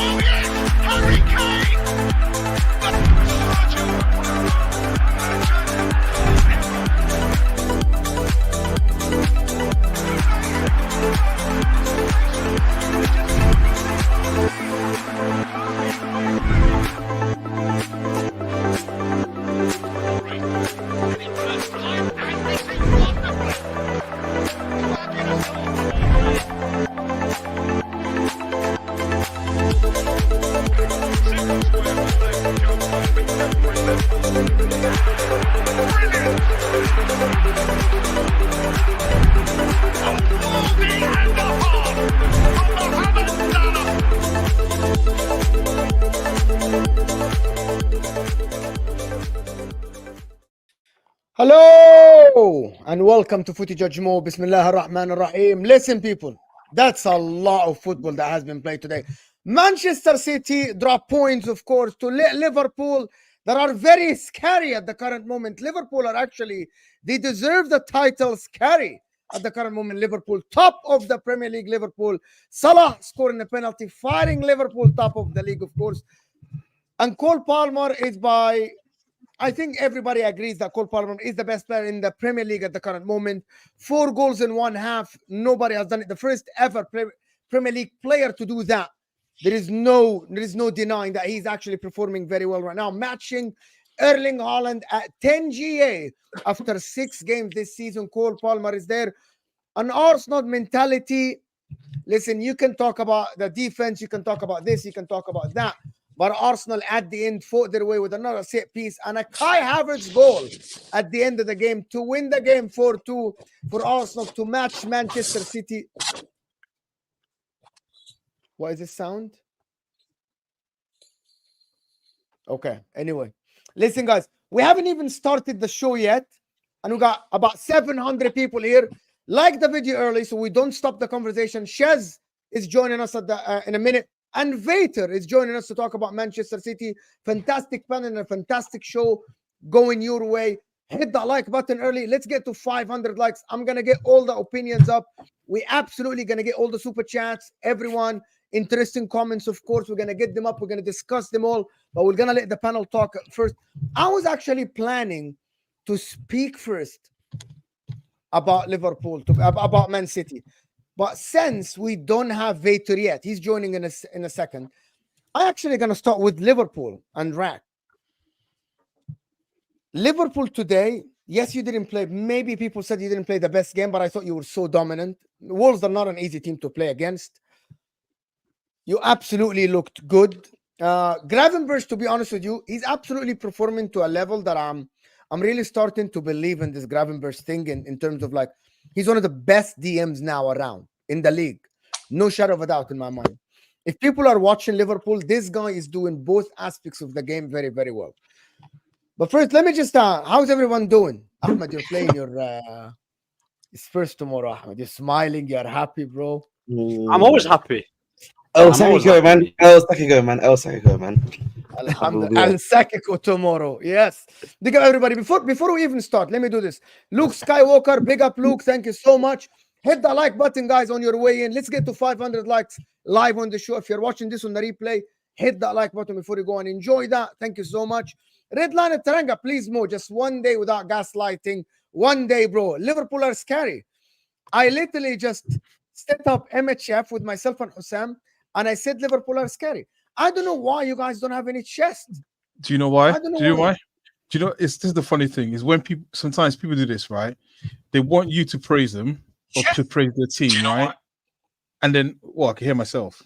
Oh yes, Harry Kane! Hello and welcome to Footy Judge Mo. Bismillah ar-Rahman ar-Rahim. Listen, people, that's a lot of football that has been played today. Manchester City drop points, of course, to Liverpool that are very scary at the current moment. Liverpool are actually, they deserve the title scary at the current moment. Liverpool, top of the Premier League, Liverpool. Salah scoring a penalty, firing Liverpool, top of the league, of course. And Cole Palmer is by... I think everybody agrees that Cole Palmer is the best player in the Premier League at the current moment. 4 goals in one half. Nobody has done it. The first ever Premier League player to do that. There is no denying that he's actually performing very well right now. Matching Erling Haaland at 10 GA after 6 games this season. Cole Palmer is there. An Arsenal mentality. Listen, you can talk about the defense. You can talk about this. You can talk about that. But Arsenal at the end fought their way with another set piece and a Kai Havertz goal at the end of the game to win the game 4-2 for Arsenal to match Manchester City. What is this sound? Okay, anyway. Listen, guys, we haven't even started the show yet. And we got about 700 people here. Like the video early so we don't stop the conversation. Shez is joining us at in a minute. And Vater is joining us to talk about Manchester City. Fantastic panel and a fantastic show going your way. Hit that like button early. Let's get to 500 likes. I'm going to get all the opinions up. We absolutely going to get all the super chats. Everyone, interesting comments, of course. We're going to get them up. We're going to discuss them all. But we're going to let the panel talk first. I was actually planning to speak first about Liverpool, about Man City. But since we don't have Vater yet, he's joining in a second. I'm actually going to start with Liverpool and Rack. Liverpool today, Yes, you didn't play. Maybe people said you didn't play the best game, but I thought you were so dominant. Wolves are not an easy team to play against. You absolutely looked good. Gravenberch, to be honest with you, he's absolutely performing to a level that I'm really starting to believe in this Gravenberch thing in terms of like he's one of the best DMs now around in the league. No shadow of a doubt in my mind. If people are watching Liverpool, this guy is doing both aspects of the game very, very well. But first, let me just how's everyone doing? Ahmed, you're playing your it's first tomorrow, Ahmed. You're smiling, you're happy, bro. I'm always happy. El Saki go, man. El Saki go, man. El Saki go, man. Alhamdulillah. Al Sakiko tomorrow. Yes. Big up everybody. Before we even start, let me do this. Luke Skywalker, big up Luke. Thank you so much. Hit the like button, guys, on your way in. Let's get to 500 likes live on the show. If you're watching this on the replay, hit that like button before you go and enjoy that. Thank you so much. Red Line at Taranga, please, Mo. Just one day without gaslighting. One day, bro. Liverpool are scary. I literally just set up MHF with myself and HUSAM, and I said Liverpool are scary. I don't know why you guys don't have any chest. Do you know why? I don't know do you know why. why? Do you know? This is the funny thing is when people sometimes people do this, right? They want you to praise them or to praise their team, right? And then, well, I can hear myself.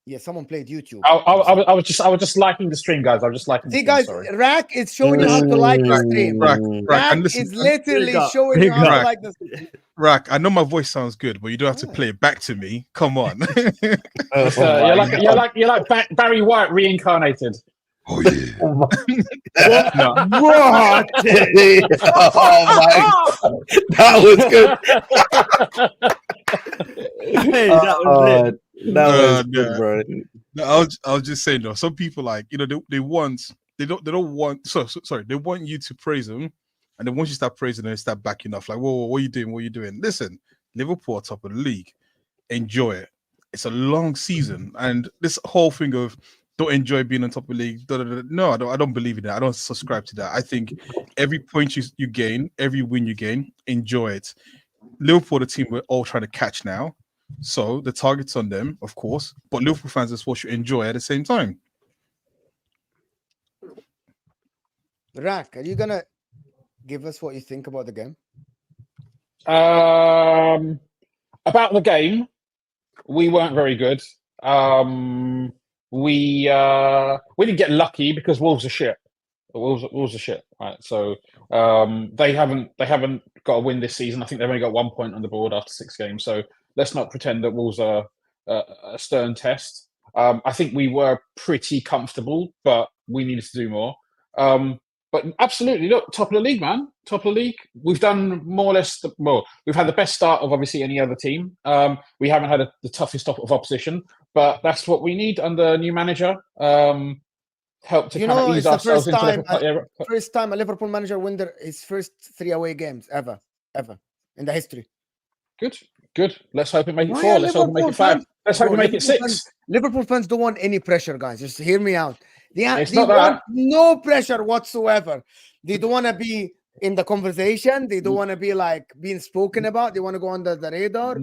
Yeah, someone played YouTube. I was just liking the stream, guys. I was just liking. See, guys, Rack is showing you how to like the stream. Rack, and Rack listen, is literally showing you how to like the stream. Rack, I know my voice sounds good, but you don't have to play it back to me. Come on. You're like Barry White reincarnated. Oh yeah. What? Oh my! That was good. Hey, that was it. That was good, bro. No, I was just saying though. Some people like they want they want you to praise them, and then once you start praising them, they start backing off. Like, whoa, what are you doing? What are you doing? Listen, Liverpool are top of the league. Enjoy it. It's a long season, and this whole thing of don't enjoy being on top of the league. No, I don't believe in that. I don't subscribe to that. I think every point you gain, every win you gain, enjoy it. Liverpool, the team we're all trying to catch now. So the target's on them, of course, but Liverpool fans as well should enjoy at the same time. Rack, are you gonna give us what you think about the game? About the game, we weren't very good. We didn't get lucky because Wolves are shit. Wolves are shit, right? So they haven't got a win this season. I think they've only got 1 point on the board after 6 games. So let's not pretend that Wolves are a stern test. I think we were pretty comfortable, but we needed to do more. But absolutely, look, top of the league, man. Top of the league. We've done more or less. We've had the best start of obviously any other team. We haven't had the toughest stop of opposition, but that's what we need under new manager. Help to kind of ease ourselves into first time a Liverpool manager win his first 3 away games ever in the history. Good. Let's hope it make it 4. Let's hope it make it 5. Let's hope it make it 6. Liverpool fans don't want any pressure, guys. Just hear me out. They want no pressure whatsoever. They don't want to be in the conversation. They don't want to be like being spoken about. They want to go under the radar.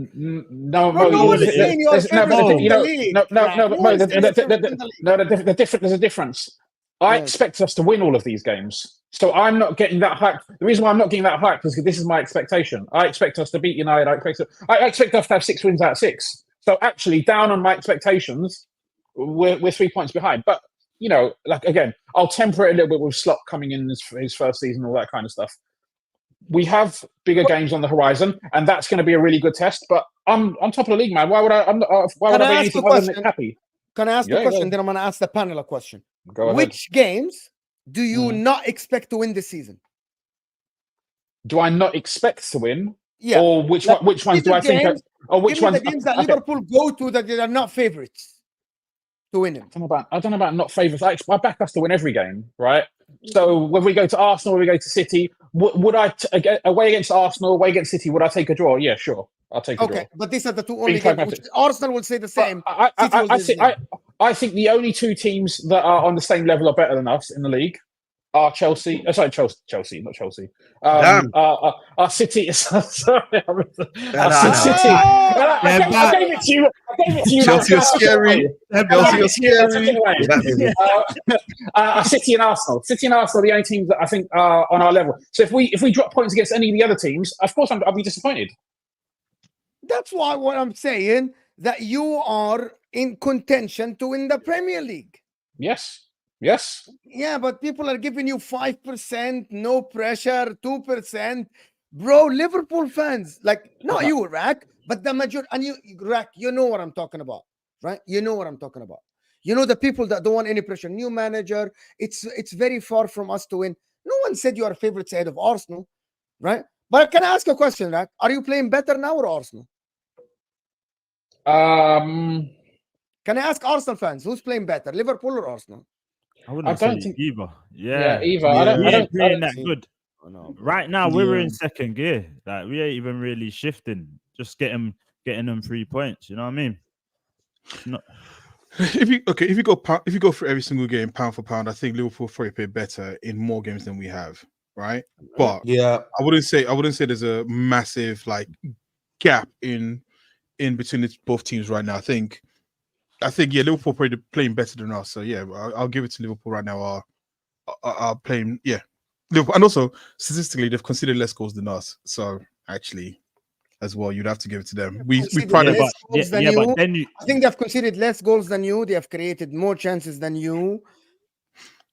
There's a difference. I expect us to win all of these games. So I'm not getting that hype. The reason why I'm not getting that hype is because this is my expectation. I expect us to beat United. I expect us to have 6 wins out of 6. So actually, down on my expectations, we're 3 points behind. But you know, like again, I'll temper it a little bit with Slot coming in his first season, all that kind of stuff. We have bigger games on the horizon, and that's going to be a really good test. But I'm on top of the league, man. Why would I be anything other than happy? Can I ask the question? Then I'm going to ask the panel a question. Go ahead. Which games do you not expect to win this season? Do I not expect to win? Yeah. Or which ones do I think? Or which ones? The games that Liverpool go to that they are not favourites to win it. I don't know about not favourites. I back us to win every game, right? So when we go to Arsenal, when we go to City, would I away against Arsenal, away against City? Would I take a draw? Yeah, sure, I'll take a draw. Okay, but these are the two only games. Arsenal will say the same. I think the only 2 teams that are on the same level are better than us in the league. Our Chelsea, Chelsea, not Chelsea. Damn. Our City. Sorry, our Nah. City. I gave it to you. Chelsea are scary. Chelsea are scary. City and Arsenal. City and Arsenal are the only teams that I think are on our level. So if we drop points against any of the other teams, of course I'll be disappointed. That's why what I'm saying, that you are in contention to win the Premier League. Yes. Yeah, but people are giving you 5%, no pressure, 2%. Bro, Liverpool fans, like, not you, Rack, but the majority, and you, Rack, you know what I'm talking about, right? You know what I'm talking about. You know the people that don't want any pressure. New manager, it's very far from us to win. No one said you are favorite side of Arsenal, right? But can I ask a question, Rack? Are you playing better now or Arsenal? Can I ask Arsenal fans, who's playing better, Liverpool or Arsenal? I don't think either. Yeah, either. I I ain't don't playing that think- good. Oh, no. Right now, we're in second gear. Like, we ain't even really shifting. Just getting them 3 points. You know what I mean? If you go for every single game pound for pound, I think Liverpool probably play better in more games than we have, right? But Yeah. I wouldn't say there's a massive like gap in between both teams right now. I think Liverpool probably playing better than us. So yeah, I'll give it to Liverpool right now. Are playing Liverpool, and also statistically they've conceded less goals than us. So actually, as well, you'd have to give it to them. We pride Less goals than you. but then I think they've conceded less goals than you. They have created more chances than you.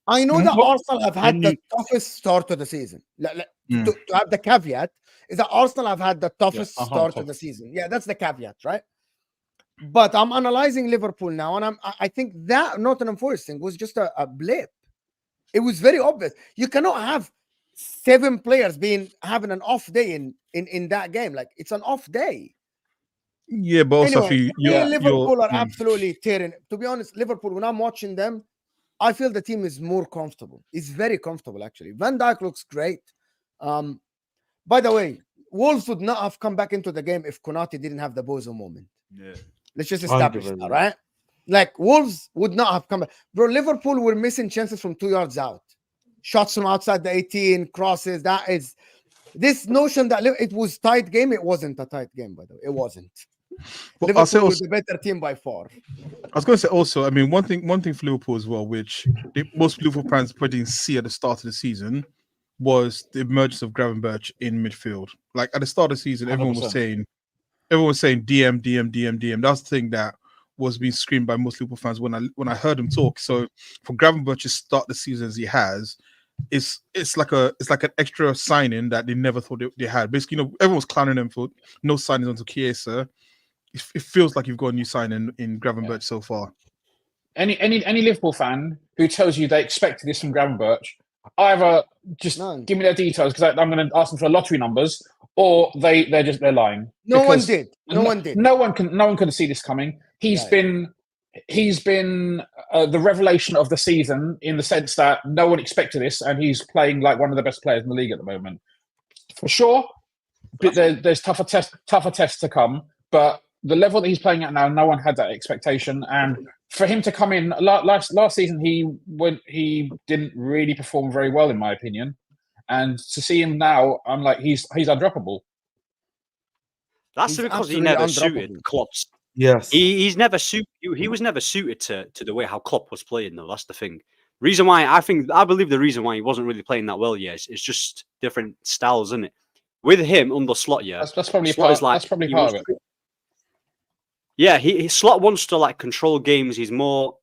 I know that Arsenal have had the toughest start to the season. To have the caveat is that Arsenal have had the toughest start to the season. Yeah, that's the caveat, right? But I'm analyzing Liverpool now, and I think that Nottingham Forest thing was just a blip. It was very obvious. You cannot have 7 players having an off day in that game. Like, it's an off day. Yeah, but also Anyway, Liverpool are absolutely tearing. To be honest, Liverpool, when I'm watching them, I feel the team is more comfortable. It's very comfortable, actually. Van Dijk looks great. By the way, Wolves would not have come back into the game if Konate didn't have the Bozo moment. Yeah. Let's just establish that, right? Like, Wolves would not have come back. Bro, Liverpool were missing chances from 2 yards out. Shots from outside the 18, crosses. That is... This notion that it was tight game, it wasn't a tight game, by the way. It wasn't. But Liverpool was the better team by far. I was going to say also, I mean, one thing for Liverpool as well, which most Liverpool fans probably didn't see at the start of the season, was the emergence of Gravenberch in midfield. Like, at the start of the season, everyone was saying DM. That's the thing that was being screamed by most Liverpool fans when I heard him talk. So for Gravenberch to start the season as he has, it's like an extra signing that they never thought they had. Basically, everyone was clowning them for no signings onto Chiesa. It feels like you've got a new signing in Gravenberch so far. Any Liverpool fan who tells you they expected this from Gravenberch, either just give me their details because I'm going to ask them for lottery numbers, or they're lying. No one did. No one could see this coming. He's been the revelation of the season in the sense that no one expected this, and he's playing like one of the best players in the league at the moment. For sure, but there's tougher tests to come. But the level that he's playing at now, no one had that expectation. And for him to come in last season, he didn't really perform very well, in my opinion. And to see him now, I'm like, he's undroppable. That's because he never suited Klopp's. Yes, he was never suited to the way how Klopp was playing, though. That's the thing. Reason why I believe the reason why he wasn't really playing that well, is just different styles, isn't it? With him under Slot, that's probably part. That's probably part of it. Yeah, Slot wants to like control games. He's more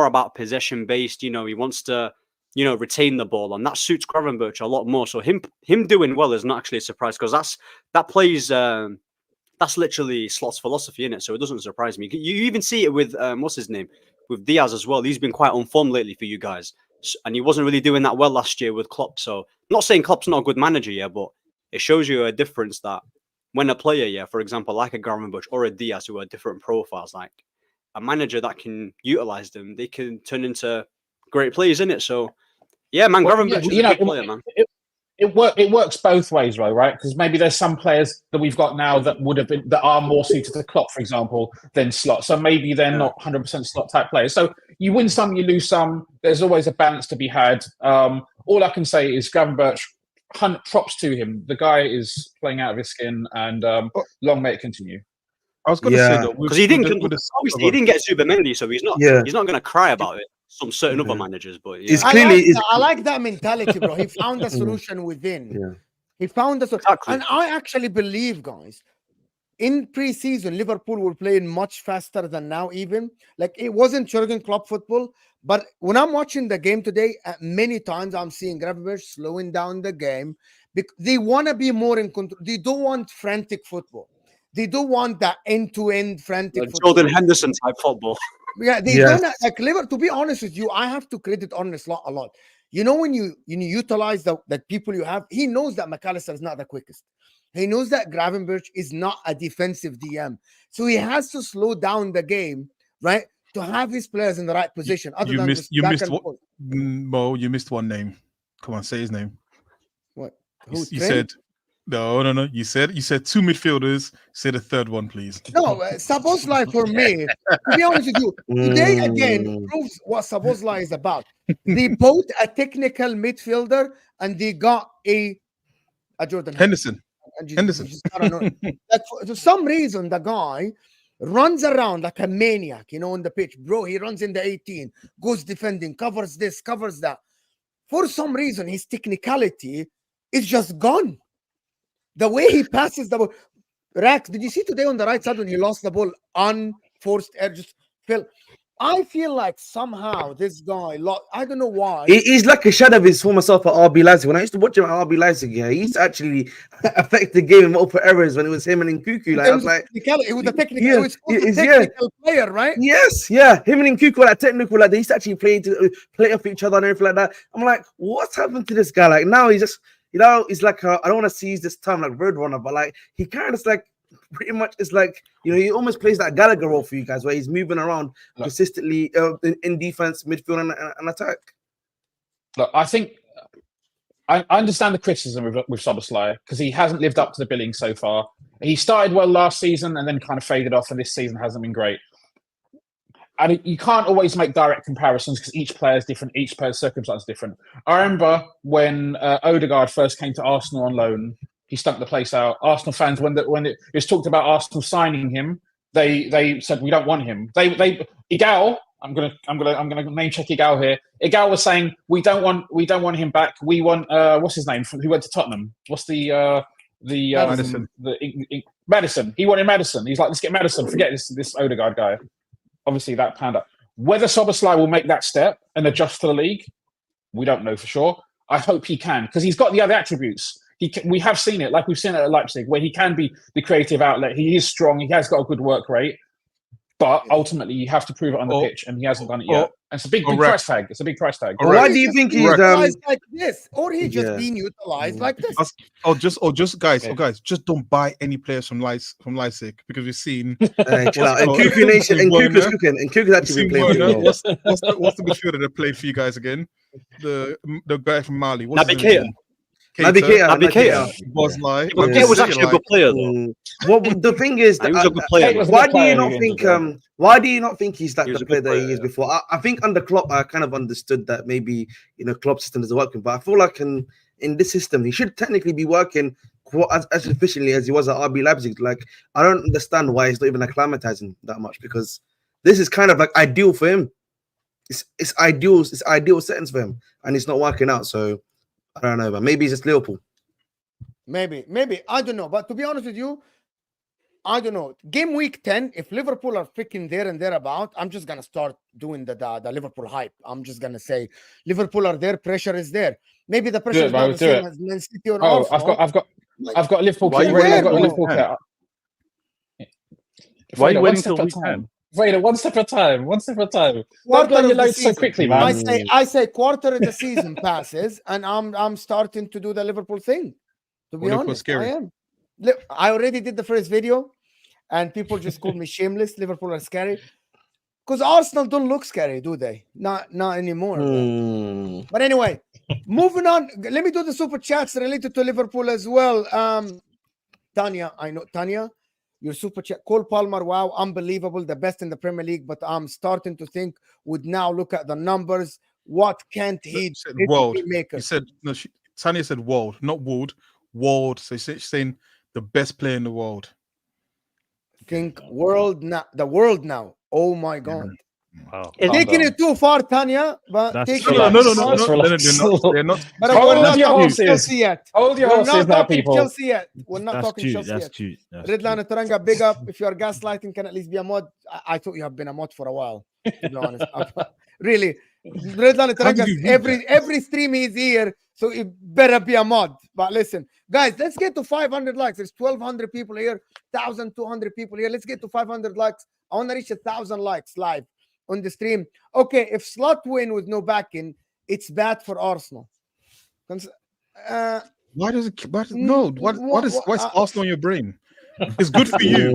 about possession based. He wants to retain the ball, and that suits Gravenberch a lot more. So him doing well is not actually a surprise because that's literally Slot's philosophy, isn't it? So it doesn't surprise me. You even see it with what's his name, with Diaz as well. He's been quite on form lately for you guys, and he wasn't really doing that well last year with Klopp. So I'm not saying Klopp's not a good manager, but it shows you a difference that when a player, for example, like a Gravenberch or a Diaz, who are different profiles, like a manager that can utilize them, they can turn into great players, isn't it? So yeah, man, Gravenberch is a good player, man. It works both ways, right? Because maybe there's some players that we've got now that are more suited to Klopp, for example, than Slot. So maybe they're not 100% Slot type players. So you win some, you lose some. There's always a balance to be had. all I can say is Gravenberch, props to him. The guy is playing out of his skin, and long may it continue. I was going to say Yeah. though, Because he didn't obviously he didn't get Supermendy, so he's not going to cry about it. Some certain other managers, but yeah. It's clearly I like that mentality, bro. He found a solution within. Yeah. He found a solution, Exactly. and I actually believe, guys, in pre-season, Liverpool were playing much faster than now. Even like it wasn't Jurgen Klopp football, but when I'm watching the game today, many times I'm seeing Gravenberch slowing down the game because they want to be more in control. They don't want frantic football. They don't want that end-to-end frantic football. Jordan Henderson type football. Yeah, they don't like Liverpool. To be honest with you, I have to credit Arne Slot a lot. You know, when you utilize the people you have, he knows that McAllister is not the quickest. He knows that Gravenberch is not a defensive DM. So he has to slow down the game, right? To have his players in the right position. Other than you missed one name. Come on, say his name. What? You said no. You said two midfielders. Say the third one, please. No, Szoboszlai for me. To be honest with you, today again proves what Szoboszlai is about. They bought a technical midfielder and they got a Jordan Henderson. Henderson. For some reason, the guy runs around like a maniac, on the pitch. Bro, he runs in the 18, goes defending, covers this, covers that. For some reason, his technicality is just gone. The way he passes the ball. Rax, did you see today on the right side when he lost the ball, unforced air, just fell? I feel like somehow this guy, I don't know why. He's like a shadow of his former self at RB Leipzig. When I used to watch him at RB Leipzig, he used to actually affect the game in multiple errors when it was him and Nkuku. Like, I was like, it was a technical player, right? Yes, yeah. Him and Nkuku were like technical, like they used to actually play off each other and everything like that. I'm like, what's happened to this guy? Like now he's just, he's like, I don't want to seize this term like Roadrunner, but like he kind of like pretty much it's like, he almost plays that Gallagher role for you guys where he's moving around consistently in defense, midfield, and attack. Look, I think I understand the criticism with Szoboszlai because he hasn't lived up to the billing so far. He started well last season and then kind of faded off, and this season hasn't been great. And you can't always make direct comparisons because each player is different, each player's circumstance is different. I remember when Odegaard first came to Arsenal on loan, he stunk the place out. Arsenal fans, when it was talked about Arsenal signing him, they said we don't want him. Igal, I'm gonna name check Igal here. Igal was saying we don't want him back. We want what's his name who went to Tottenham? What's Maddison. Maddison. He wanted Maddison. He's like, let's get Maddison. Forget this Odegaard guy. Obviously, that panned out. Whether Szoboszlai will make that step and adjust to the league, we don't know for sure. I hope he can because he's got the other attributes. We have seen it, like we've seen it at Leipzig, where he can be the creative outlet. He is strong. He has got a good work rate. But ultimately, you have to prove it on the pitch, and he hasn't done it yet. And it's a big price tag. It's a big price tag. Why do you think he's like this, or he's just being utilized like this? Guys, just don't buy any players from Leipzig because we've seen. And Kuku Nation and Kuku's cooking, and Kuku's actually been playing. What's the midfielder that played for you guys again? The guy from Mali. Naby Keita. Was like Keita was actually a good player though. Well, the thing is, he was a good player. Why do you not think he's like the player that he is before? I think under Klopp, I kind of understood that maybe Klopp's system isn't working, but I feel like in this system, he should technically be working as efficiently as he was at RB Leipzig. Like, I don't understand why he's not even acclimatizing that much because this is kind of like ideal for him. It's ideal settings for him, and it's not working out. So. I don't know, but maybe it's just Liverpool. Maybe. I don't know. But to be honest with you, I don't know. Game week 10, if Liverpool are freaking there and thereabout, I'm just going to start doing the Liverpool hype. I'm just going to say, Liverpool are there, pressure is there. Maybe the pressure is not the same as Man City or Arsenal. I've got Liverpool. Why are you waiting till week 10? Wait, one step at a time. Quarter blow your of the load so quickly, man. I say quarter of the season passes, and I'm starting to do the Liverpool thing. To be honest, I am. I already did the first video, and people just called me shameless. Liverpool are scary because Arsenal don't look scary, do they? Not anymore. But anyway, moving on. Let me do the super chats related to Liverpool as well. Tanya, I know Tanya. Your super chat, Cole Palmer, wow, unbelievable, the best in the Premier League. But I'm starting to think, would now look at the numbers What can't he said do? world. Maker. He said no. Tanya said world, not Wolrd. World. So she's saying the best player in the world. Think world now. The world now. Oh my God. Wow. Taking it too far, Tanya. But That's taking No, it no, too no, far. no, no, they're not. But Hold we're not your talking horses. Chelsea yet. Hold your We're horses not now, talking people. Chelsea yet. We're not That's talking cute. Chelsea That's yet. cute. That's Redline cute. Taranga, big up. If you're gaslighting, can at least be a mod. I thought you have been a mod for a while, to be honest. Really. Redline How did Taranga, you read every stream he's here, so it better be a mod. But listen, guys, let's get to 500 likes. There's 1,200 people here, 1,200 people here. Let's get to 500 likes. I want to reach 1,000 likes live on the stream. Okay, if Slot win with no backing, it's bad for Arsenal. Why does it? Why is Arsenal on your brain? It's good for you.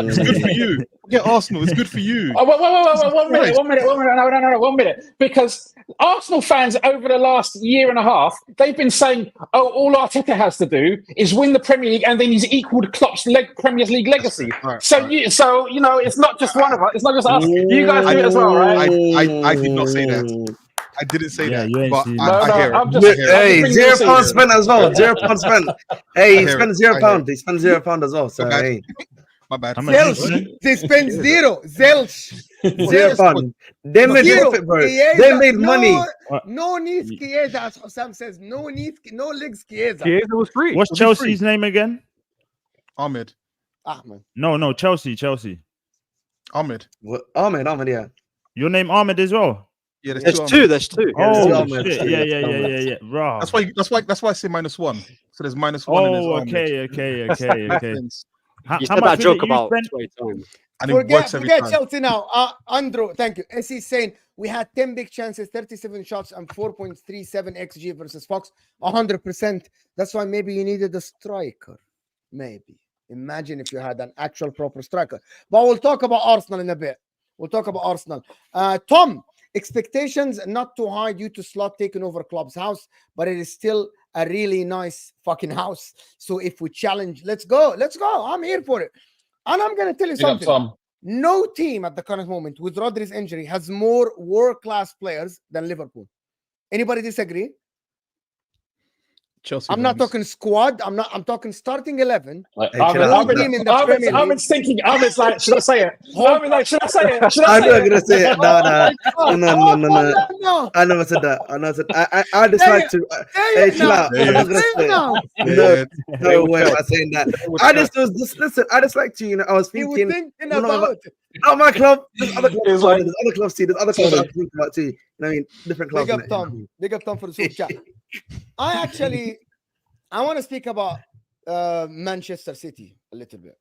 It's good for you. Yeah, Arsenal. It's good for you. Oh, wait, 1 minute. No, 1 minute. Because Arsenal fans over the last year and a half, they've been saying, "Oh, all Arteta has to do is win the Premier League, and then he's equalled Klopp's Premier League legacy." Right, so, right. you know, it's not just one of us. It's not just us. You guys do it as well, right? I did not say that. I didn't say Yeah, that. you ain't But seen I that. hear it. I'm just. Hey, I'm just £0 spent as well. £0 spent. Hey, he I hear spent it. £0. He spent £0 as well. So Okay. hey, My bad. How much is Zelsh, it? they spent zero. Zelsh. £0. They made Zero. profit, bro. Chiesa, They made money. No needs Chiesa, as Sam says. No legs Chiesa. Chiesa was free. What's Was he Chelsea's name again? Ahmed. Ahmed. No, Chelsea. Ahmed. Ahmed, yeah. Your name Ahmed as well. Yeah, There's Ahmed. two. There's two. Yeah, Oh Ahmed. shit! Yeah. Raw. That's why I say -1. So there's -1. and there's Oh, Ahmed. okay. How You said much that joke did you about spend? 20 times. And it works every Forget time. Chelsea now. Andrew, thank you. SC saying we had 10 big chances, 37 shots, and 4.37 XG versus Fox. 100%. That's why maybe you needed a striker. Maybe. Imagine if you had an actual proper striker. But we'll talk about Arsenal in a bit. Tom, expectations not too high due to Slot taking over Klopp's house, but it is still a really nice fucking house. So if we challenge, let's go. I'm here for it. And I'm going to tell you something. Tom. No team at the current moment with Rodri's injury has more world-class players than Liverpool. Anybody disagree? Chelsea. I'm not talking squad. I'm talking starting 11. Like, Hey, chill out. Ahmed's thinking. Ahmed's like, should I say it? Ahmed's like, should I say it? I'm not gonna say it. No. No. I never said that. I just like to. Hey, chill out. I'm not gonna say it. No way am I saying that. I just like to, I was He was thinking. thinking about it. Not my club. There's other clubs. like- There's other clubs too. There's other clubs I'm thinking about too. You know what I mean? Different clubs. Big up Tom. Big up Tom for the super chat. I want to speak about Manchester City a little bit.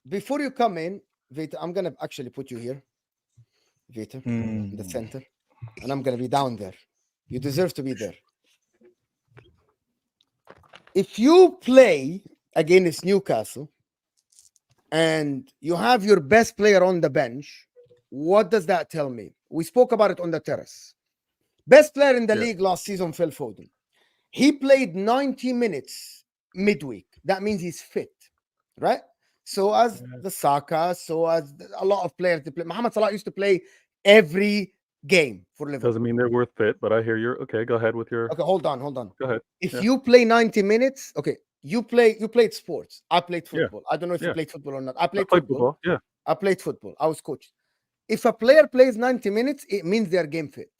Before you come in, Vita, I'm going to actually put you here, Vita, in the center, and I'm going to be down there. You deserve to be there. If you play against Newcastle and you have your best player on the bench, what does that tell me? We spoke about it on the terrace. Best player in the league last season, Phil Foden. He played 90 minutes midweek. That means he's fit, right? So as the Saka, so as a lot of players to play. Mohamed Salah used to play every game for Liverpool. Doesn't mean they're worth fit, but I hear you're okay. Go ahead with your. Okay, hold on. Go ahead. If you play 90 minutes, okay, you played sports. I played Yeah. football. I don't know if you Yeah. played football or not. I played Play football. Yeah. I played football. I was coached. If a player plays 90 minutes, it means they're game fit.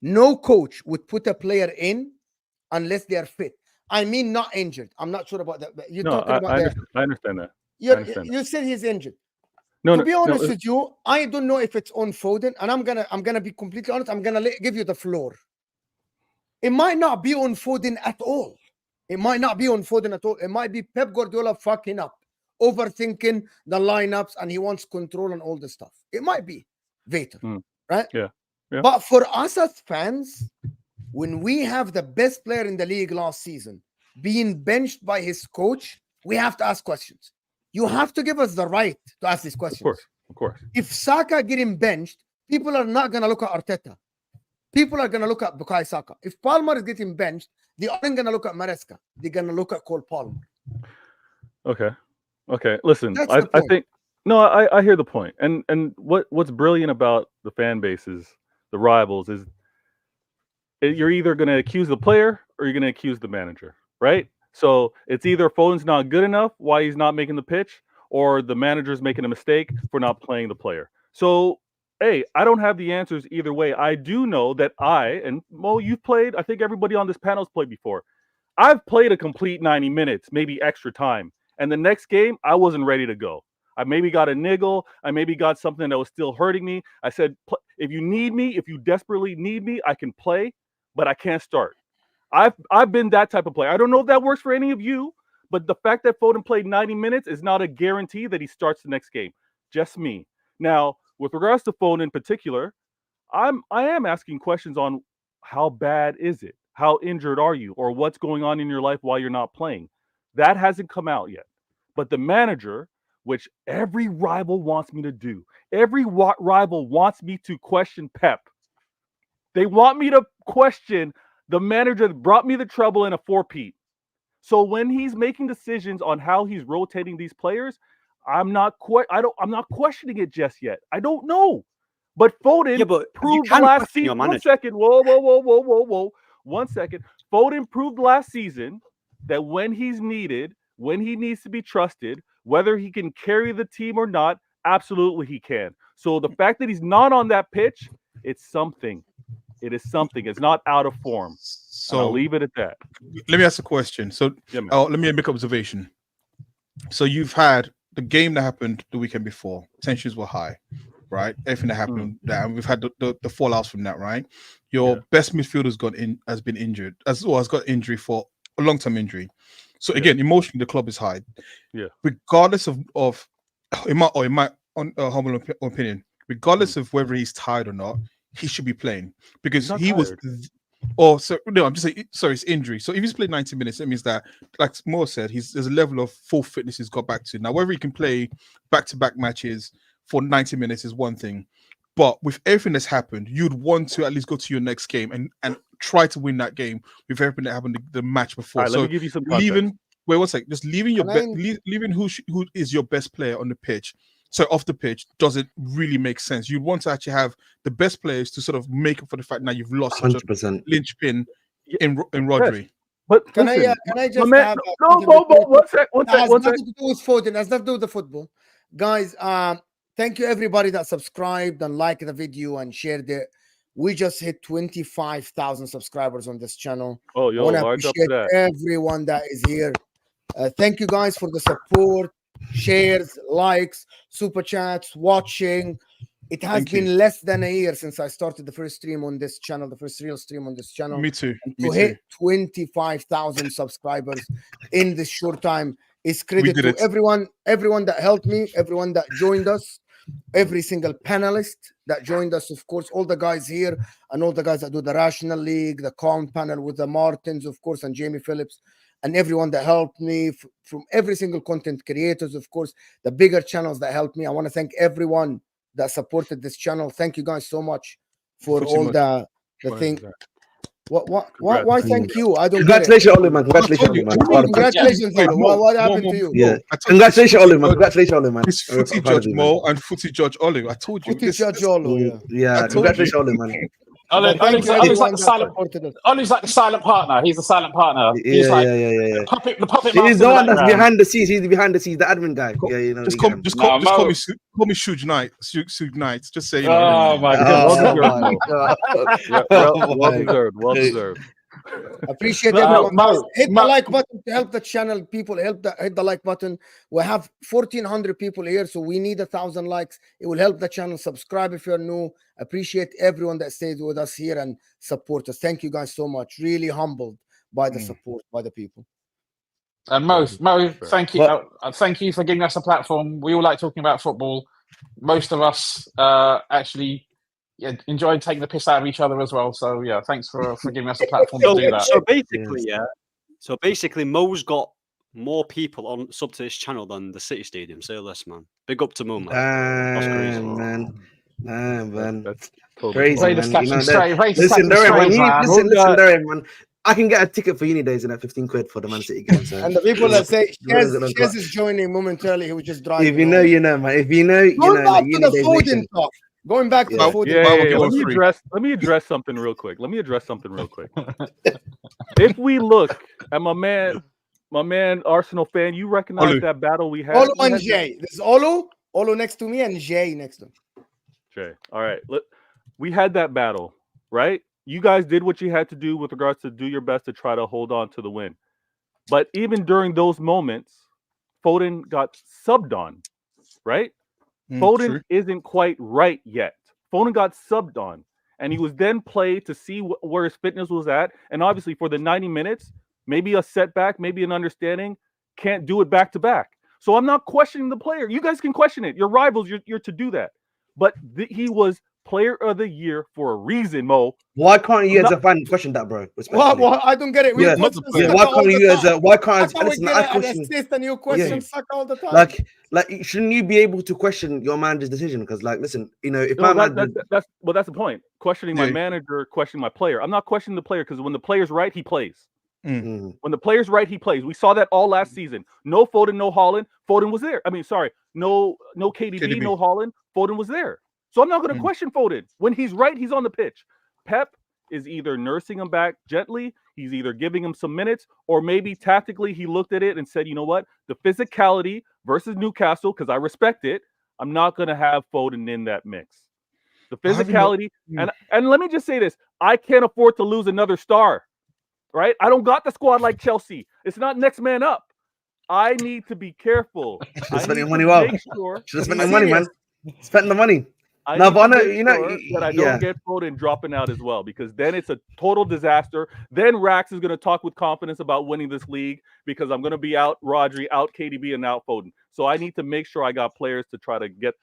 No coach would put a player in unless they are fit. I mean, not injured. I'm not sure about that. But you're talking about that. I understand that. understand You said he's injured. No, To be honest no, with you, I don't know if it's on Foden, and I'm gonna be completely honest. I'm gonna give you the floor. It might not be on Foden at all. It might be Pep Guardiola fucking up, overthinking the lineups, and he wants control and all this stuff. It might be Vader, right? Yeah. But for us as fans, when we have the best player in the league last season being benched by his coach, we have to ask questions. You have to give us the right to ask these questions. Of course. If Saka getting benched, people are not going to look at Arteta. People are going to look at Bukayo Saka. If Palmer is getting benched, they aren't going to look at Maresca. They're going to look at Cole Palmer. Okay. Listen, That's I the point. think No, I hear the point. And what's brilliant about the fan bases, the rivals, is you're either going to accuse the player or you're going to accuse the manager, right? So it's either Foden's not good enough, why he's not making the pitch, or the manager's making a mistake for not playing the player. So, hey, I don't have the answers either way. I do know that and Mo, you've played, I think everybody on this panel's played before. I've played a complete 90 minutes, maybe extra time. And the next game, I wasn't ready to go. I maybe got a niggle. I maybe got something that was still hurting me. I said, if you need me, if you desperately need me, I can play, but I can't start. I've been that type of player. I don't know if that works for any of you, but the fact that Foden played 90 minutes is not a guarantee that he starts the next game. Just me. Now, with regards to Foden in particular, I am asking questions on how bad is it? How injured are you? Or what's going on in your life while you're not playing? That hasn't come out yet. But the manager, which every rival wants me to do, every rival wants me to question Pep. They want me to question the manager that brought me the trouble in a 4-peat. So when he's making decisions on how he's rotating these players, I'm not questioning it just yet. I don't know. But Foden proved last season. 1 second. Whoa. 1 second. Foden proved last season that when he's needed, when he needs to be trusted, whether he can carry the team or not, absolutely he can. So the fact that he's not on that pitch, it's something. It is something. It's not out of form. So I'll leave it at that. Let me ask a question. So let me make an observation. So you've had the game that happened the weekend before. Tensions were high, right? Everything that happened, and we've had the fallouts from that, right? Your best midfielder's has been injured, as well has got injury for a long-term injury. So again, emotionally, the club is high. Yeah. Regardless of in my humble opinion, regardless of whether he's tired or not, he should be playing because he was. I'm just saying. Sorry, it's injury. So if he's played 90 minutes, it means that, like Mo said, there's a level of full fitness he's got back to. Now, whether he can play back-to-back matches for 90 minutes is one thing, but with everything that's happened, you'd want to at least go to your next game and try to win that game with everything that happened the match before. Right, let me give you some context. Wait 1 second. Just leaving leaving who is your best player on the pitch. So off the pitch doesn't really make sense. You want to actually have the best players to sort of make up for the fact that you've lost 100%. Such a linchpin in Rodri. Yes. But can I just have one sec. Has nothing to do with Foden. Has nothing to do with the football, guys. Thank you everybody that subscribed and liked the video and shared it. We just hit 25,000 subscribers on this channel. Oh, yo, I want to large appreciate up to that. everyone that is here. Thank you guys for the support, shares, likes, super chats, watching. It has been less than a year since I started the first stream on this channel, the first real stream on this channel. Me too. To hit 25,000 subscribers in this short time is credit to everyone that helped me, everyone that joined us, every single panelist that joined us, of course, all the guys here and all the guys that do the Rational League, the Calm panel with the Martins, of course, and Jamie Phillips, and everyone that helped me from every single content creators, of course, the bigger channels that helped me. I want to thank everyone that supported this channel. Thank you guys so much for all the thing. Why thank you? I don't. Congratulations, Oli, man. Congratulations, man. Congratulations, what happened to you? Yeah. Congratulations, Oli, man. Congratulations, Oli, man. It's Footy Judge Mo and Footy Judge Oli. I told you. Footy Judge Oli. Yeah. Congratulations, Oli, man. Ollie's like the silent partner. He's the silent partner. He's like the puppet He's the one that's behind the scenes. He's behind the scenes, the admin guy. Yeah, you know. Just call me Suge Knight. Suge Knight. Just say. Oh my God. Well deserved. Appreciate everyone. Hit the like button to help the channel. People hit the like button. We have 1,400 people here, so we need 1,000 likes. It will help the channel. Subscribe if you're new. Appreciate everyone that stays with us here and support us. Thank you guys so much. Really humbled by the support by the people. And Mo, thank you. Thank you for giving us a platform. We all like talking about football. Most of us actually enjoy taking the piss out of each other as well. So yeah, thanks for giving us a platform to do that. So basically, Mo's got more people on sub to his channel than the City Stadium. Say less, man. Big up to Mo, man. That's crazy, man. That's totally crazy, man. Listen, man. I can get a ticket for uni days in at 15 quid for the Man City game. So. And the people that say Shez Shez is joining momentarily, he was just driving. If you know, you know, man. If you know, you Going know. back Like, to the Foden talk. Going back to the Foden. Yeah. Let Let me address something real quick. If we look at my man, Arsenal fan, you recognize that battle we had. Olu and Jay. This is Olu next to me, and Jay next to him. Jay. All right. We had that battle, right? You guys did what you had to do with regards to do your best to try to hold on to the win. But even during those moments, Foden got subbed on, right? Foden isn't quite right yet. Foden got subbed on, and he was then played to see where his fitness was at. And obviously, for the 90 minutes, maybe a setback, maybe an understanding, can't do it back to back. So I'm not questioning the player. You guys can question it. Your rivals, you're to do that. But he was Player of the Year for a reason, Mo. Why can't you as a fan question that, bro? Well, I don't get it. Why can't you as a I question and you question Saka all the time? Like shouldn't you be able to question your manager's decision? Because like, listen, you know, if that's the point. Questioning my manager, questioning my player. I'm not questioning the player because when the player's right, he plays. When the player's right, he plays. We saw that all last season. No Foden, no Haaland. Foden was there. I mean, sorry, no KDB, no Haaland. Foden was there. So I'm not going to question Foden. When he's right, he's on the pitch. Pep is either nursing him back gently, he's either giving him some minutes, or maybe tactically he looked at it and said, you know what? The physicality versus Newcastle, because I respect it, I'm not going to have Foden in that mix. The physicality, and let me just say this, I can't afford to lose another star, right? I don't got the squad like Chelsea. It's not next man up. I need to be careful. Spending money well. Should have spent the money, man. Spend the money. I don't get Foden dropping out as well, because then it's a total disaster. Then Rax is going to talk with confidence about winning this league because I'm going to be out Rodri, out KDB, and out Foden. So I need to make sure I got players to try to get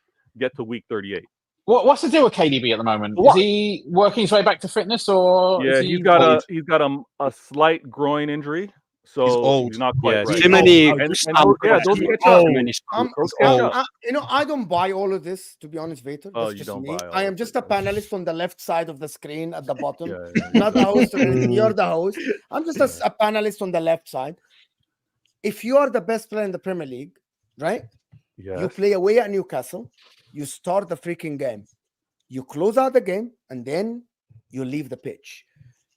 to week 38. What's the deal with KDB at the moment? Is he working his way back to fitness, or he's got a slight groin injury. So he's not quite right. Too many. I don't buy all of this, to be honest, Vator. That's just me. I am just a panelist on the left side of the screen at the bottom. Not the host or anything. You're the host. I'm just a panelist on the left side. If you are the best player in the Premier League, right? You play away at Newcastle. You start the freaking game. You close out the game, and then you leave the pitch.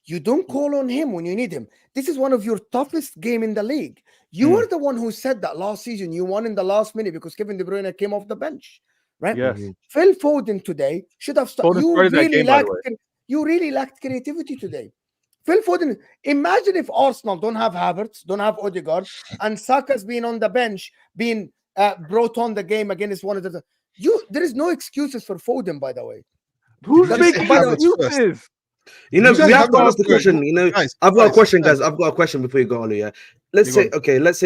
You don't call on him when you need him. This is one of your toughest game in the league. You were the one who said that last season. You won in the last minute because Kevin De Bruyne came off the bench, right? Yes. Phil Foden today should have started. You really lacked creativity today. Phil Foden, imagine if Arsenal don't have Havertz, don't have Odegaard, and Saka's been on the bench, being brought on the game against one of the... There is no excuses for Foden, by the way. Who's making excuses? You know, we have to ask the question. You know, I've got a question, guys. I've got a question before you go, Olu. Yeah, let's say,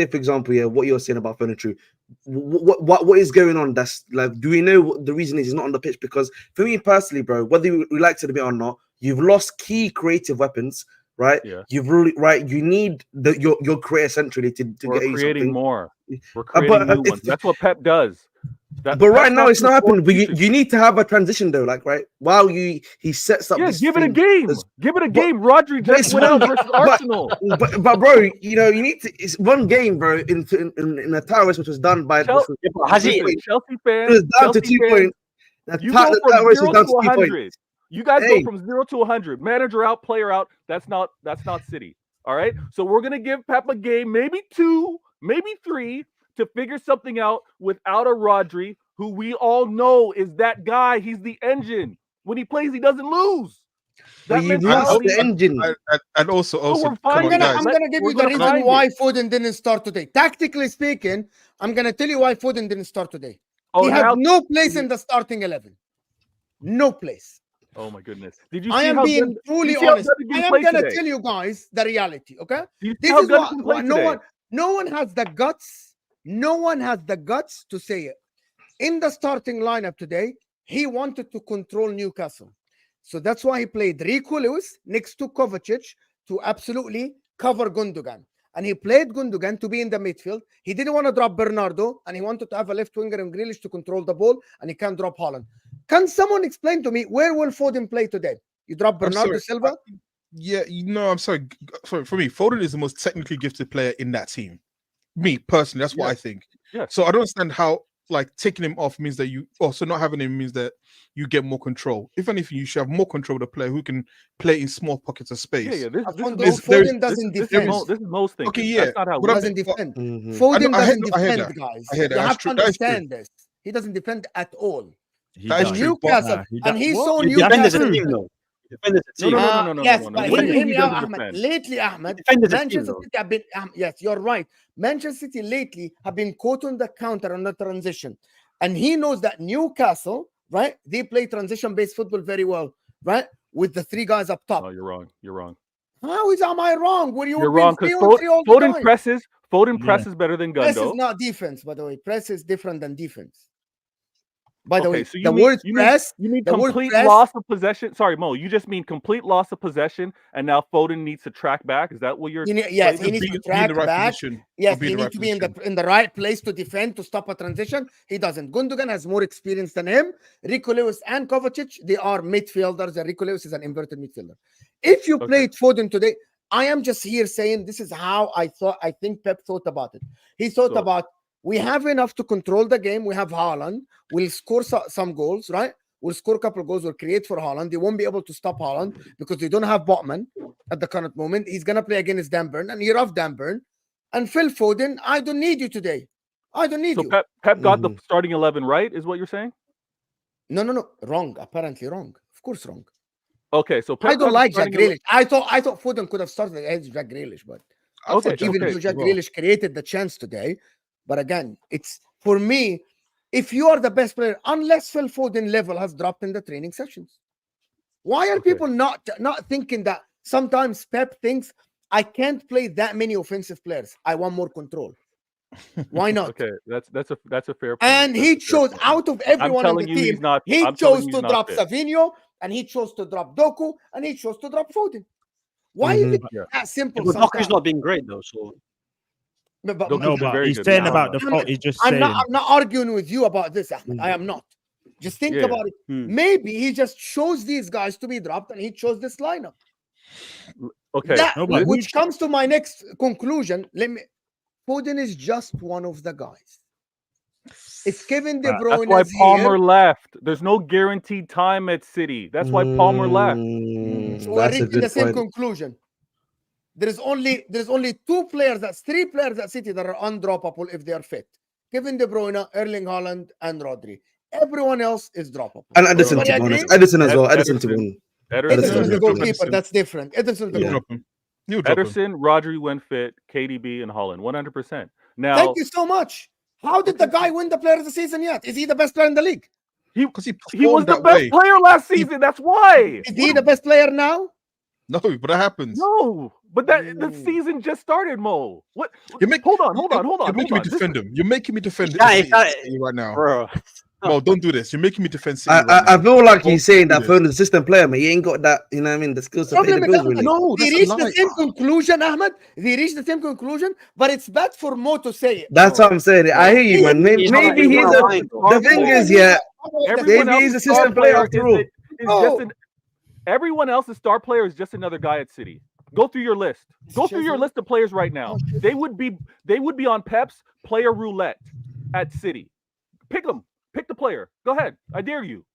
for example, what you're saying about Foden. What is going on? That's like, do we know what the reason is he's not on the pitch? Because for me personally, bro, whether we like to admit or not, you've lost key creative weapons, right? Yeah. You've really You need your career essentially to get you something more. We're creating new ones. That's what Pep does. But right now it's not happening. But you need to have a transition though, like while he sets up. Yeah, give it a game. Give it a game. Rodri just went out versus Arsenal. But bro, you know you need to. It's one game, bro. In a terrorist, which was done by Chelsea fans. It was down to 2 points. You go from 0 to 100. You guys go from 0 to 100. Manager out, player out. That's not City. All right. So we're gonna give Pep a game, maybe 2, maybe 3. To figure something out without a Rodri, who we all know is that guy. He's the engine. When he plays, he doesn't lose. That you lost the engine. And also, I'm gonna give you the reason why Foden didn't start today. Tactically speaking, I'm gonna tell you why Foden didn't start today. He had no place in the starting 11. No place. Oh my goodness! Did you? I am being truly honest. I am gonna tell you guys the reality. Okay, this is what no one has the guts. No one has the guts to say it. In the starting lineup today, he wanted to control Newcastle. So that's why he played Rico Lewis next to Kovacic to absolutely cover Gundogan. And he played Gundogan to be in the midfield. He didn't want to drop Bernardo, and he wanted to have a left winger in Grealish to control the ball, and he can't drop Haaland. Can someone explain to me where will Foden play today? You drop Bernardo Silva? Yeah, I'm sorry. Sorry, for me, Foden is the most technically gifted player in that team. Me personally, that's what I think. Yeah. So I don't understand how like taking him off means that you also not having him means that you get more control. If anything, you should have more control of the player who can play in small pockets of space. Yeah. This Foden is doesn't this defend. is most things. Okay, yeah, That's not how but we I'm- Doesn't defend. Mhm. Foden I doesn't hear defend, that. guys. I hear that. You That's have true. to That is true. understand this. He doesn't defend at all. He That is does. true. Newcastle, Nah, he and does. he's What? so You defend as a Newcastle. team, though. You defend as a team. No. Yes, no. but What do you hear mean me he out, doesn't Ahmed. defend? Lately, Ahmed, defend as a team, Manchester though. City have been. Yes, you're right. Manchester City lately have been caught on the counter on the transition, and he knows that Newcastle, right? They play transition-based football very well, right? With the three guys up top. No, you're wrong. You're wrong. Am I wrong? Were you You're wrong because Foden presses. Foden presses better than Press is Gundo. not defense, by the way. Press is different than defense. By the way, so the word you press, mean the word complete press- loss of possession? Sorry, Mo. You just mean complete loss of possession, and now Foden needs to track back. Is that what you're? yes, playing? he needs Be to in track the right back. position. Yes, Be he in the needs right to be position. in the right place to defend, to stop a transition. He doesn't. Gundogan has more experience than him. Rico Lewis and Kovacic, they are midfielders, and Rico Lewis is an inverted midfielder. If you played Foden today, I am just here saying this is how I think Pep thought about it. He thought about, we have enough to control the game. We have Haaland. We'll score some goals, right? We'll score a couple of goals. We'll create for Haaland. They won't be able to stop Haaland because they don't have Botman at the current moment. He's going to play against Dan Burn, and you're off Dan Burn. And Phil Foden, I don't need you today. I don't need you. Pep got the starting 11 right, is what you're saying? No. Wrong. Apparently wrong. Of course wrong. Okay, so Pep I don't got like the Jack starting Grealish. I thought Foden could have started against Jack Grealish, but even though Jack Grealish created the chance today. But again, it's for me, if you are the best player, unless Phil Foden level has dropped in the training sessions. Why are people not thinking that sometimes Pep thinks I can't play that many offensive players? I want more control. Why not? Okay, that's a fair point. And he chose out of everyone on the team. He chose to drop Savinho, and he chose to drop Doku, and he chose to drop Foden. Why is it that simple? But Doku's not been great though, so. But he's saying about the fault. He's just saying. I'm not arguing with you about this, Ahmed. I am not. Just think about it. Maybe he just chose these guys to be dropped, and he chose this lineup. Okay. Which comes to my next conclusion. Foden is just one of the guys. If Kevin De Bruyne that's why Palmer here, left. There's no guaranteed time at City. That's why Palmer left. So we're reaching the same conclusion. There's only three players at City that are undroppable if they are fit. Kevin De Bruyne, Erling Haaland, and Rodri. Everyone else is droppable. And Edison, to be honest. Edison as well. Edison to win. Ederson is the goalkeeper. That's different. Ederson is the goalkeeper. Ederson, Rodri when fit, KDB, and Haaland. 100%. Now, thank you so much. How did the guy win the player of the season yet? Is he the best player in the league? He was the best player last season. That's why. Is he the best player now? No, but that happens. No, but the season just started, Mo. What? Hold on. You're making me defend him. You're making me defend him right now. Bro. Mo, don't do this. You're making me defend City. I feel like he's saying that Foden's a system player, man. He ain't got that, you know what I mean, the skills to pay the bills, really. No, they reached the same conclusion, Ahmed. They reached the same conclusion, but it's bad for Mo to say it. That's what I'm saying. I hear you, man. Maybe he's the thing is, maybe he's a system player after all. Everyone else's star player is just another guy at City. Go through your list. Go through your list of players right now. They would be on Pep's player roulette at City. Pick them. Pick the player. Go ahead. I dare you.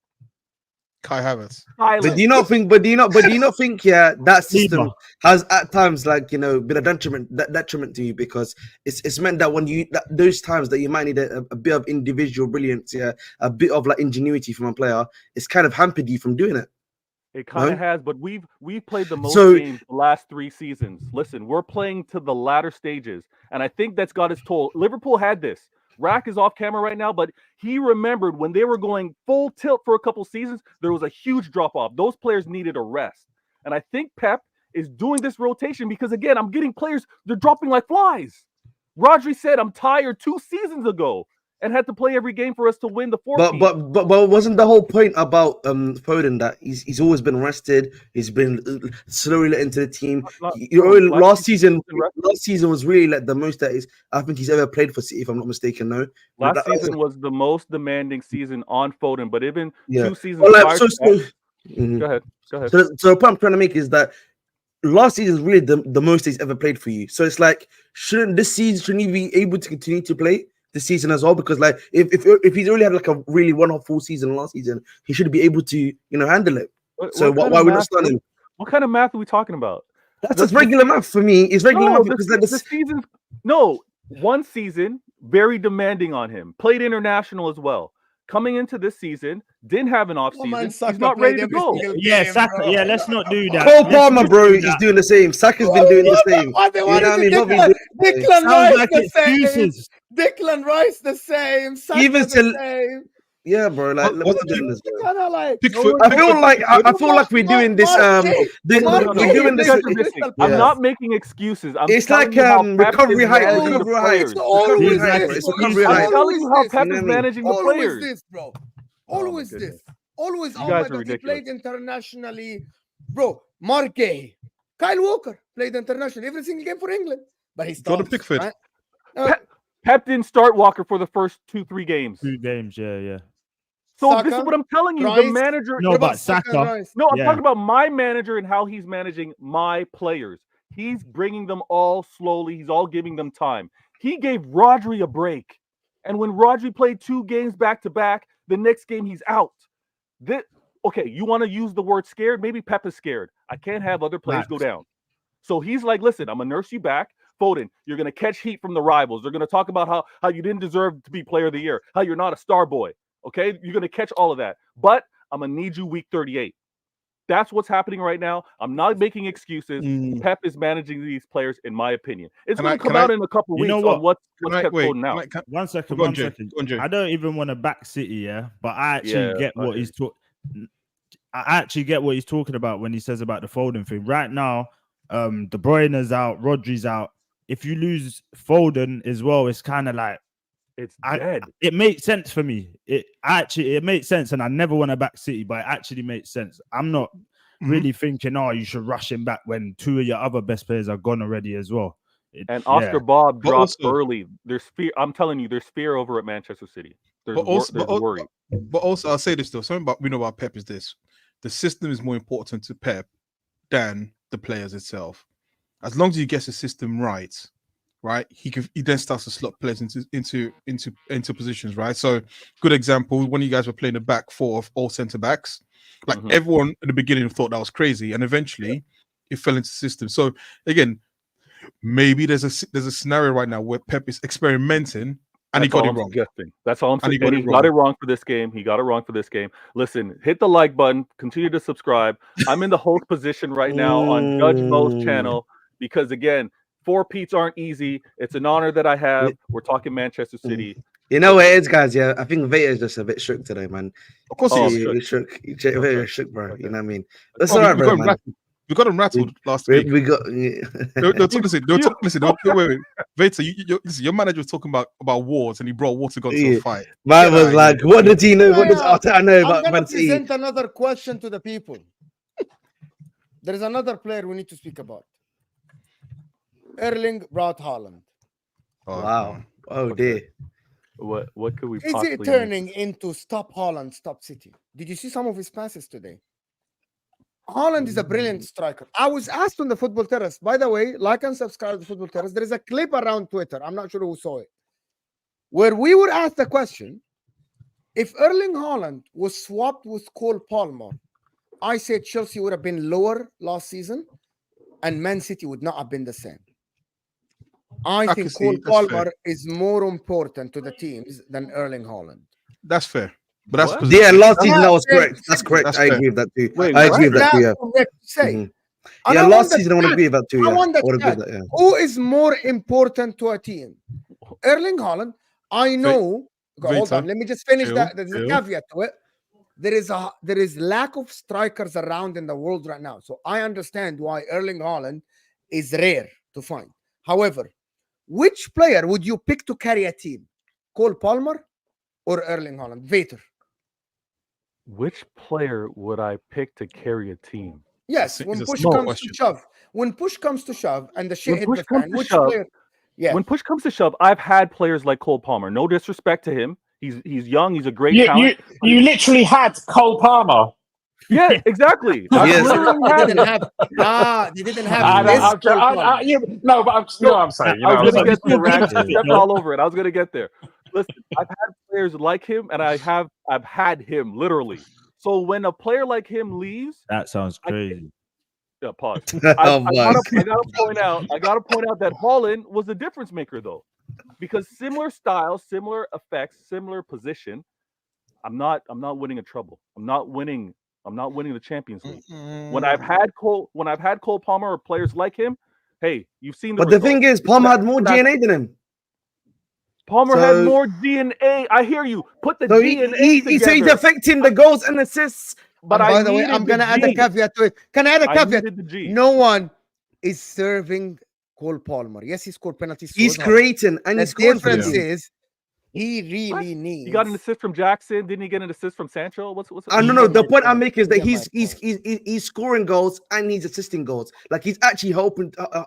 Kai Havertz. But do you not think? That system has at times, like, you know, been a detriment to you, because it's meant that when those times that you might need a bit of individual brilliance, a bit of like ingenuity from a player, it's kind of hampered you from doing it. It kind of has, but we've played the most games the last 3 seasons. Listen, we're playing to the latter stages, and I think that's got its toll. Liverpool had this. Rack is off camera right now, but he remembered when they were going full tilt for a couple seasons, there was a huge drop-off. Those players needed a rest. And I think Pep is doing this rotation because, again, I'm getting players, they're dropping like flies. Rodri said, I'm tired 2 seasons ago and had to play every game for us to win the 14. But wasn't the whole point about Foden that he's always been rested? He's been slowly let into the team. Last season was really like the most that I think he's ever played for City, if I'm not mistaken. No, last season was the most demanding season on Foden, but even 2 seasons Go ahead. ahead. So the point I'm trying to make is that last season is really the most he's ever played for you. So it's like, shouldn't he be able to continue to play this season as well? Because like, if he's only had like a really one-off full season last season, he should be able to handle it. So why we're not starting? What kind of math are we talking about? That's just regular math for me. It's regular math because the season. No, one season very demanding on him. Played international as well. Coming into this season, didn't have an off season. He's not ready to go. Yeah, Saka. Yeah, let's not do that. Cole Palmer, bro, is doing the same. Saka's been doing the same. Declan Rice the same. Declan Rice the same. Saka the same. Yeah, bro. Like, what's doing this? Like, I feel like we're doing this. We're doing this. I'm not making excuses. It's like recovery height. It's recovery height. I'm telling you how Pep is managing the players. Always this, bro. Always this. Always. You guys are ridiculous. He played internationally, bro. Mark Gay, Kyle Walker played internationally every single game for England, but he's Jordan Pickford. Right? Pep didn't start Walker for the first 2-3 games. 2 games, yeah. So Saka, this is what I'm telling you. Rice, the manager. No, but Saka. No, I'm talking about my manager and how he's managing my players. He's bringing them all slowly. He's all giving them time. He gave Rodri a break. And when Rodri played 2 games back to back, the next game he's out. Okay, you want to use the word scared? Maybe Pep is scared. I can't have other players go down. So he's like, listen, I'm going to nurse you back. Foden, you're going to catch heat from the rivals. They're going to talk about how you didn't deserve to be player of the year, how you're not a star boy. Okay, you're going to catch all of that. But I'm going to need you week 38. That's what's happening right now. I'm not making excuses. Pep is managing these players, in my opinion. It's going to come out in a couple of weeks on what's kept Foden out. One second. I don't even want to back City, yeah? But I actually get what he's talking. I actually get what he's talking about when he says about the Foden thing. Right now, De Bruyne's out, Rodri's out. If you lose Foden as well, it's kind of like, it's dead. It makes sense for me. It makes sense, and I never want to back City, but it actually makes sense. I'm not really thinking, you should rush him back when 2 of your other best players are gone already as well. And Oscar Bob dropped early. There's fear. I'm telling you, there's fear over at Manchester City. There's worry. But also, I'll say this though. Something we know about Pep is this: the system is more important to Pep than the players itself. As long as he gets the system right, he then starts to slot players into positions, right? So, good example, when you guys were playing the back 4 of all centre backs, like everyone at the beginning thought that was crazy, and eventually it fell into the system. So again, maybe there's a scenario right now where Pep is experimenting and he got it wrong. That's all I'm saying. He got it wrong for this game. Listen, hit the like button, continue to subscribe. I'm in the host position right now on Judge Mo's channel because again, 4 Pete's aren't easy. It's an honor that I have. We're talking Manchester City. You know what it is, guys? Yeah, I think Vita's just a bit shook today, man. Of course he's shook. Very shook, bro. You know what I mean? That's all right, bro, man. We got him rattled last week. We got. Listen. Wait. Vita, your manager was talking about Wolrd, and he brought Wolrd to go to a fight. Man was like, "What did he know? What does Arteta know about Man City?" Present another question to the people. There is another player we need to speak about. Erling brought Haaland. Wow. Oh dear. What could we? Is it turning into stop Haaland, stop City? Did you see some of his passes today? Haaland is a brilliant striker. I was asked on the Football Terrace, by the way, like and subscribe to the Football Terrace. There is a clip around Twitter. I'm not sure who saw it, where we were asked the question: if Erling Haaland was swapped with Cole Palmer, I said Chelsea would have been lower last season, and Man City would not have been the same. I think Cole Palmer is more important to the teams than Erling Haaland. That's fair. But that's last season that was correct. That's correct. I agree with that too. I agree with that too. Yeah. Last season I want to agree with that too. Yeah. Who is more important to a team? Erling Haaland. I know. Hold on. Let me just finish that. There's a caveat to it. There is lack of strikers around in the world right now. So I understand why Erling Haaland is rare to find. However, which player would you pick to carry a team? Cole Palmer or Erling Haaland? Vater. Which player would I pick to carry a team? Yes, when push comes to shove. When push comes to shove and the shit hit the fan, which player? Yeah. When push comes to shove, I've had players like Cole Palmer. No disrespect to him. He's young. He's a great talent. You literally had Cole Palmer. Yeah, exactly. I've Yes. literally They had didn't it. have. They didn't have I this. know, Cole Palmer. no, but you know what I'm saying. You know I what was I'm gonna saying. get there, Rand. Yeah. You stepped all over it. I was gonna get there. Listen, I've had players like him, and I've had him literally. So when a player like him leaves, That sounds crazy. yeah, pause. Oh I my. gotta point out that Haaland was a difference maker though, because similar style, similar effects, similar position. I'm not winning a treble. I'm not winning the Champions League. When I've had Cole Palmer or players like him, hey, you've seen the But the results. thing is, Palmer had more DNA than him. Palmer So- had more DNA. I hear you. Put the So DNA he together. so he's affecting the goals and assists. But And I by the way, needed I'm gonna the add a G. caveat to it. Can I add a I caveat? needed the G. No one is serving Cole Palmer. Yes, he scored penalties. He's creating and The he's scoring for difference the team. is he really What? needs. He got an assist from Jackson. Didn't he get an assist from Sancho? What's I don't know. The point I'm making is that Yeah, my he's scoring goals and he's assisting goals. Like he's actually helping in the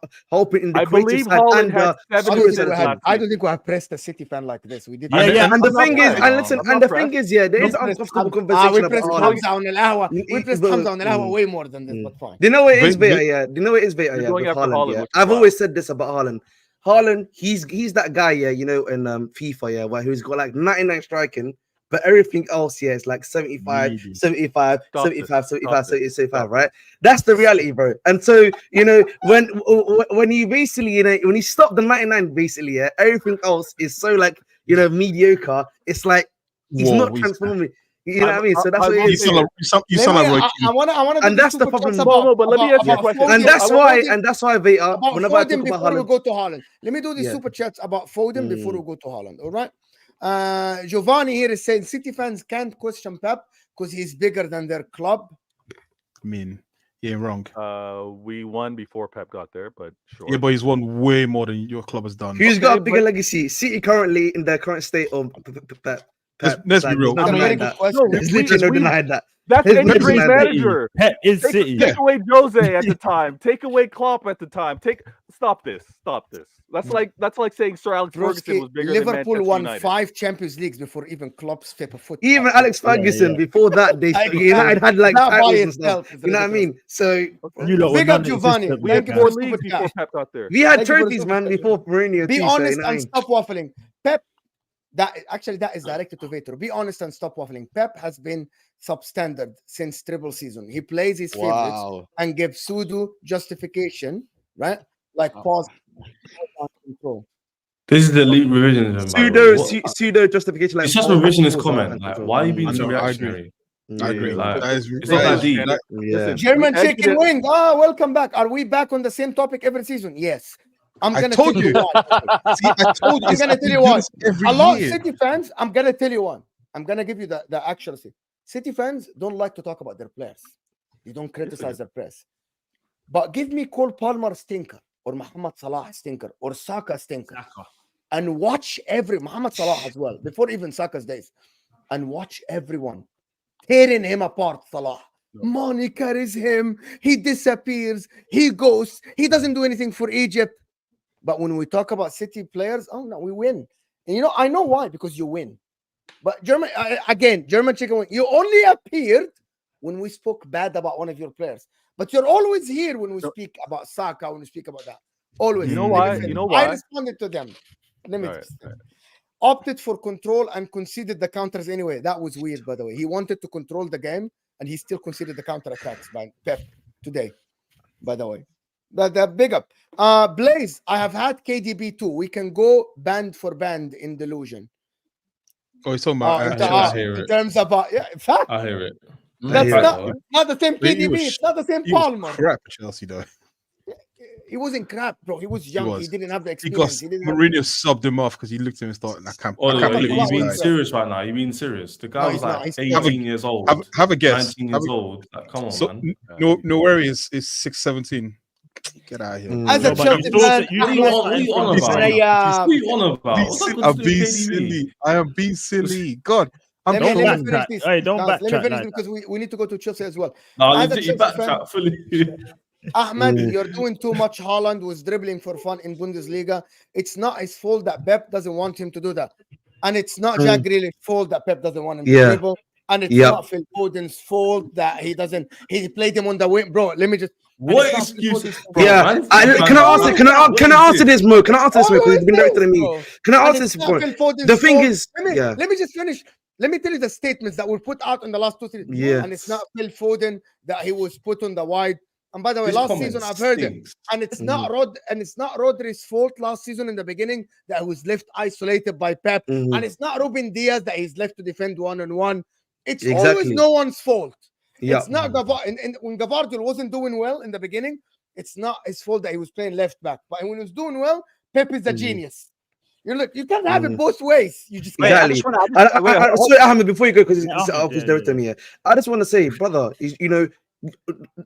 I creative believe side Haaland and had I 7 don't, assists think we have, last I week. don't think we have pressed a City fan like this. We did. Yeah, yeah. And the I'm not thing is, pressed. and listen, I'm and not the thing pressed. is, yeah, there is We pressed uncomfortable we conversation pressed about Hamza Haaland. on Al-Ahwa. We pressed Hamza on Al-Ahwa Mm. way more than this, but fine. Do you know what it is, Wait, Vita? Yeah, do you know what it is, Vita? You're Yeah, going with after Haaland. Haaland, Yeah, which is I've wild. always said this about Haaland. Haaland, he's that guy, yeah, you know, in FIFA, yeah, where who's got like 99 striking, but everything else, yeah, is like 75, Needy. 75, Stop 75, this. 75, Stop this. 75, Stop right? That's the reality, bro. And so, you know, when you basically, you know, when you stop the 99, basically, yeah, everything else is so like, you know, mediocre. It's like he's Whoa, not we- transforming. You know what I mean? So that's I what it will You is. say sound like Roy I Keane. want to. And that's the problem. No, but let me ask you a question. And that's why, Vita, About whenever I Foden talk about before we Haaland, go to Haaland. Let me do the Yeah. super chats about Foden before we go to Haaland. All right. Giovanni here is saying City fans can't question Pep because he's bigger than their club. I mean, he ain't wrong. We won before Pep got there, but sure. Yeah, but he's won way more than your club has done. who's got a Okay, bigger but- legacy? City currently in their current state of Pep. Let's be real. There's no That's a very denying good that. question. There's literally no we- denying that. That's Pep any is great City. manager. Pep is Take, City. take away Jose at the time. Take away Klopp at the time. Stop this. That's like saying Sir Alex Ferguson was bigger than Liverpool Manchester won United. 5 Champions Leagues before even Klopp's flip foot. Even Alex Ferguson, yeah. before that, United had like That by titles and stuff. itself is You know what I mean? So You lot were Big up Giovanni. non-existent We back had Thank you then. four for the leagues super before chat. Pep got there. we had Thank you for the trophies, super man, chat. before Mourinho. Be too, honest so, you know and stop waffling. Pep, that is directed to Vitor. Be honest and stop waffling. Pep has been substandard since treble season. He plays his favorites and gives pseudo justification, right? Like pause control. This is the elite revisionism. by the way. What- pseudo justification. Like It's just pause, revisionist pause, comment. and Like, control. why are you being I so know, I agree. reactionary? I agree. Like, That is, it's not that deep. that- Yeah. Listen, German we chicken exited- wing. Welcome back. Are we back on the same topic every season? Yes. I'm I gonna told tell you you. why. See, I told you. I'm it's gonna like tell we you do why. this every A lot of year. City fans, I'm gonna tell you one. I'm gonna give you the accuracy. City fans don't like to talk about their players. They don't criticize their players. But give me Cole Palmer stinker or Mohamed Salah stinker or Saka stinker. And watch Mohamed Salah as well, before even Saka's days. And watch everyone tearing him apart, Salah. Money carries him. He disappears. He goes. He doesn't do anything for Egypt. But when we talk about City players, oh no, we win. And you know, I know why, because you win. But German chicken wing, you only appeared when we spoke bad about one of your players. But you're always here when we speak about Saka, when we speak about that. Always. You know Let me why? finish. You know I why? responded to them. Let me All right, just all right. opted for control and conceded the counters anyway. That was weird, by the way. He wanted to control the game, and he still conceded the counter attacks by Pep today, by the way. The big up. Blaze, I have had KDB too. We can go band for band in delusion. Oh, he's talking about. I hear In it. terms of fact, I hear it. that's hear it. not the same But he KDB. was- It's not the same He was Palmer. crap at Chelsea, though. He wasn't crap, bro. He was young. He was. didn't have the He got experience. He didn't have... Mourinho subbed him off because he looked at him and thought, I can't Oliver, believe he's you being not. this guy. serious right now? You being serious? The guy No, was he's not. like He's 18 years old. Have a guess. 19 years old. Like, come on, So man. no worries. Is 6'17". Get out of here. As a No, but Chelsea you fan, thought- you What are you thought- on, what are you on He's about? saying, What are you on about? What's that got I'm to do being with KDB? silly. I am being silly. God, I'm let Don't me backtrack. finish this. Hey, don't guys. Let me backtrack finish like this because we need to go to Chelsea as well. No, As a you Chelsea backtrack fully. Ahmed, you're doing too much. Haaland was dribbling for fun in Bundesliga. It's not his fault that Pep doesn't want him to do that. And it's not Jack Grealish's fault that Pep doesn't want him to Yeah. dribble. And it's not Phil Foden's fault that he played him on the wing, bro. Let me just. What excuses? Bro, Can I answer this, Mo? Can I answer this, Mo? Because it's been directed at me. Can I answer this? The thing is, let me just finish. Let me tell you the statements that were put out in the last 2 seasons. Yeah. And it's not Phil Foden that he was put on the wide. And by the way, last season I've heard it. And it's not Rodri's fault last season in the beginning that he was left isolated by Pep. And it's not Ruben Diaz that he's left to defend 1-on-1. It's always no one's fault. It's not when Gavardiol wasn't doing well in the beginning, it's not his fault that he was playing left back. But when he was doing well, Pep is a genius. You can't have it both ways. You just sorry, Ahmed, before you go, because it's directed at me. I just want to say, brother, it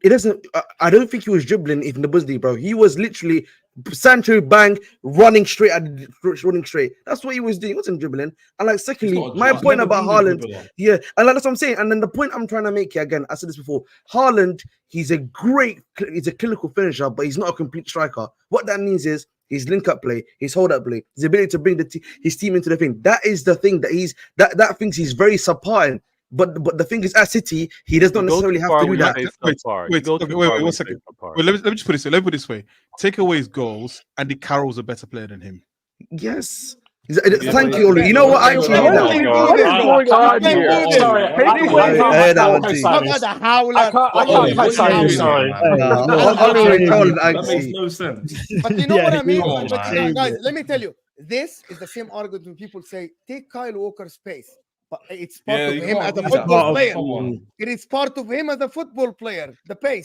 doesn't. I don't think he was dribbling even the Bundesliga, bro. He was literally Sancho bang running straight. That's what he was doing. He wasn't dribbling. And like, secondly, my point about Haaland, and like, that's what I'm saying. And then the point I'm trying to make here again, I said this before. Haaland, he's a clinical finisher, but he's not a complete striker. What that means is his link-up play, his hold-up play, his ability to bring his team into the thing. That is the thing that thinks he's very subpar in. But the thing is, at City, he does not necessarily have to do that. Wait, 1 second. Wait, let me just put it this way. Let me put it this way. Take away his goals, Andy Carroll's a better player than him. Yes. Thank you, Olu. You know what? I actually hear that. But you know what I mean? But guys, let me tell you, this is the same argument when people say, take Kyle Walker's space. But it's part of him as a football player. It is part of him as a football player. The pace.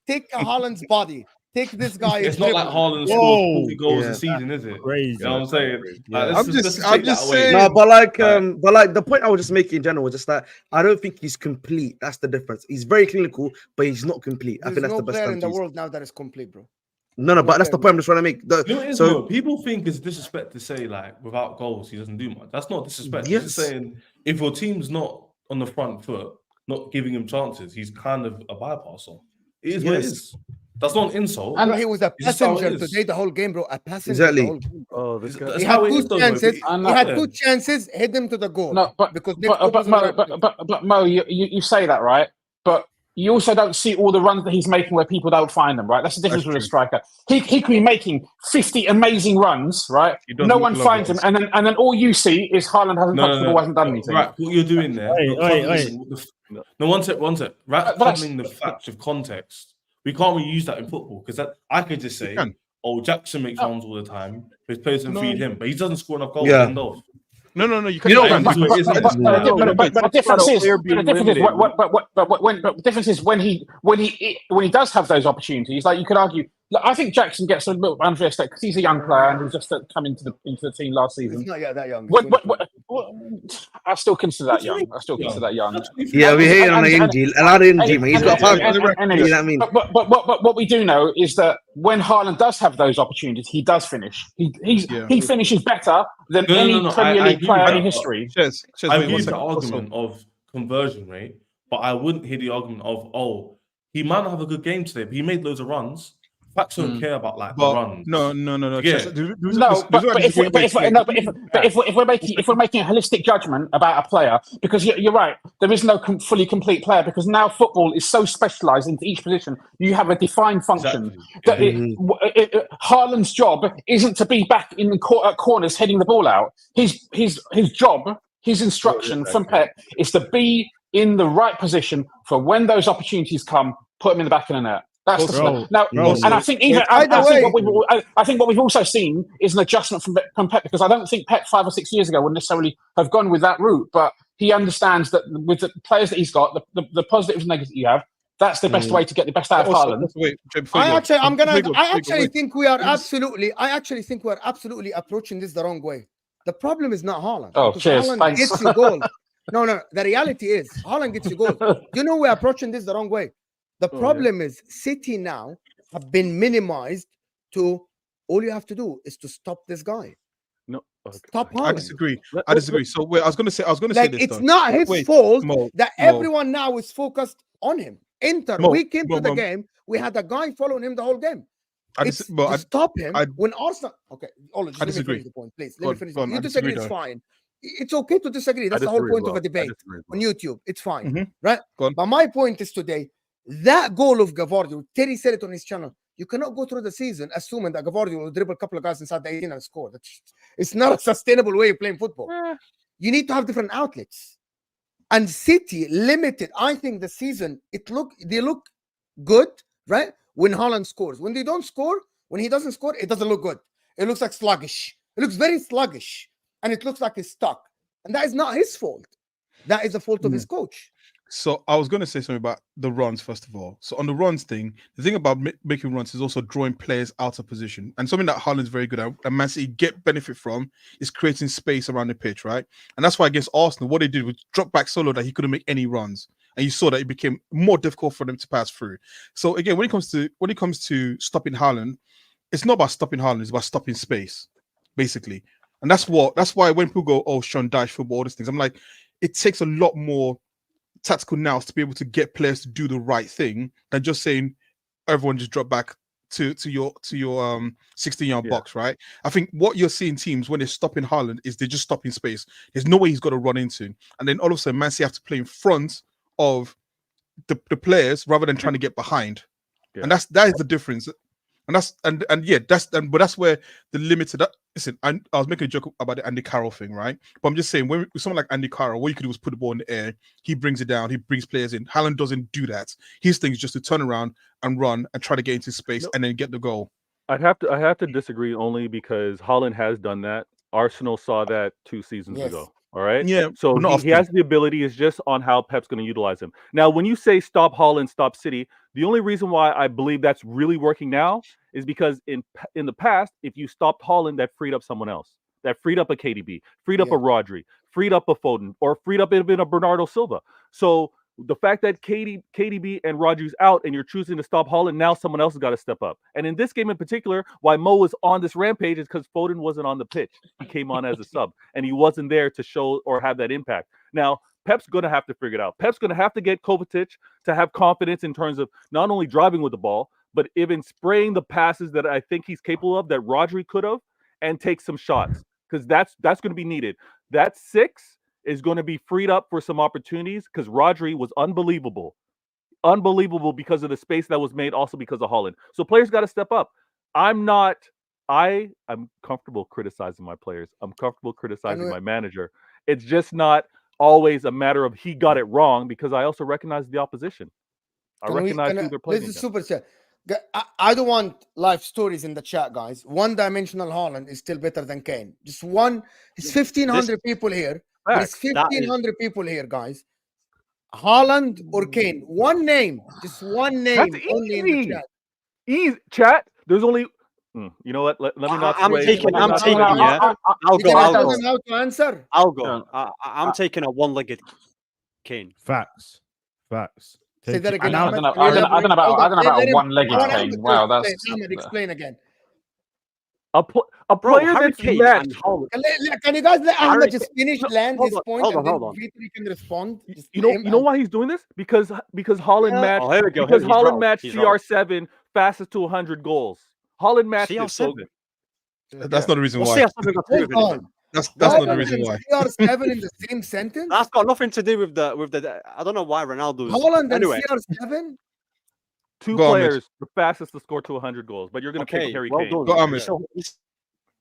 Take Haaland's body. Take this guy. It's not like Haaland scores 40 goals a season, is it? Crazy. You know what I'm saying? Like, I'm just saying. No, but like the point I was just making in general was just that I don't think he's complete. That's the difference. He's very clinical, but he's not complete. I think that's the best player in the world now that is complete, bro. No, but that's the point I'm just trying to make. So people think it's disrespect to say like without goals he doesn't do much. That's not disrespect. Yes. It's just saying if your team's not on the front foot, not giving him chances, he's kind of a bypasser. It is what it is. That's not an insult. And he was a passenger today the whole game, bro. A passenger. Exactly. The whole game, oh, this guy. He had two chances. He had 2 chances, hit them to the goal. No, but Mo, you say that, right? But you also don't see all the runs that he's making where people don't find them, right? That's the difference with a striker. He could be making 50 amazing runs, right? No one finds him, and then all you see is Haaland hasn't touched the ball, hasn't done anything. Right, what you're doing there. No, one sec. Right, covering the fact of context. We can't really use that in football because I could just say, Jackson makes runs all the time. His players can feed him, but he doesn't score enough goals. No, you can't. But the difference is when he does have those opportunities, like you could argue. I think Jackson gets a little unfair stake because he's a young player and he's just come into the team last season. He's not yet that young. I still consider that young. Yeah, we hear on the Ingy. A lot of Ingy, man. He's got a you know what I mean? But what we do know is that when Haaland does have those opportunities, he does finish. He finishes better than any Premier League player in history. I agree with the argument of conversion rate, but I wouldn't hear the argument of he might not have a good game today, but he made loads of runs. Facts don't care about the runs. No. Yeah. If we're making a holistic judgment about a player, because you're right, there is no fully complete player because now football is so specialised into each position. You have a defined function. Exactly. Haaland's job isn't to be back in the corners heading the ball out. His job, his instruction from Pep is to be in the right position for when those opportunities come. Put him in the back of the net. That's the now, and I think I think what we've also seen is an adjustment from Pep because I don't think Pep 5 or 6 years ago would necessarily have gone with that route, but he understands that with the players that he's got, the positives and negatives you have, that's the best way to get the best out of Haaland. I actually think we are absolutely approaching this the wrong way. The problem is not Haaland. Oh, cheers. Haaland Thanks. gets you goal. No. The reality is Haaland gets you goal. You know we're approaching this the wrong way. The problem is City now have been minimized to all you have to do is to stop this guy. No, stop Haaland. I disagree. So I was going to say this. It's not his fault that everyone now is focused on him. We came to the game. We had a guy following him the whole game. Stop him when Arsenal. Okay, Ola, just let me finish the point, please. Let me finish. You just agree it's fine. it's okay to disagree. That's the whole point of a debate on YouTube. It's fine, right? But my point is today, that goal of Gavardio, Terry said it on his channel, you cannot go through the season assuming that Gavardio will dribble a couple of guys inside the 18 and score. It's not a sustainable way of playing football. You need to have different outlets. And City limited, I think, the season. They look good, right? When Haaland scores. When they don't score, when he doesn't score, it doesn't look good. It looks like sluggish. It looks very sluggish. And it looks like he's stuck. And that is not his fault. That is the fault of his coach. So I was going to say something about the runs, first of all. So on the runs thing, the thing about making runs is also drawing players out of position. And something that Haaland's very good at, and Man City get benefit from, is creating space around the pitch, right? And that's why against Arsenal, what they did was drop back so low that he couldn't make any runs. And you saw that it became more difficult for them to pass through. So again, when it comes to stopping Haaland, it's not about stopping Haaland, it's about stopping space, basically. And that's why when people go, oh, Sean Dyche football, all these things, I'm like, it takes a lot more tactical nous to be able to get players to do the right thing than just saying everyone just drop back to your 16-yard box, right? I think what you're seeing teams when they're stopping Haaland is they're just stopping space. There's no way he's got to run into, and then all of a sudden Man City have to play in front of the players rather than trying to get behind, and that is the difference. And that's where the limited. Listen, I was making a joke about the Andy Carroll thing, right? But I'm just saying, when with someone like Andy Carroll, what you could do was put the ball in the air. He brings it down. He brings players in. Haaland doesn't do that. His thing is just to turn around and run and try to get into space and then get the goal. I have to disagree only because Haaland has done that. Arsenal saw that 2 seasons ago. All right. Yeah. So he has the ability. It's just on how Pep's going to utilize him. Now, when you say stop Haaland, stop City, the only reason why I believe that's really working now is because in the past, if you stopped Haaland, that freed up someone else. That freed up a KDB, freed up a Rodri, freed up a Foden, or freed up even a Bernardo Silva. So the fact that KDB and Rodri's out and you're choosing to stop Haaland, now someone else has got to step up. And in this game in particular, why Mo was on this rampage is because Foden wasn't on the pitch. He came on as a sub, and he wasn't there to show or have that impact. Now, Pep's going to have to figure it out. Pep's going to have to get Kovacic to have confidence in terms of not only driving with the ball, but even spraying the passes that I think he's capable of that Rodri could have, and take some shots, because that's going to be needed. That 6 is going to be freed up for some opportunities because Rodri was unbelievable because of the space that was made, also because of Haaland. So players got to step up. I'm comfortable criticizing my players. I'm comfortable criticizing my manager. It's just not always a matter of he got it wrong, because I also recognize the opposition. I recognize who they're playing. This is super chat. I don't want life stories in the chat, guys. One-dimensional Haaland is still better than Kane. Just one. It's 1,500 people here. There's 1,500 people here, guys. Haaland or Kane? One name. Just one name. That's only in the chat. Easy. Chat. There's only... You know what? Let me not. I'm taking. I'll go. I'm taking a one-legged Kane. Facts. Say that again. I don't know about a one-legged Kane. Wow, that's. Explain again. A player that's matched. Can you guys let Ahmed just finish land his point and then Victor can respond? You know why he's doing this? Because Haaland matched. Here we go. Because Haaland matched CR7 fastest to 100 goals. Haaland matched CR7. That's not the reason why. That's not the reason why. CR7 in the same sentence. That's got nothing to do with the. I don't know why Ronaldo's. Haaland anyway. and CR7. Two players, the fastest to score to 100 goals, but you're going to pick Harry Kane. He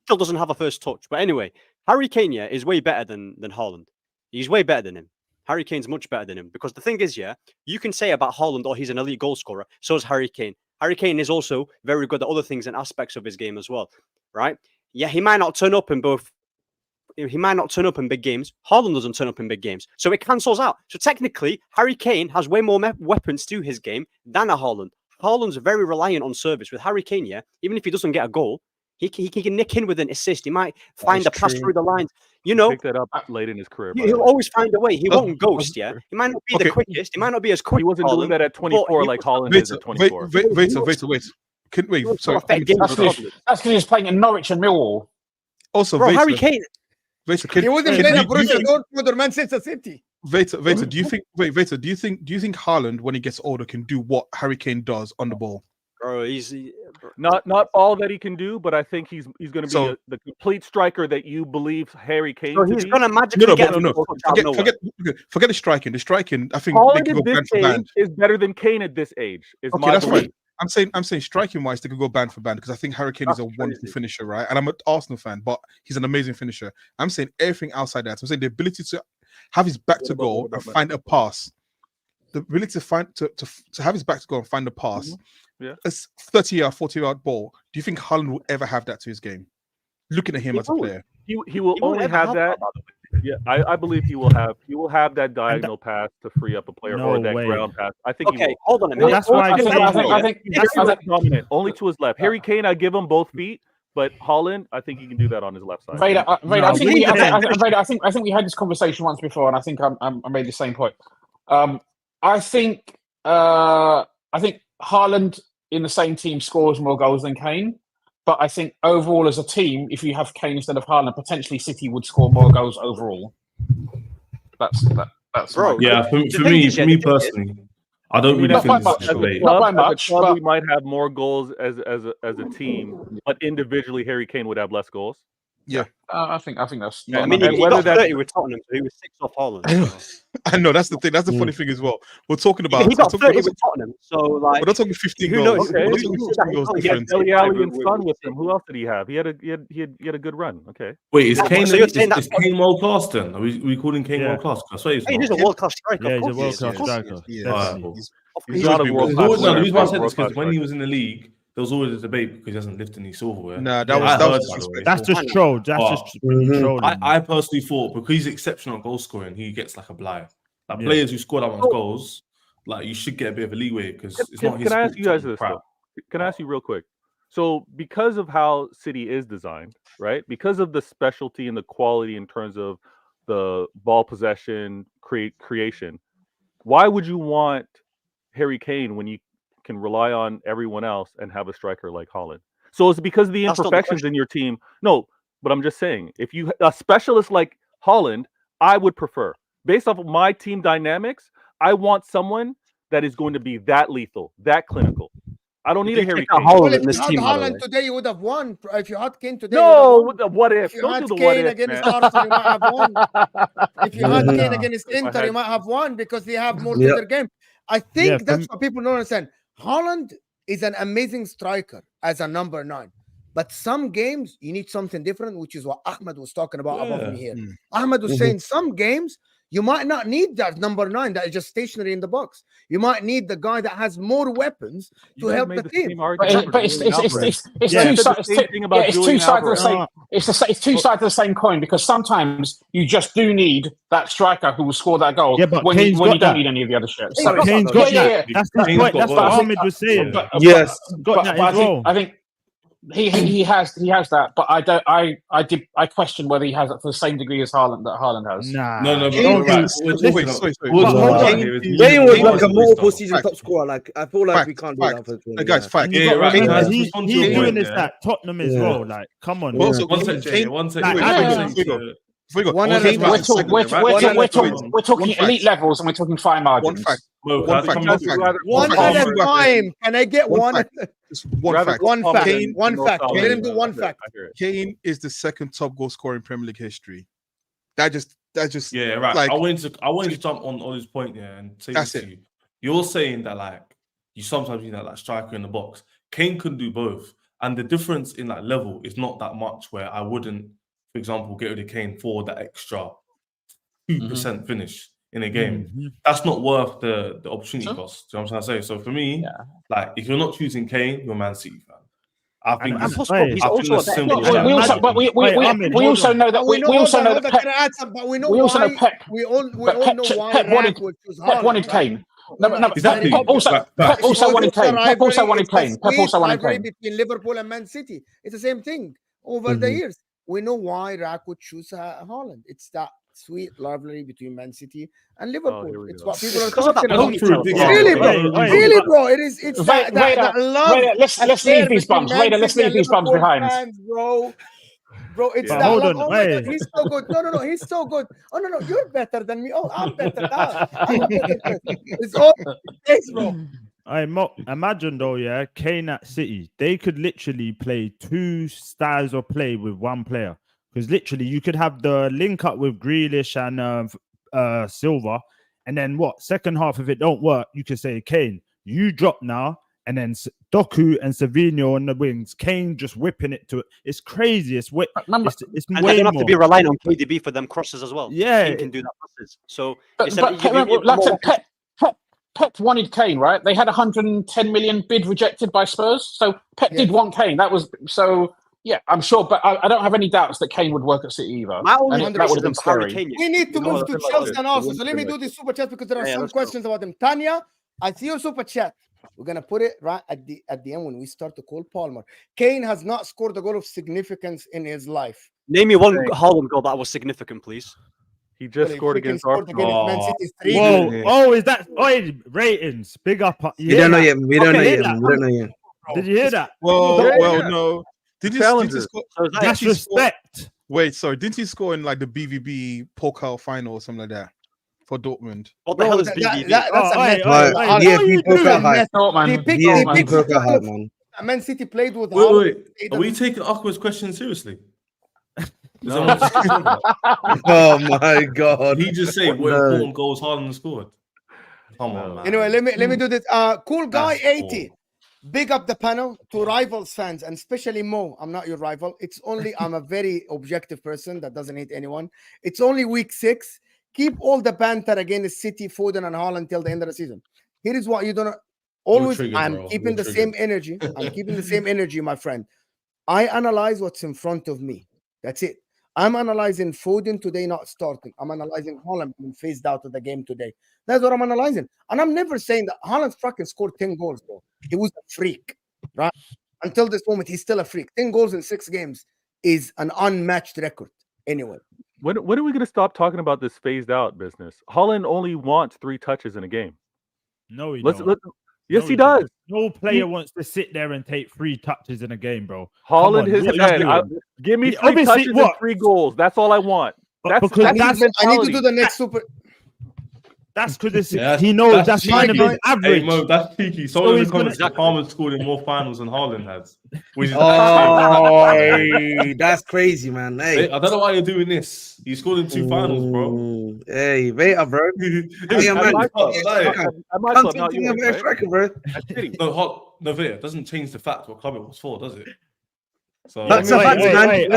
still doesn't have a first touch. But anyway, Harry Kane is way better than Haaland. He's way better than him. Harry Kane's much better than him. Because the thing is, you can say about Haaland, oh, he's an elite goal scorer. So is Harry Kane. Harry Kane is also very good at other things and aspects of his game as well, right? Yeah, he might not turn up in both. He might not turn up in big games. Haaland doesn't turn up in big games. So it cancels out. So technically, Harry Kane has way more weapons to his game than a Haaland. Haaland's very reliant on service. With Harry Kane, even if he doesn't get a goal, he can nick in with an assist. He might find a pass through the lines. You know, pick that up late in his career. He'll always find a way. He won't ghost, He might not be the quickest. He might not be as quick. He wasn't doing that at 24 like Haaland is at 24. Wait. Sorry. That's because he's playing in Norwich and Millwall. Also, Harry Kane. He wasn't playing at Borussia Dortmund or Manchester City. Veta, do you think Haaland, when he gets older, can do what Harry Kane does on the ball? Bro, not all that he can do, but I think he's going to be the complete striker that you believe Harry Kane. So he's going to magically get Forget the striking. The striking, I think Haaland they can go at band this for band. age is better than Kane at this age. Is Okay, my that's belief. right. I'm saying striking wise, they could go band for band because I think Harry Kane is a wonderful finisher, right? And I'm an Arsenal fan, but he's an amazing finisher. I'm saying everything outside that. I'm saying the ability to have his back to goal and find a pass. The ability to have his back to goal and find a pass. Yeah. A 30-yard, 40-yard ball. Do you think Haaland will ever have that to his game? Looking at him as a player. He will only have that. Yeah, I believe he will have that diagonal pass to free up a player or that ground pass. I think. Okay, hold on a minute. That's why I think that's dominant. Only to his left. Harry Kane, I give him both feet, but Haaland, I think he can do that on his left side. Vader, I think we had this conversation once before, and I think I made the same point. I think Haaland in the same team scores more goals than Kane. But I think overall as a team, if you have Kane instead of Haaland, potentially City would score more goals overall. That's bro. Yeah, for me personally, I don't really think this is debate. Not by much, but we might have more goals as a team, but individually Harry Kane would have less goals. Yeah, I think that's. I mean, he got 30 with Tottenham, so he was 6 off Haaland. I know that's the thing. That's the funny thing as well. We're talking about. He got 30 with Tottenham, so like we're not talking 15 who goals. knows? We're not talking 15 goals difference. Dele Alli and Son with him. Who else did he have? He had a good run. Okay. Wait, is Kane? So you're saying is Kane world class then? Are we calling Kane world class? I swear he's a world class striker. Yeah, he's a world class striker. He's not a world class. The reason why I said this because when he was in the league, there was always a debate because he hasn't lifted any silverware. Nah, that was that's just troll. That's just trolling. I personally thought because he's exceptional at goal scoring, he gets like a blight. Like players who score that much goals, like you should get a bit of a leeway because it's not his. Can I ask you guys this? Can I ask you real quick? So because of how City is designed, right? Because of the specialty and the quality in terms of the ball possession, creation, why would you want Harry Kane when you can rely on everyone else and have a striker like Haaland? So it's because of the imperfections in your team. No, but I'm just saying, if you a specialist like Haaland, I would prefer. Based off of my team dynamics, I want someone that is going to be that lethal, that clinical. I don't need a Harry Kane. Well, if you had Haaland today, you would have won. If you had Kane today, what if? If you had Kane against Arsenal, you might have won. If you had Kane against Inter, you might have won because they have more to their game. I think that's what people don't understand. Haaland is an amazing striker as a number 9. But some games, you need something different, which is what Ahmed was talking about above me here. Ahmed was saying some games, you might not need that number 9 that is just stationary in the box. You might need the guy that has more weapons to help the team. But it's two sides of the same. It's two sides of the same coin because sometimes you just do need that striker who will score that goal when you don't need any of the other shit. So Kane's got that. That's the point. That's what Ahmed was saying. Yes, I think he has that, but I question whether he has it to the same degree as Haaland that Haaland has. No. Kane was like a multiple season top scorer. Like I feel like we can't do that for Kane. Guys, fact. He's doing this at Tottenham as well. Like, come on. One second. We're talking elite levels and we're talking fine margins. One at a time. Can I get one? One fact. One fact. Let him do one fact. Kane is the second top goal scorer in Premier League history. That just right. Like, I wanted to jump on his point and say this to you. You're saying that like you sometimes need that like striker in the box. Kane could do both, and the difference in that level is not that much. Where I wouldn't, for example, get rid of Kane for that extra 2% finish in a game. That's not worth the opportunity cost. Do you know what I'm trying to say? So for me, like if you're not choosing Kane, you're a Man City fan. I think he's also we also know that Pep wanted Kane. Exactly. Pep also wanted Kane. Pep also wanted Kane. Between Liverpool and Man City, it's the same thing over the years. We know why Rak would choose Haaland. It's that sweet rivalry between Man City and Liverpool. It's what people are talking about. Really, bro. It's that love. Let's leave these bums. Let's leave these bums behind. Bro, it's that. Hold on, God, he's so good. No, he's so good. Oh no, you're better than me. Oh, I'm better. It's all bro. Imagine though, yeah, Kane at City, they could literally play two styles of play with one player. Because literally, you could have the link up with Grealish and Silva, and then second half, if it don't work, you could say, Kane, you drop now, and then Doku and Savinho on the wings. Kane just whipping it to it. It's crazy. It's way and more. they don't have to be relying on KDB for them crosses as well. Yeah, Kane can do that passes. So, Pep wanted Kane, right? They had 110 million bid rejected by Spurs, so Pep did want Kane. That was so. Yeah, I'm sure, but I don't have any doubts that Kane would work at City either. That would have been scary. We need to move to Chelsea and Arsenal. So let me do this super chat because there are some questions about them. Tanya, I see your super chat. We're gonna put it right at the end when we start to call Palmer. Kane has not scored a goal of significance in his life. Name me one Haaland goal that was significant, please. He just scored against Arsenal. Whoa, is that ratings? Big up. We don't know yet. We don't know yet. Did you hear that? Well, no. Did he score? That's respect. Wait, sorry. Didn't he score in like the BVB Pokal final or something like that for Dortmund? What the hell is BVB? That's man. Man City played with. Wait. Are we taking Aqua's question seriously? Oh my god! He just say what important goals Haaland scored. Come on, man. Anyway, let me do this. Cool guy 80. Big up the panel to rivals fans and especially Mo. I'm not your rival. I'm a very objective person that doesn't hate anyone. It's only week 6. Keep all the banter against City, Foden, and Haaland till the end of the season. Here is what you don't always. I'm keeping the same energy. I'm keeping the same energy, my friend. I analyze what's in front of me. That's it. I'm analyzing Foden today not starting. I'm analyzing Haaland being phased out of the game today. That's what I'm analyzing. And I'm never saying that Haaland fucking scored 10 goals, bro. He was a freak, right? Until this moment, he's still a freak. 10 goals in 6 games is an unmatched record. Anyway. When are we going to stop talking about this phased out business? Haaland only wants 3 touches in a game. No, he doesn't. Yes, he does. No player wants to sit there and take 3 touches in a game, bro. Haaland has had. Give me 3 touches and 3 goals. That's all I want. I need to do the next super. That's because he knows that's kind of his average. Hey, Mo, that's cheeky. Someone in the comments said Palmer scored in more finals than Haaland has. That's crazy, man. Hey, I don't know why you're doing this. You scored in 2 finals, bro. Hey, wait up, bro. No, it doesn't change the fact what club it was for, does it? So that's a fact, man.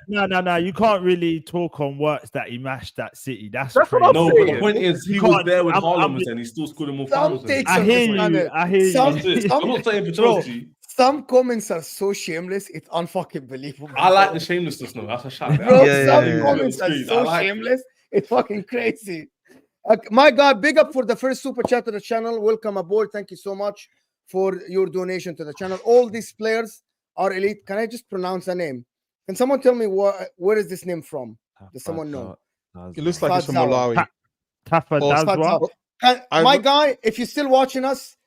No. You can't really talk on works that he mashed that City. That's what I'm saying. But the point is, he was there when Haaland was there, and he still scored more finals. I hear you. I'm not saying for Chelsea. Some comments are so shameless, it's unfucking believable. I like the shamelessness, though. That's a shout. Bro, some comments are so shameless, it's fucking crazy. My God, big up for the first super chat to the channel. Welcome aboard. Thank you so much for your donation to the channel. All these players are elite. Can I just pronounce a name? Can someone tell me where is this name from? Does someone know? It looks like it's from Malawi. My guy, if you're still watching us,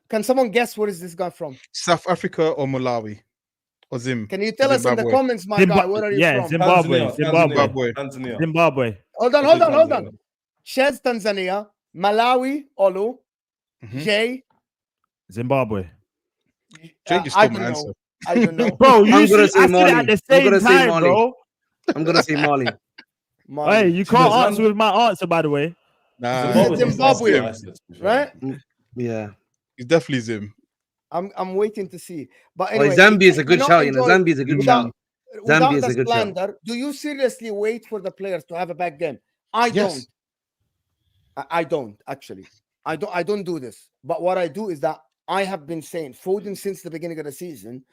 can someone guess where is this guy from? South Africa or Malawi? Or Zim? Can you tell us in the comments, my guy, where are you from? Zimbabwe. Hold on. Shez, Tanzania. Malawi, Olu. Jay. Zimbabwe. Jay just stole my answer. I don't know. Bro, I'm gonna say Mali. At the same time, bro. I'm gonna say Mali. Hey, you can't answer with my answer, by the way. Nah, Zimbabwe, right? Yeah, it's definitely Zim. I'm waiting to see. But anyway, Zambia is a good shout. Zambia is a good shout. Zambia is a good shout. Do you seriously wait for the players to have a bad game? I don't actually. I don't do this. But what I do is that I have been saying Foden since the beginning of the season.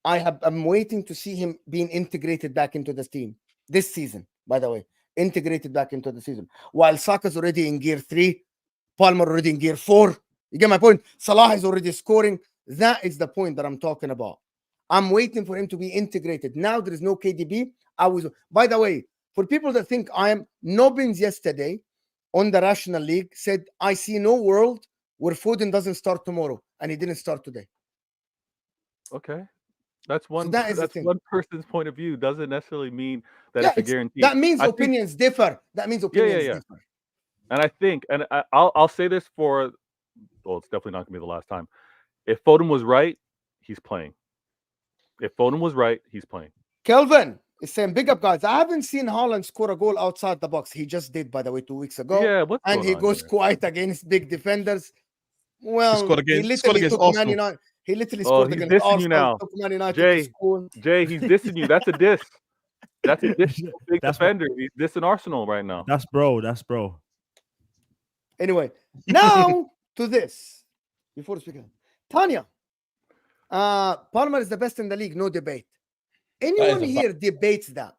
I'm waiting to see him being integrated back into the team this season. By the way, integrated back into the season. While Saka's already in gear 3, Palmer already in gear 4. You get my point? Salah is already scoring. That is the point that I'm talking about. I'm waiting for him to be integrated. Now there is no KDB. By the way, for people that think I am, Nobbins yesterday on the Rational League said, I see no world where Foden doesn't start tomorrow, and he didn't start today. Okay. That's one. So that's one person's point of view. Doesn't necessarily mean that it's a guarantee. That means opinions differ. That means opinions differ. And I think, and I'll say this for, well, it's definitely not going to be the last time. If Foden was right, he's playing. If Foden was right, he's playing. Kelvin is saying, big up, guys. I haven't seen Haaland score a goal outside the box. He just did, by the way, 2 weeks ago. Yeah, what's and going he on goes here? quiet against big defenders. Well, He scored against took Arsenal. Man United. He literally Oh, scored he's against dissing Arsenal. you now. Took Man United to score. Jay, he's dissing you. That's a diss. That's a diss. Big That's defender. He's dissing Arsenal right now. That's bro. That's bro. Anyway, now to this. Before speaking, Tanya, Palmer is the best in the league, no debate. Anyone here debates that?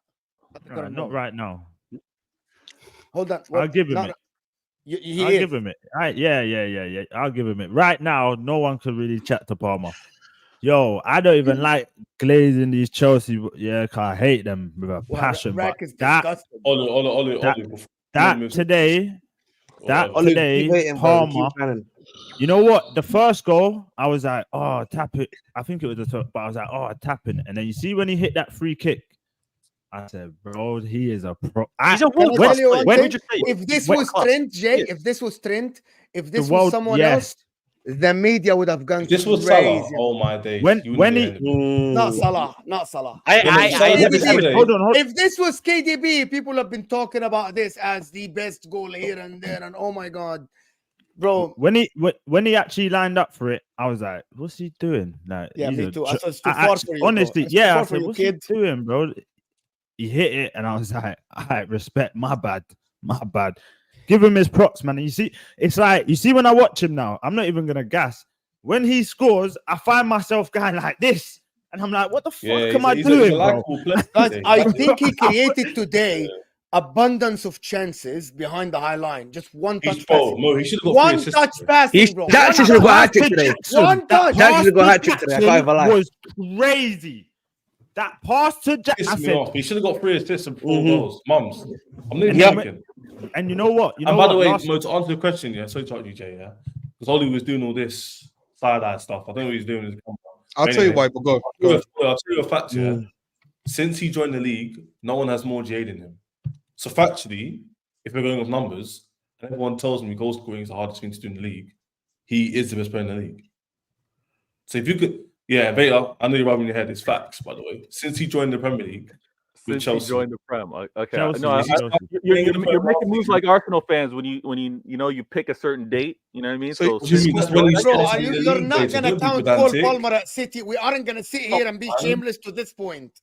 Not right now. Hold on. I'll give him it. I'll give him it. Right? Yeah. I'll give him it. Right now, no one can really chat to Palmer. Yo, I don't even like glazing these Chelsea. Yeah, cause I hate them with a passion. But today, Palmer. You know what? The first goal, I was like, oh, tap it. I think it was the top, but I was like, oh, tapping. And then you see when he hit that free kick, I said, bro, he is a pro. He's a world class player. If this was Trent, Jay, if this was Trent, if this was someone else, the media would have gone this was crazy. Salah. Oh my days. When he not Salah. Hold on. If this was KDB, people have been talking about this as the best goal here and there, and oh my god, bro. When he actually lined up for it, I was like, what's he doing? Like, yeah, me too. I thought it's too far far for you. Honestly, yeah, I said, you, what's kid? he doing, bro? He hit it, and I was like, I respect. My bad. Give him his props, man. And you see, it's like you see when I watch him now. I'm not even gonna gas. When he scores, I find myself going like this, and I'm like, what the fuck am I doing, bro? I think he created today abundance of chances behind the high line. Just one touch passing. No, he should have got one touch passing, bro. That should have got a hat trick today. One touch. That should have got a hat trick today. I can't even lie. Was crazy. That pass to Jack. He should have got 3 assists and 4 goals. Mums. I'm not even joking. And you know what? And by the way, Mo, to answer the question, sorry to interrupt you, Jay, because Ollie was doing all this side-eye stuff. I don't know what he's doing. I'll tell you why, but go. I'll tell you a fact, Since he joined the league, no one has more GA than him. So factually, if we're going with numbers, and everyone tells me goal scoring is the hardest thing to do in the league, he is the best player in the league. So if you could, Beta, I know you're rubbing your head. It's facts, by the way. Since he joined the Premier League, since he joined the Prem, okay. Chelsea, No, you're making moves like Arsenal fans when you pick a certain date. You know what I mean? Bro, you're not gonna count Cole Palmer at City. We aren't gonna sit here and be shameless to this point.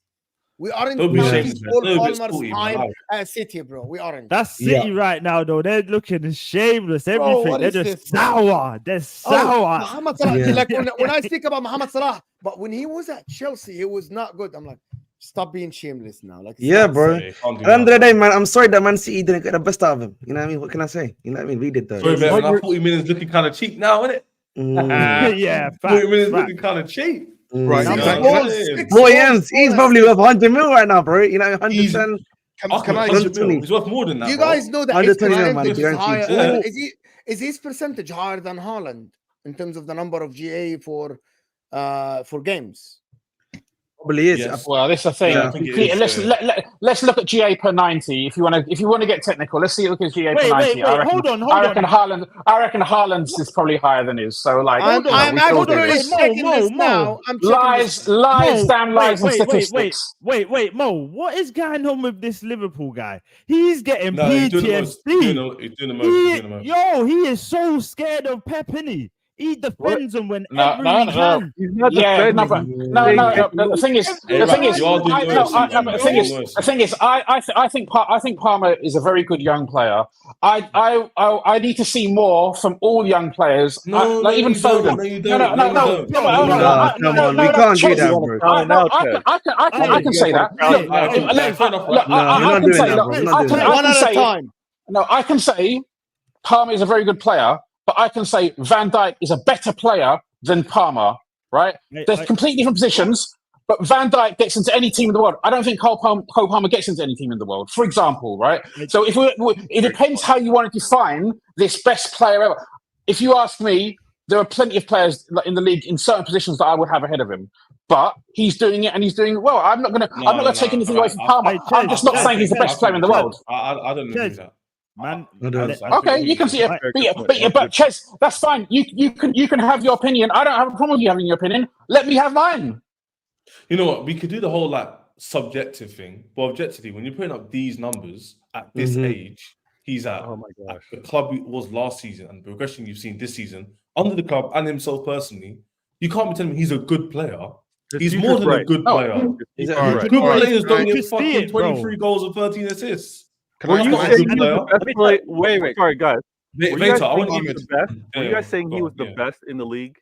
We aren't counting Cole Palmer's time at City, bro. We aren't. That's City right now, though. They're looking shameless. Everything. They're just sour. They're sour. Mohamed Salah. Like when I speak about Mohamed Salah, but when he was at Chelsea, he was not good. I'm like, stop being shameless now. Like, bro. At the end of the day, man, I'm sorry that Man City didn't get the best out of him. You know what I mean? What can I say? You know what I mean? We did though. Sorry, man. 40 minutes looking kind of cheap now, isn't it? Yeah, 40 minutes looking kind of cheap. Right. He's probably worth 100 mil right now, bro. You know, 110. He's worth more than that. You guys know that his percentage is higher. Is his percentage higher than Haaland in terms of the number of GA for games? Probably is. Yes. Well, this is the thing. Let's look at GA per 90. If you want to get technical, let's see. Look at GA per 90. Hold on. I reckon Haaland's is probably higher than his. So like, I'm actually checking this now. Lies, damn lies, and statistics. Wait, Mo. What is going on with this Liverpool guy? He's getting PTSD. Yo, he is so scared of Pep, isn't he? He defends him whenever he can. He's not defending. The thing is, I think Palmer is a very good young player. I need to see more from all young players. Even Foden. Come on, we can't do that, bro. I can say that. I can say Palmer is a very good player. But I can say Van Dijk is a better player than Palmer, right? They're completely different positions, but Van Dijk gets into any team in the world. I don't think Cole Palmer gets into any team in the world, for example, right? So it depends how you want to define this best player ever. If you ask me, there are plenty of players in the league in certain positions that I would have ahead of him. But he's doing it, and he's doing it well. I'm not going to take anything away from Palmer. I'm just not saying he's the best player in the world. I don't agree with that. man. Okay, you can see it, but Ches, that's fine. You can have your opinion. I don't have a problem with you having your opinion. Let me have mine. You know what? We could do the whole like subjective thing, but objectively, when you're putting up these numbers at this age, he's at, at the club he was last season and the progression you've seen this season under the club and himself personally. You can't be telling me he's a good player. He's more than a good player. Good players don't get fucking 23 goals and 13 assists. Were you saying he was the best player? Wait. Sorry, guys. Were you guys saying he was the best in the league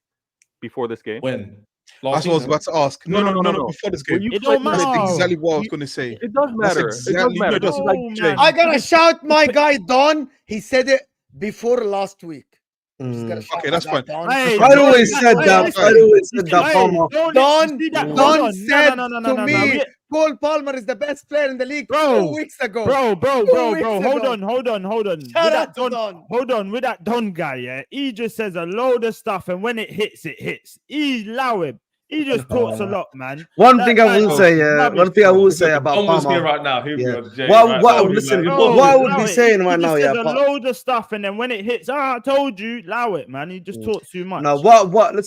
before this game? When? That's what I was about to ask. No. Before this game. That's exactly what I was going to say. It does matter. Exactly it does matter. I gotta shout my guy Don. He said it before last week. Okay, that's fine. I always said that. Don said to me, Cole Palmer is the best player in the league 2 weeks ago. Bro. Hold on. Shout out to Don. Hold on, with that Don guy, yeah, he just says a load of stuff, and when it hits, it hits. Allow him. He just talks a lot, man. One thing I will say about Palmer right now. What I would be saying right now, a load of stuff, and then when it hits, I told you, allow it, man. He just talks too much. No, one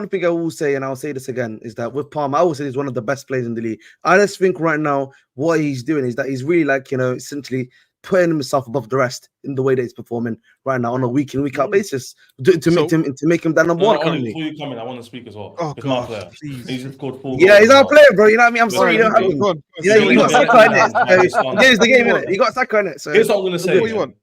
thing I will say, and I'll say this again, is that with Palmer, I will say he's one of the best players in the league. I just think right now what he's doing is that he's really like, essentially putting himself above the rest in the way that he's performing right now on a week in, week out basis to make him that number one currently. Before you come in, I want to speak as well. Oh, God. He's just scored 4 goals. Yeah, he's our player, bro. You know what I mean? I'm sorry you don't have him. You got Saka in it. Here's the game, innit? You got Saka in it. So here's what I'm going to say. Here's what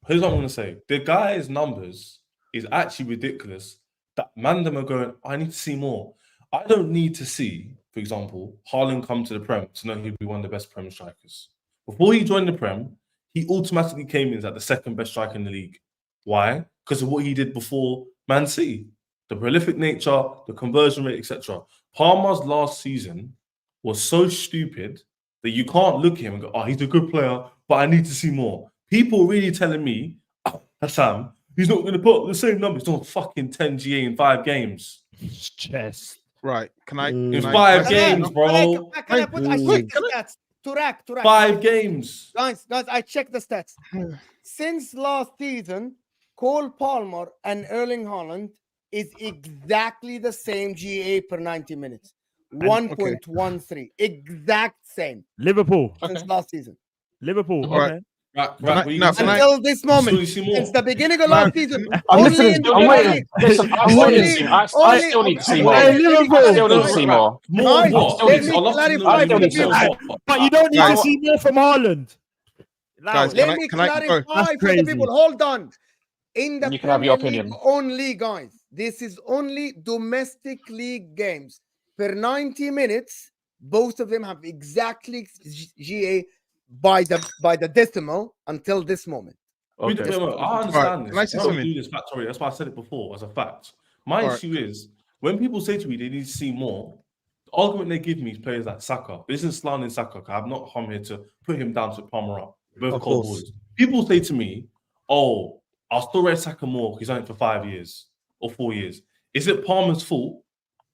I'm going to say. The guy's numbers is actually ridiculous. That Mandem are going, I need to see more. I don't need to see, for example, Haaland come to the Prem to know he'd be one of the best Prem strikers. Before he joined the Prem, he automatically came in as the second best striker in the league. Why? Because of what he did before Man City. The prolific nature, the conversion rate, etc. Palmer's last season was so stupid that you can't look at him and go, oh, he's a good player, but I need to see more. People really telling me, HUSAM, he's not going to put the same numbers. He's not fucking 10 GA in 5 games. Chess. Right. Can I? In 5 games, bro. Can I put the stats? To rack. 5 games. Guys, I checked the stats. Since last season, Cole Palmer and Erling Haaland is exactly the same GA per 90 minutes. 1.13. Exact same. Liverpool. Since last season. Liverpool. All right. Until this moment, since the beginning of last season, I still need to see more. I still need to see more. Let me clarify for the people. But you don't need to see more from Haaland. Let me clarify for the people. Hold on. In the Premier League only, guys, this is only domestic league games. Per 90 minutes, both of them have exactly GA by the decimal until this moment. Okay. I understand this. I don't do this factory. That's why I said it before as a fact. My issue is when people say to me they need to see more, the argument they give me is players like Saka. This isn't slandering Saka. I'm not come here to put him down to Palmer up. Both cold boys. People say to me, oh, I'll still rate Saka more because he's on it for 5 years or 4 years. Is it Palmer's fault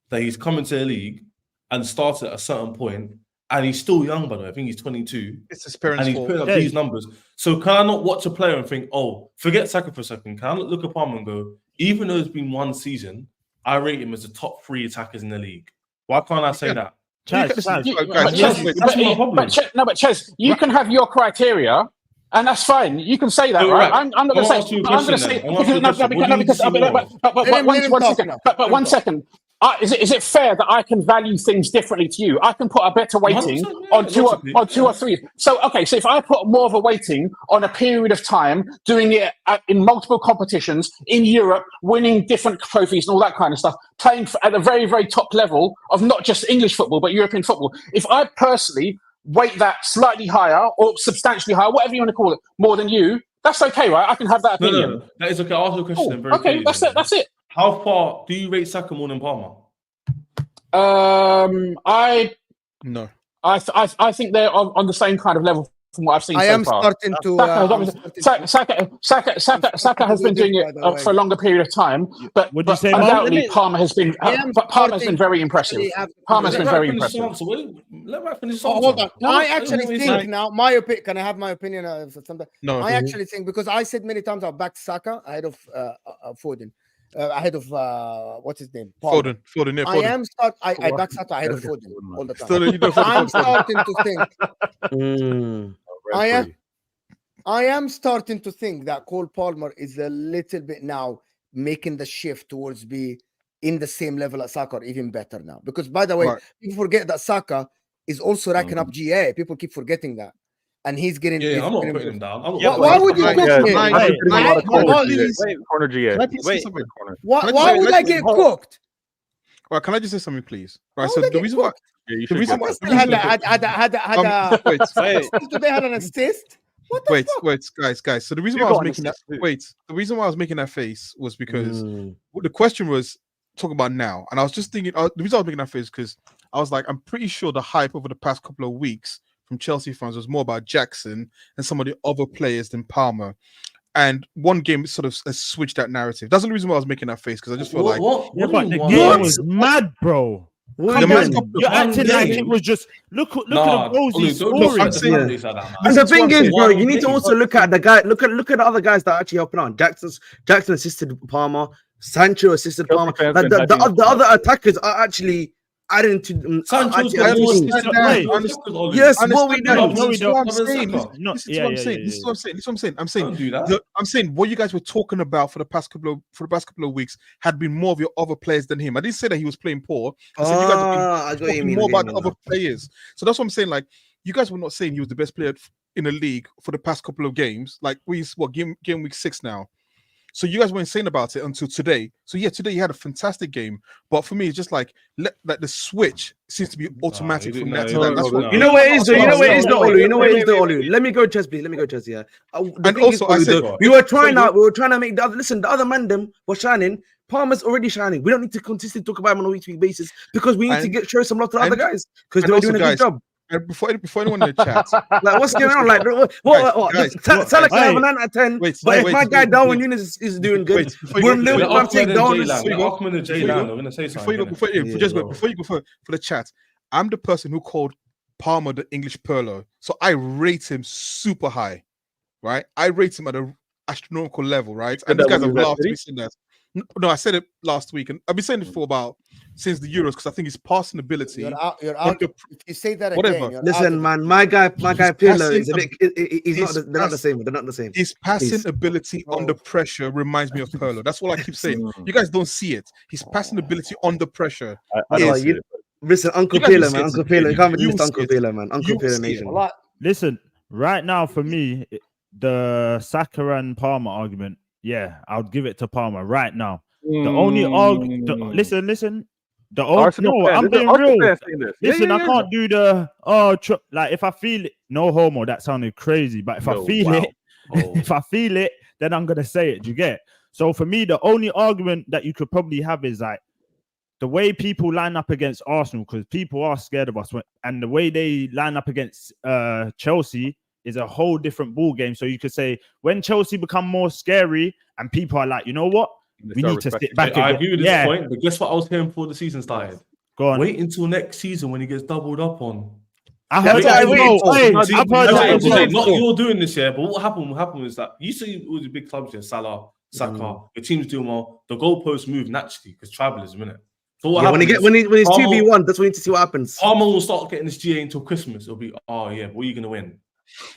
that he's coming to the league and started at a certain point? And he's still young, by the way. I think he's 22. It's his parents' and he's putting up these numbers. So can I not watch a player and think, oh, forget Saka for a second. Can I not look at Palmer and go, even though it's been 1 season, I rate him as the top 3 attackers in the league. Why can't I say that? But Ches, you can have your criteria, and that's fine. You can say that, right? I'm not going to say. I'm going to say but 1 second. Is it fair that I can value things differently to you? I can put a better weighting on two or three. So if I put more of a weighting on a period of time, doing it in multiple competitions in Europe, winning different trophies and all that kind of stuff, playing at the very, very top level of not just English football, but European football. If I personally weight that slightly higher or substantially higher, whatever you want to call it, more than you, that's okay, right? I can have that opinion. No. That is okay. I'll ask you a question. Very okay, that's it. How far do you rate Saka more than Palmer? I think they're on the same kind of level from what I've seen I so am far. starting to. Saka has been doing it for a longer period of time, but Would you say undoubtedly Palmer has been. But Palmer has been very impressive. Palmer has been very impressive. Let me finish. Hold on. I actually think now. My opinion. Can I have my opinion? No. I actually think, because I said many times I'll back Saka ahead of Foden. Ahead of what's his name? Palmer. Foden. I am I back Saka ahead of Foden all the time. Still, I'm starting to think. I am starting to think that Cole Palmer is a little bit now making the shift towards be in the same level as Saka, or even better now. Because by the way, people forget that Saka is also racking up GA. People keep forgetting that. And he's getting. Yeah, I'm not putting him down. Why would you cook me? Corner GA. Why would I get cooked? Right, can I just say something, please? Right, so the reason why. Yeah, the reason why. Do they have an assist? What the fuck? Wait, guys. So the reason why I was making that the reason why I was making that face was because the question was talking about now, and I was just thinking. The reason I was making that face is because I was like, I'm pretty sure the hype over the past couple of weeks from Chelsea fans was more about Jackson and some of the other players than Palmer. And one game sort of switched that narrative. That's the reason why I was making that face, because I just felt like the game was mad, bro. You're acting like it was just look at the goals he's scoring. And the thing is, bro, you need to also look at the guy. Look at the other guys that are actually helping out. Jackson assisted Palmer. Sancho assisted Palmer. Like the other attackers are actually adding to Sancho's yes, what we know. This is what I'm saying. I'm saying what you guys were talking about for the past couple of weeks had been more of your other players than him. I didn't say that he was playing poor. I said you guys were talking more about the other players. So that's what I'm saying. Like, you guys were not saying he was the best player in the league for the past couple of games. Like, game week 6 now. So you guys weren't saying about it until today. So yeah, today you had a fantastic game, but for me, it's just like the switch seems to be automatic from that to that. You know where it is, though. You know where it is, though, Olu. You know where it is, though, Olu. Let me go, Chess, please. Let me go, Chess. Yeah. And also, I said we were trying to make the other. Listen, the other man them were shining. Palmer's already shining. We don't need to consistently talk about him on a week-to-week basis, because we need to show some love to the other guys, because they're doing a good job. And before anyone in the chat, like, what's going on? Like, what? Salah can have an 9 out of 10. But if my guy Darwin Nunes is doing good, we're going to take down. Before you go for the chat, I'm the person who called Palmer the English Pirlo, so I rate him super high, right? I rate him at an astronomical level, right? And these guys have laughed at me saying that. No, I said it last week, and I've been saying it for since the Euros, because I think his passing ability. You're out. If you say that again, listen, man, my guy Pirlo is a bit. They're not the same. They're not the same. His passing ability under pressure reminds me of Pirlo. That's all I keep saying. You guys don't see it. His passing ability under pressure. Listen, Uncle Pirlo, man. Uncle Pirlo. You can't be just Uncle Pirlo, man. Uncle Pirlo nation. Listen, right now for me, the Saka and Palmer argument. Yeah, I would give it to Palmer right now. The only listen. The only I'm being real. Listen, I can't do the like if I feel it. No homo. That sounded crazy, but if I feel it, then I'm gonna say it. Do you get? So for me, the only argument that you could probably have is like the way people line up against Arsenal, because people are scared of us, and the way they line up against Chelsea is a whole different ball game. So you could say when Chelsea become more scary and people are like, you know what? We need to sit back. I agree with this point, but guess what I was hearing before the season started? Go on. Wait until next season when he gets doubled up on. I heard that. Not you're doing this year, but what happened was that you see all the big clubs here, Salah, Saka, your team's doing well. The goalposts move naturally because tribalism, isn't it? So when he's 2v1, that's when you need to see what happens. Palmer will start getting this GA until Christmas. It'll be, what are you gonna win?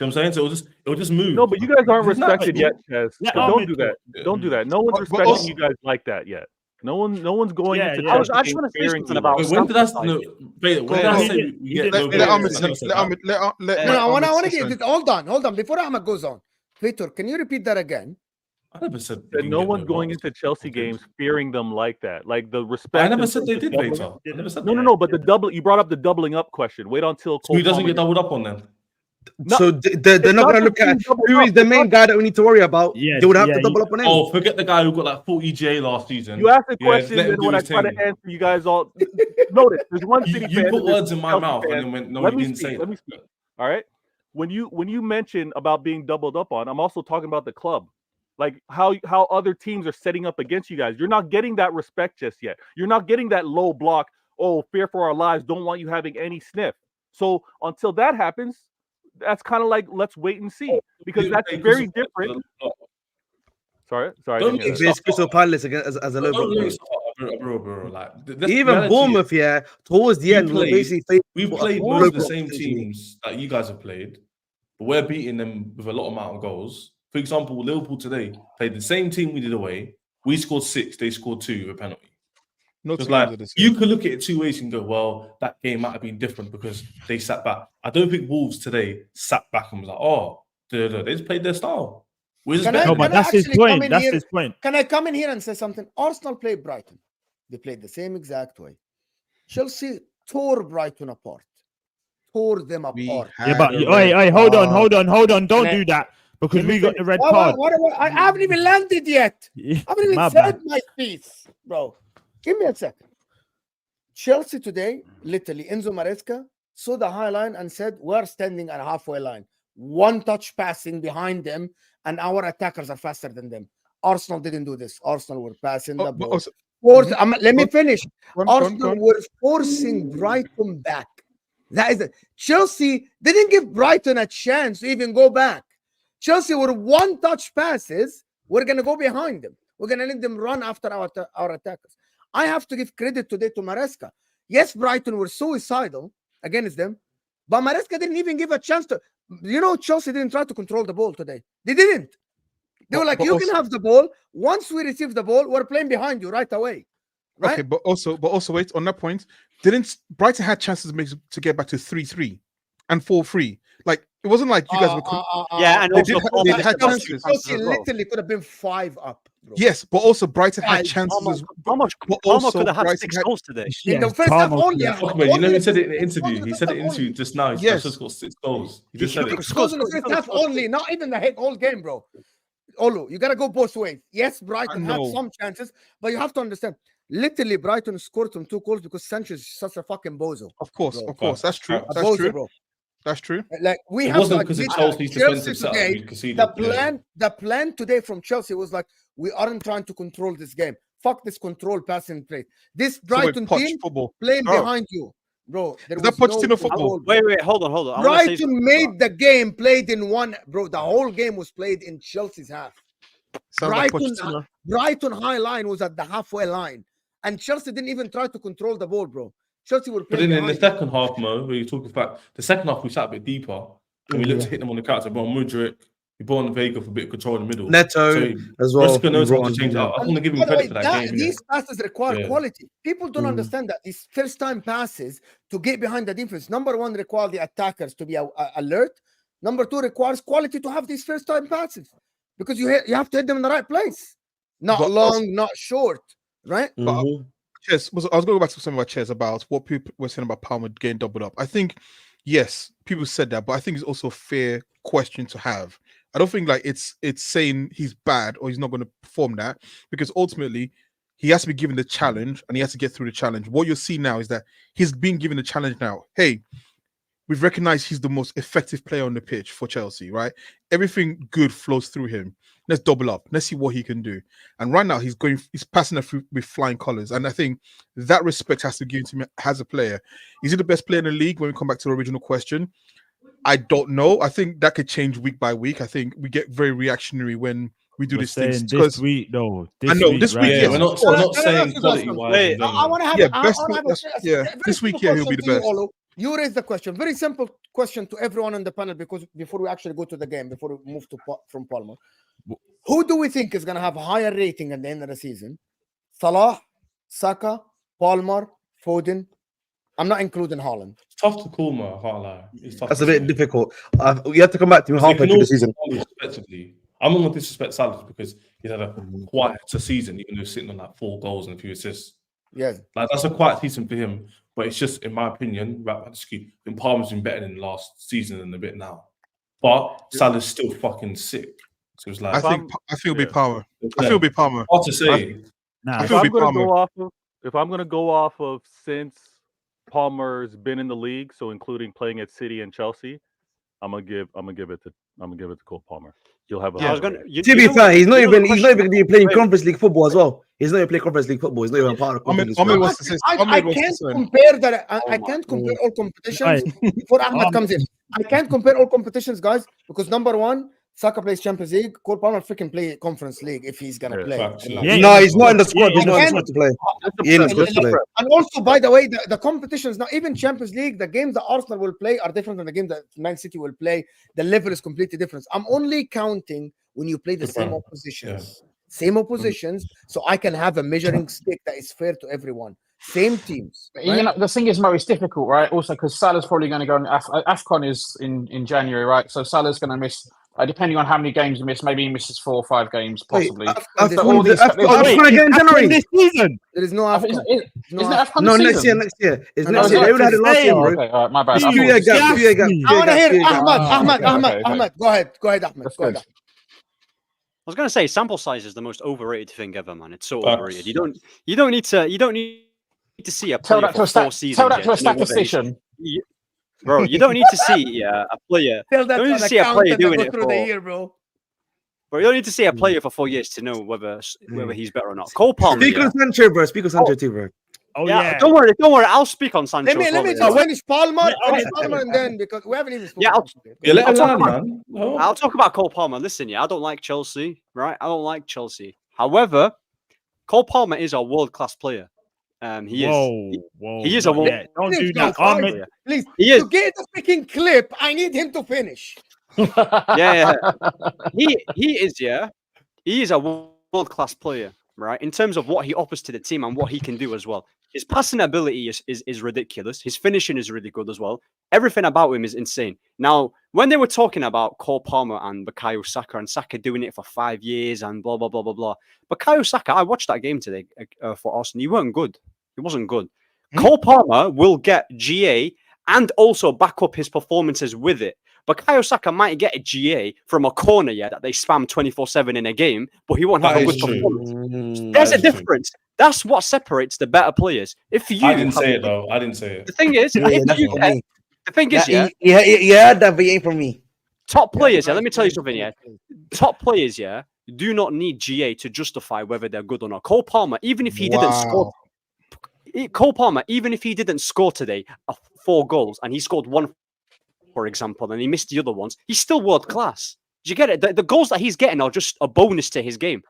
You know what I'm saying? So it'll just move. No, but you guys aren't respected yet, Chaz. Don't do that. Don't do that. No one's respecting you guys like that yet. No one's going into. I just want to say something about. When did I say we get I want to get it. Hold on. Before Ahmed goes on, Victor, can you repeat that again? I never said that no one's going into Chelsea games fearing them like that. Like the respect. I never said they did, Victor. No. But the double. You brought up the doubling up question. Wait until Cole who doesn't get doubled up on then. So they're not going to look at who is the main guy that we need to worry about. They would have to double up on him. Oh, forget the guy who got like 40 GA last season. You asked the question, and when I try to answer, you guys all notice. There's one City you put words in my mouth, and then when you didn't say it. Let me speak. All right. when you mention about being doubled up on, I'm also talking about the club. Like how other teams are setting up against you guys. You're not getting that respect just yet. You're not getting that low block. Oh, fear for our lives. Don't want you having any sniff. So until that happens, that's kind of like let's wait and see, because that's very different. Sorry. It's Crystal Palace against as a low block. Bro. Like even Bournemouth, towards the end, we've played most of the same teams that you guys have played, but we're beating them with a lot amount of goals. For example, Liverpool today played the same team we did away. We scored 6, they scored 2 with a penalty. You could look at it 2 ways and go, well, that game might have been different because they sat back. I don't think Wolves today sat back and was like, oh, they just played their style. That's his point. That's his point. Can I come in here and say something? Arsenal played Brighton. They played the same exact way. Chelsea tore Brighton apart. Tore them apart. Yeah, but hold on. Don't do that. Because we got the red card. I haven't even landed yet. I haven't even said my piece, bro. Give me a second. Chelsea today, literally, Enzo Maresca saw the high line and said, we're standing at a halfway line. One touch passing behind them, and our attackers are faster than them. Arsenal didn't do this. Arsenal were passing the ball. Let me finish. Arsenal were forcing Brighton back. That is it. Chelsea didn't give Brighton a chance to even go back. Chelsea were one-touch passes. We're going to go behind them. We're going to let them run after our attackers. I have to give credit today to Maresca. Yes, Brighton were suicidal against them, but Maresca didn't even give a chance to. Chelsea didn't try to control the ball today. They didn't. They were like, you can have the ball. Once we receive the ball, we're playing behind you right away. Right? Okay, but also wait, on that point, didn't Brighton had chances to get back to 3-3 and 4-3? Like, it wasn't like you guys were. And they had chances. Chelsea literally could have been 5 up. Bro. Yes, but also Brighton had chances. Palmer could have had 6 goals today. In the first half only. He said it in the interview. He said it in the interview just now. He just got 6 goals. He just said it. Scores in the first half only, not even the whole game, bro. Olu, you gotta go both ways. Yes, Brighton had some chances, but you have to understand. Literally, Brighton scored from 2 goals because Sanchez is such a fucking bozo. Of course, that's true. Bro. That's true. Like we it have wasn't because of Chelsea's defensive today. The plan today from Chelsea was like, we aren't trying to control this game. Fuck this control passing play. This Brighton team playing behind you, bro. There was no football. Wait, hold on. Brighton made the game played in one, bro. The whole game was played in Chelsea's half. Brighton high line was at the halfway line, and Chelsea didn't even try to control the ball, bro. Chelsea were playing. But then in the second half, Mo, where you talk about the second half, we sat a bit deeper and we looked to hit them on the counter. But Mudryk, we brought on Vega for a bit of control in the middle. Neto as well. Roscoe knows how to change out. I want to give him credit for that game. These passes require quality. People don't understand that these first-time passes to get behind the defense. Number 1 require the attackers to be alert. Number 2 requires quality to have these first-time passes because you have to hit them in the right place, not long, not short, right? Chess, I was going to go back to something about Chess about what people were saying about Palmer getting doubled up. I think, yes, people said that, but I think it's also a fair question to have. I don't think like it's saying he's bad or he's not going to perform that, because ultimately he has to be given the challenge and he has to get through the challenge. What you'll see now is that he's being given the challenge now. Hey, we've recognized he's the most effective player on the pitch for Chelsea, right? Everything good flows through him. Let's double up. Let's see what he can do. And right now he's passing it through with flying colors. And I think that respect has to be given to him as a player. Is he the best player in the league when we come back to the original question? I don't know. I think that could change week by week. I think we get very reactionary when we do these things. This week, though. I know this week. Yeah, we're not saying quality wise. I want to have. This week, he'll be the best. You raised the question. Very simple question to everyone on the panel, because before we actually go to the game, before we move from Palmer, who do we think is going to have a higher rating at the end of the season? Salah, Saka, Palmer, Foden. I'm not including Haaland. It's tough to call, man. That's a bit difficult. You have to come back to me halfway through the season. I'm not going to disrespect Salah because he's had a quieter season, even though he's sitting on like 4 goals and a few assists. Yeah, like that's a quiet season for him. But it's just, in my opinion, Palmer's been better than last season and a bit now. But Salah's still fucking sick. So it's like I think it'll be Palmer. I feel it'll be Palmer. Hard to say. If I'm going to go off of since Palmer's been in the league, so including playing at City and Chelsea, I'm gonna give it to Cole Palmer. You'll have a. I was gonna, To be fair, he's not even going to be playing Conference League football as well. He's not even playing Conference League football. He's not even part of Conference League. I can't compare that. I can't compare all competitions before Ahmed comes in. I can't compare all competitions, guys, because number one, Saka plays Champions League. Cole Palmer freaking play Conference League if he's gonna play. No, he's not in the squad. He's not in the squad to play. And also, by the way, the competitions now, even Champions League, the games that Arsenal will play are different than the game that Man City will play. The level is completely different. I'm only counting when you play the same oppositions. Same oppositions, so I can have a measuring stick that is fair to everyone. Same teams. Right? You know, the thing is, Mo, it's difficult, right? Also, because Salah's probably going to go on. AFCON is in January, right? So Salah's going to miss, depending on how many games he misses, maybe he misses 4 or 5 games, possibly. AFCON again in January this season. There is no AFCON. Isn't it AFCON No, this season? next year. It's next year. They would have it last year, bro. Okay, all right, my bad. 2 year gap. 2 year gap. I want to hear Ahmed. Go ahead, Ahmed. Go ahead. I was gonna say sample size is the most overrated thing ever, man. It's so overrated. You don't need to see a player for 4 seasons. Tell that to a statistician. Bro, you don't need to see a player. You don't need to see a player doing it for the year, bro. Bro, you don't need to see a player for 4 years to know whether he's better or not. Cole Palmer. Speak on Sancho, bro. Speak on Sancho too, bro. Oh yeah. Don't worry. I'll speak on Sancho. Let me just finish Palmer, and then because we haven't even spoken. I'll talk about Cole Palmer. Listen, I don't like Chelsea, right? I don't like Chelsea. However, Cole Palmer is a world-class player. He is. He is a world. Don't do that, please. He is. To get the freaking clip, I need him to finish. Yeah. He is. Yeah. He is a world-class player, right? In terms of what he offers to the team and what he can do as well. His passing ability is ridiculous. His finishing is really good as well. Everything about him is insane. Now, when they were talking about Cole Palmer and Bukayo Saka and Saka doing it for 5 years and blah, blah, blah, blah, blah. Bukayo Saka, I watched that game today for Arsenal. He wasn't good. He wasn't good. Cole Palmer will get GA and also back up his performances with it. Bukayo Saka might get a GA from a corner, that they spam 24/7 in a game, but he won't have a good performance. There's a difference. That's what separates the better players. If you, I didn't say it though. I didn't say it. The thing is, yeah, that but ain't for me. Top players, let me tell you something. Top players, do not need GA to justify whether they're good or not. Cole Palmer, even if he didn't score. Cole Palmer, even if he didn't score today 4 goals and he scored 1, for example, and he missed the other ones, he's still world class. Do you get it? The goals that he's getting are just a bonus to his game.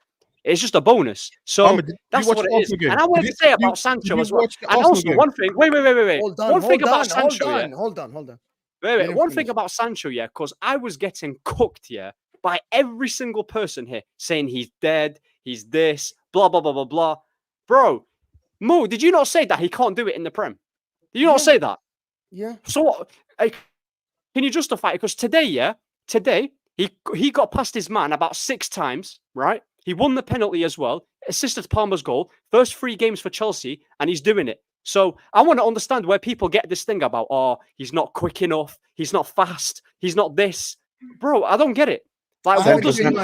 It's just a bonus. So that's what it is. And I wanted to say about Sancho as well. And also one thing. Wait. One thing about Sancho. Hold on. Wait. One thing about Sancho, because I was getting cooked, by every single person here saying he's dead, he's this, blah, blah, blah, blah, blah. Bro, Mo, did you not say that he can't do it in the Prem? Did you not say that? Yeah. So what? Can you justify it? Because today, he got past his man about 6 times, right? He won the penalty as well, assisted Palmer's goal, first 3 games for Chelsea, and he's doing it. So I want to understand where people get this thing about, he's not quick enough, he's not fast, he's not this. Bro, I don't get it. Like, what does one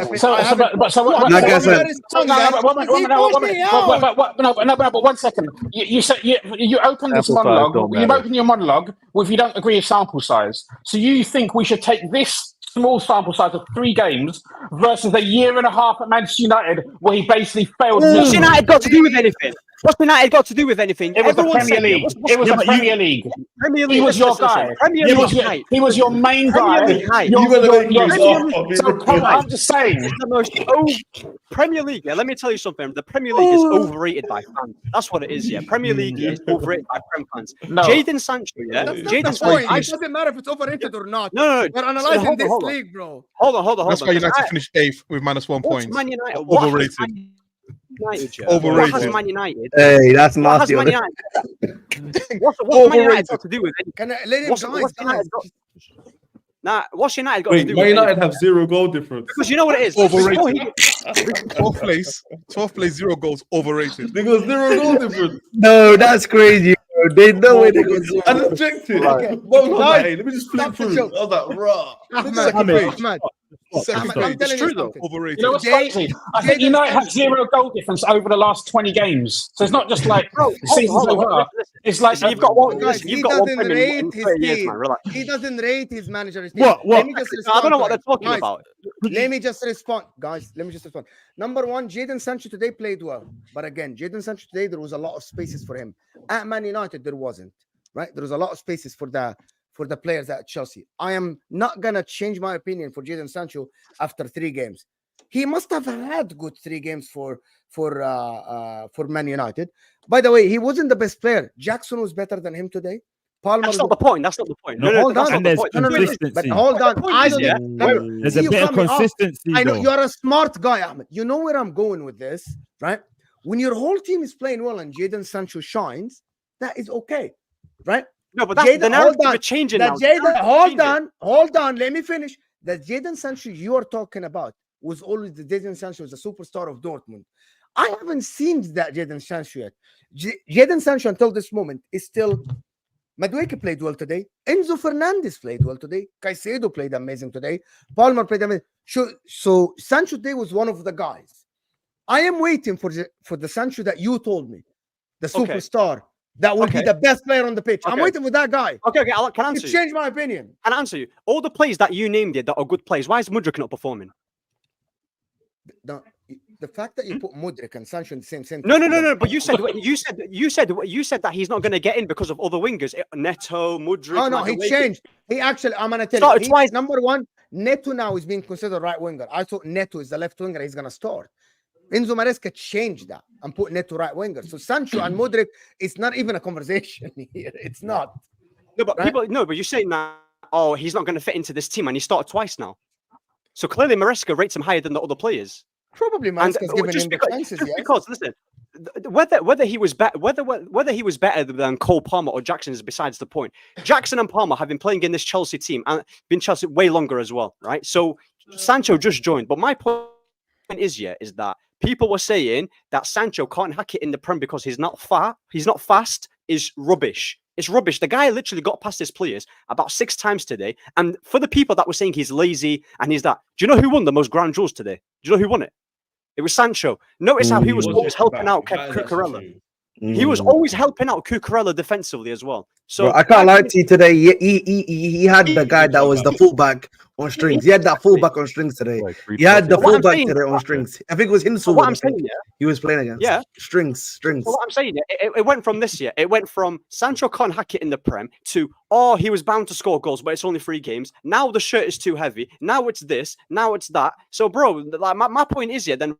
second. You said you opened this monologue. You opened your monologue with you don't agree with sample size. So you think we should take this small sample size of 3 games versus a year and a half at Manchester United where he basically failed? What's United got to do with anything? What's United got to do with anything? It was the Premier League. It was the Premier League. He was your guy. He was your main guy. I'm just saying. Premier League. Let me tell you something. The Premier League is overrated by fans. That's what it is. Premier League is overrated by Prem fans. No. Jadon Sancho. Jadon Sancho. It doesn't matter if it's overrated or not. No. We're analyzing this league, bro. Hold on. That's why United finished 8th with -1 point. Man United overrated. What has Man United? Hey, that's nasty. What's Man United got to do with it? What's United got to do with it? Man United have 0 goal difference. Because you know what it is? Overrated. 12th place, 0 goals, overrated. They got 0 goal difference. No, that's crazy. They know where they got 0. I objected. Let me just flip through. I was like, raw. It's true though. Overrated. You know what's crazy? I think United have 0 goal difference over the last 20 games. So it's not just like the season's over. It's like You've got one. Guys, You've he got one doesn't Premier rate in his 30 years, team. man. Relax. He doesn't rate his manager's team. What? Let me just I don't know what respond they're to talking it. about. Let me just respond, guys. Let me just respond. Number one, Jadon Sancho today played well, but again, Jadon Sancho today there was a lot of spaces for him. At Man United, there wasn't. Right? There was a lot of spaces for the players at Chelsea. I am not gonna change my opinion for Jadon Sancho after 3 games. He must have had good 3 games for Man United. By the way, he wasn't the best player. Jackson was better than him today. Palmer. That's not the point. That's not the point. No, No, hold that's on. not the there's point. consistency. But hold on. point I is, don't. yeah, There's See a you bit of coming off. consistency. I know though. you're a smart guy, Ahmed. You know where I'm going with this, right? When your whole team is playing well and Jadon Sancho shines, that is okay, right? No, but that's the narrative is changing now. Hold on. Let me finish. The Jadon Sancho you are talking about was always the Jadon Sancho was the superstar of Dortmund. I haven't seen that Jadon Sancho yet. Jadon Sancho until this moment is still. Madueke played well today. Enzo Fernandez played well today. Caicedo played amazing today. Palmer played amazing. So Sancho today was one of the guys. I am waiting for the Sancho that you told me, the superstar that will be the best player on the pitch. I'm waiting for that guy. Okay, can I answer you? Change my opinion. Can I answer you? All the players that you named that are good players. Why is Mudryk not performing? The fact that you put Mudryk and Sancho in the same sentence. No. But you said that he's not going to get in because of other wingers. Neto, Mudryk. Oh no, he changed. He actually, I'm gonna tell you. Twice. Number one, Neto now is being considered right winger. I thought Neto is the left winger. He's gonna start. Enzo Maresca changed that and put Neto right winger. So Sancho and Mudryk, it's not even a conversation here. It's not. No, but but you're saying that. Oh, he's not going to fit into this team, and he started twice now. So clearly, Maresca rates him higher than the other players. Probably Maresca's given him the chances. Because listen, whether he was better, whether he was better than Cole Palmer or Jackson is besides the point. Jackson and Palmer have been playing in this Chelsea team and been Chelsea way longer as well, right? So Sancho just joined, but my point is that people were saying that Sancho can't hack it in the Prem because he's not fast. Is rubbish. It's rubbish. The guy literally got past his players about 6 times today. And for the people that were saying he's lazy and he's that, do you know who won the most ground duels today? Do you know who won it? It was Sancho. Notice how he was always helping out Cucurella. He was always helping out Cucurella defensively as well. So I can't lie to you today. He had the guy that was the fullback on strings. He had that fullback on strings today. He had the fullback today on strings. I think it was Hinsel. What I'm saying, he was playing against. Yeah, strings. So what I'm saying, it went from this year. It went from Sancho can't hack it in the Prem to he was bound to score goals, but it's only 3 games. Now the shirt is too heavy. Now it's this. Now it's that. So, bro, like my point is, then.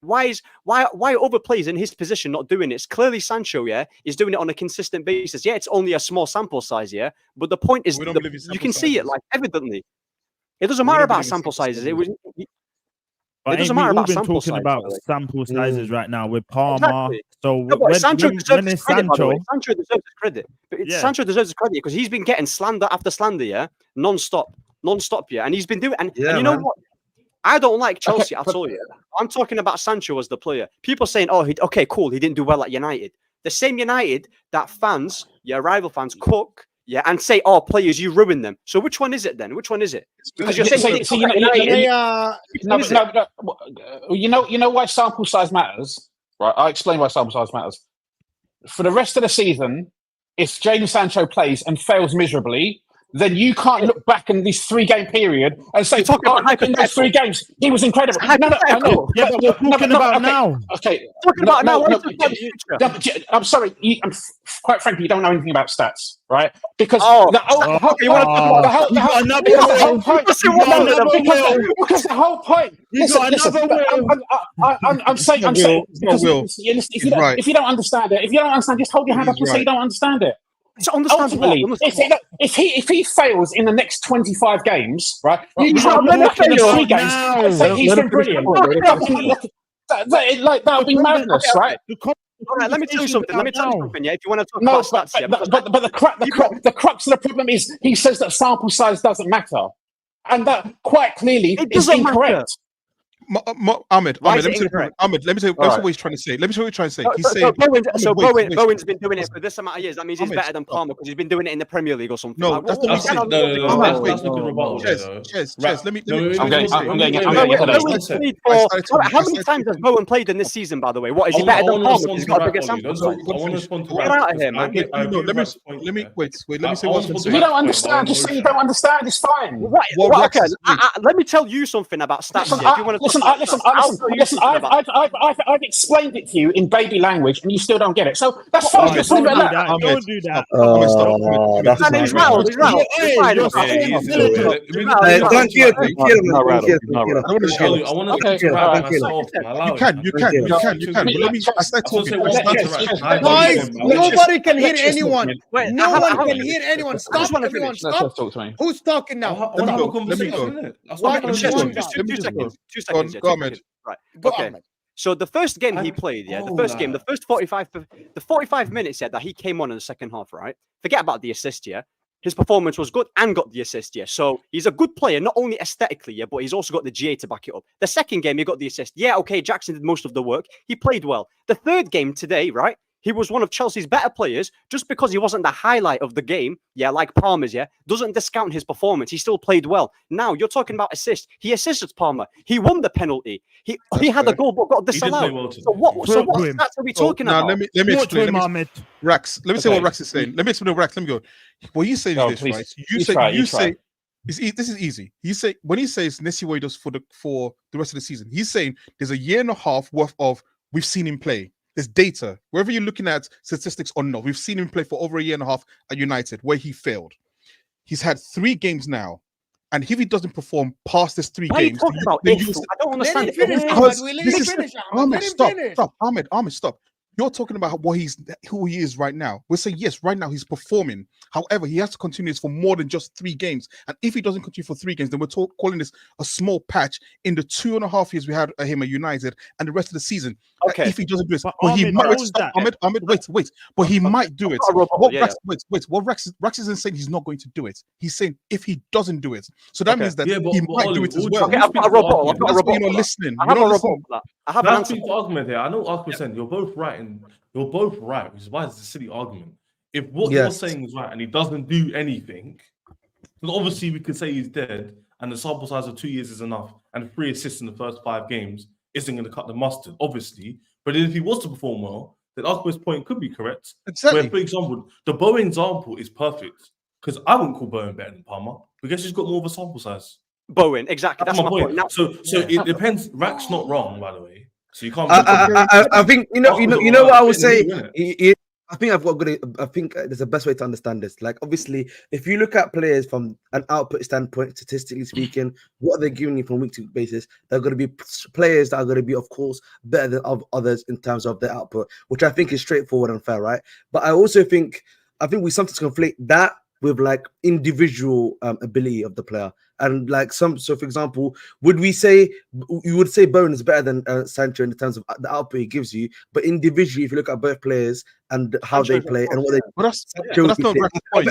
Why are other players in his position not doing it? It's clearly Sancho, is doing it on a consistent basis. Yeah, it's only a small sample size, but the point is you can see it like evidently. It doesn't matter about sample sizes. It doesn't matter about sample sizes. About sample sizes right now with Palmer. Exactly. So when Sancho deserves his credit, Sancho deserves his credit. But Sancho deserves his credit because he's been getting slander after slander, non-stop, and he's been doing. And you know what? I don't like Chelsea at all. I'm talking about Sancho as the player. People saying, cool, he didn't do well at United. The same United that fans, rival fans, cook, and say, players, you ruin them. So which one is it then? Which one is it? Because you're saying, you know why sample size matters, right? I'll explain why sample size matters. For the rest of the season, if Jadon Sancho plays and fails miserably, then you can't look back in this 3-game period and say, in those 3 games, he was incredible. No. Yeah, but we're talking about now. Okay. Talking about now. I'm sorry. Quite frankly, you don't know anything about stats, right? Because the whole point. I'm saying. If you don't understand it, just hold your hand up and say you don't understand it. It's understandable. If he fails in the next 25 games, right? He's not going to fail. 3 games. He's been brilliant. That would be madness, right? All right, let me tell you something. Yeah, if you want to talk about stats, but the crux of the problem is he says that sample size doesn't matter, and that quite clearly is incorrect. Ahmed, Why let is me it tell you, incorrect? Ahmed, let me tell you All right. what he's trying to say. Let me tell you what he's trying to say. So, He's so saying, Bowen's been doing it for this amount of years. That means he's Ahmed, better than Palmer because he's been doing it in the Premier League or something. No, Like, that's not what That's he's it. saying. No, that's a good rebuttal there, though. Chess. Right. Let me. I'm getting a Bowen headache. played I for. started talking- How I many started times has talking- Bowen played in this season? By the way, what is he I better than wanna Palmer? respond He's to got a Rat, bigger Ollie. sample Don't- size. I want to respond to Get Rat, out of here, because I man. get- I agree with Rat's point Let me there. wait. Let me say I what want to I'm respond If to you saying. don't Rat's understand, point, just my say you emotion. don't understand. It's fine. What Rax Okay, is saying. let me tell you something about stats. Listen, Here, if you want to listen, talk about listen, stats, I'll tell you listen. something about. I've explained it to you in baby language, and you still don't get it. So that's What, fine. Ahmed, Just leave don't it do at that. that. Ahmed, Don't do that. Ahmed, stop. Don't do that. Ahmed, And listen, he's Ahmed, rattled. He's rattled. Hey, It's fine. you're It's fine. saying Yeah, silly. yeah. Rattled. Go on, kill him. He's not rattled. He's not rattled. I don't want to Ollie, show. I want Okay, to all right. myself. You can. But let me. I started I was talking. gonna say, Guys, nobody can hear Let's just talk, anyone. man. Wait, No I one have- can hear anyone. Stop, just wanna everyone. finish. Let's Stop. talk to me. Who's talking I now? want to have a conversation, innit? That's Why what I'm don't trying you to do do. that? Let me Two just go. seconds. 2 seconds. Yeah, Go 2 on, seconds. Right. Go, Okay. Ahmed. So the first game he played, the first 45 minutes, that he came on in the second half, right? Forget about the assist, yeah. His performance was good and got the assist, yeah. So he's a good player, not only aesthetically, yeah, but he's also got the GA to back it up. The second game, he got the assist. Yeah, okay, Jackson did most of the work. He played well. The third game today, right? He was one of Chelsea's better players. Just because he wasn't the highlight of the game, yeah, like Palmer's, yeah, doesn't discount his performance. He still played well. Now you're talking about assist. He assisted Palmer. He won the penalty. He had fair. a goal but got He did play disallowed. well today. So what Talk to stats him. are we talking Now about? let me Talk to explain. him, Ahmed. Rax, let me say what Okay. Rax is saying. Let me explain what Rax. Let me go. What he's saying Go, is this, please. right? You try. This is easy. He say when he says let's see what he does for the rest of the season. He's saying there's a year and a half worth of we've seen him play. There's data. Wherever you're looking at statistics or not, we've seen him play for over a year and a half at United where he failed. He's had 3 games now. And if he doesn't perform past this 3 What are you games, talking about? then If? you I don't Let understand. him finish, If- Ahmed. Let this him is- finish, Ahmed. Ahmed, Let him stop. finish. Ahmed, stop. You're talking about who he is right now. We're saying yes, right now he's performing. However, he has to continue this for more than just 3 games. And if he doesn't continue for 3 games, then we're calling this a small patch in the 2.5 years we had him at United and the rest of the season. Okay. If he doesn't do this, But but he Ahmed might. knows Stop, that. Ahmed, wait. But he might do it. I've got a rebuttal, What yeah, Rax, wait. What Rax isn't saying he's not going to do it. He's saying if he doesn't do it, so that Okay. means that Yeah, but he might Ollie, do it as would well. Okay, I've got a rebuttal. I've got a That's why you're rebuttal. not listening. I You're have a not rebuttal listening. for that. I have an That's answer. the argument here. I know Ark's saying you're both right, and you're both right, which is why it's a silly argument. If what you're Yes. saying is right and he doesn't do anything, then obviously we could say he's dead, and the sample size of 2 years is enough, and 3 assists in the first 5 games isn't going to cut the mustard, obviously. But then if he was to perform well, then Ark's point could be correct. Exactly. Where, for example, the Bowen example is perfect because I wouldn't call Bowen better than Palmer because he's got more of a sample size. Bowen, exactly. That's my point. Now, So it depends. Rack's not wrong, by the way. So you can't. I think you know what I would say. Innit? I think I've got good. I think there's a best way to understand this. Like, obviously, if you look at players from an output standpoint, statistically speaking, what they're giving you from week to week basis, they're going to be players that are going to be, of course, better than others in terms of their output, which I think is straightforward and fair, right? But I also think we sometimes conflate that with like individual ability of the player. And like so for example, you would say Bowen is better than Sancho in terms of the output he gives you, but individually, if you look at both players and how they play and what they, But that's not Rax's point.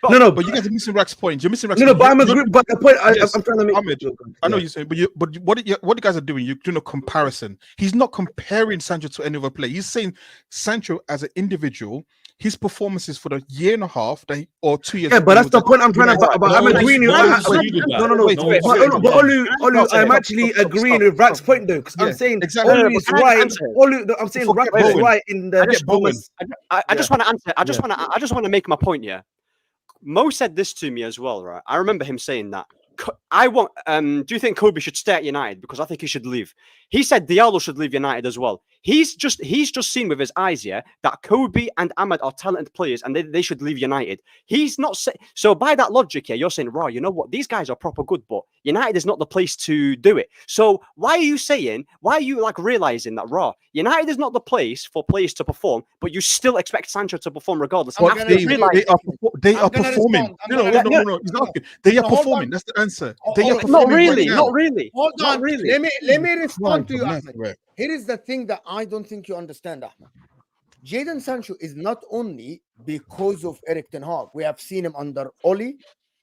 But you guys are missing Rax's point. You're missing Rax's point. But I'm agreeing. But the point I'm trying to make. Ahmed, I know you're saying, but what you guys are doing, you're doing a comparison. He's not comparing Sancho to any other player. He's saying Sancho as an individual, his performances for the year and a half or 2 years. Yeah, but that's the point I'm trying to. But I'm agreeing. No. Olu, I'm actually agreeing with Rax's point though, because I'm saying Olu is right. I'm saying Rax is right in the. I just want to answer. I just want to make my point. Yeah, Mo said this to me as well, right? I remember him saying that. Do you think Kobe should stay at United? Because I think he should leave. He said Diallo should leave United as well. He's just seen with his eyes, yeah, that Kobe and Ahmed are talented players and they should leave United. He's not so by that logic, yeah, you're saying, Raw, you know what? These guys are proper good, but United is not the place to do it. So why are you like realizing that Raw? United is not the place for players to perform, but you still expect Sancho to perform regardless. They are performing. No. He's asking. They are performing. That's the answer. They are performing. Not really. Hold on. Really. Let me respond to you, Ahmed. Here is the thing that I don't think you understand, Ahmed. Jadon Sancho is not only because of Erik ten Hag. We have seen him under Oli.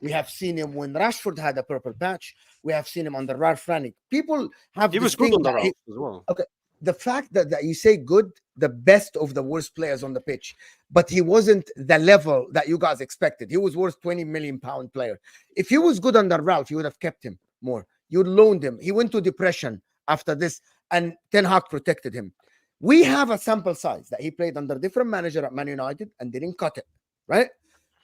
We have seen him when Rashford had a purple patch. We have seen him under Ralph Rangnick. People have He this was good thing on the that Ralph as well. okay, the fact that you say good, the best of the worst players on the pitch, but he wasn't the level that you guys expected. He was worth £20 million player. If he was good under Ralph, you would have kept him more. You loaned him. He went to depression after this, and Ten Hag protected him. We have a sample size that he played under different manager at Man United and didn't cut it, right?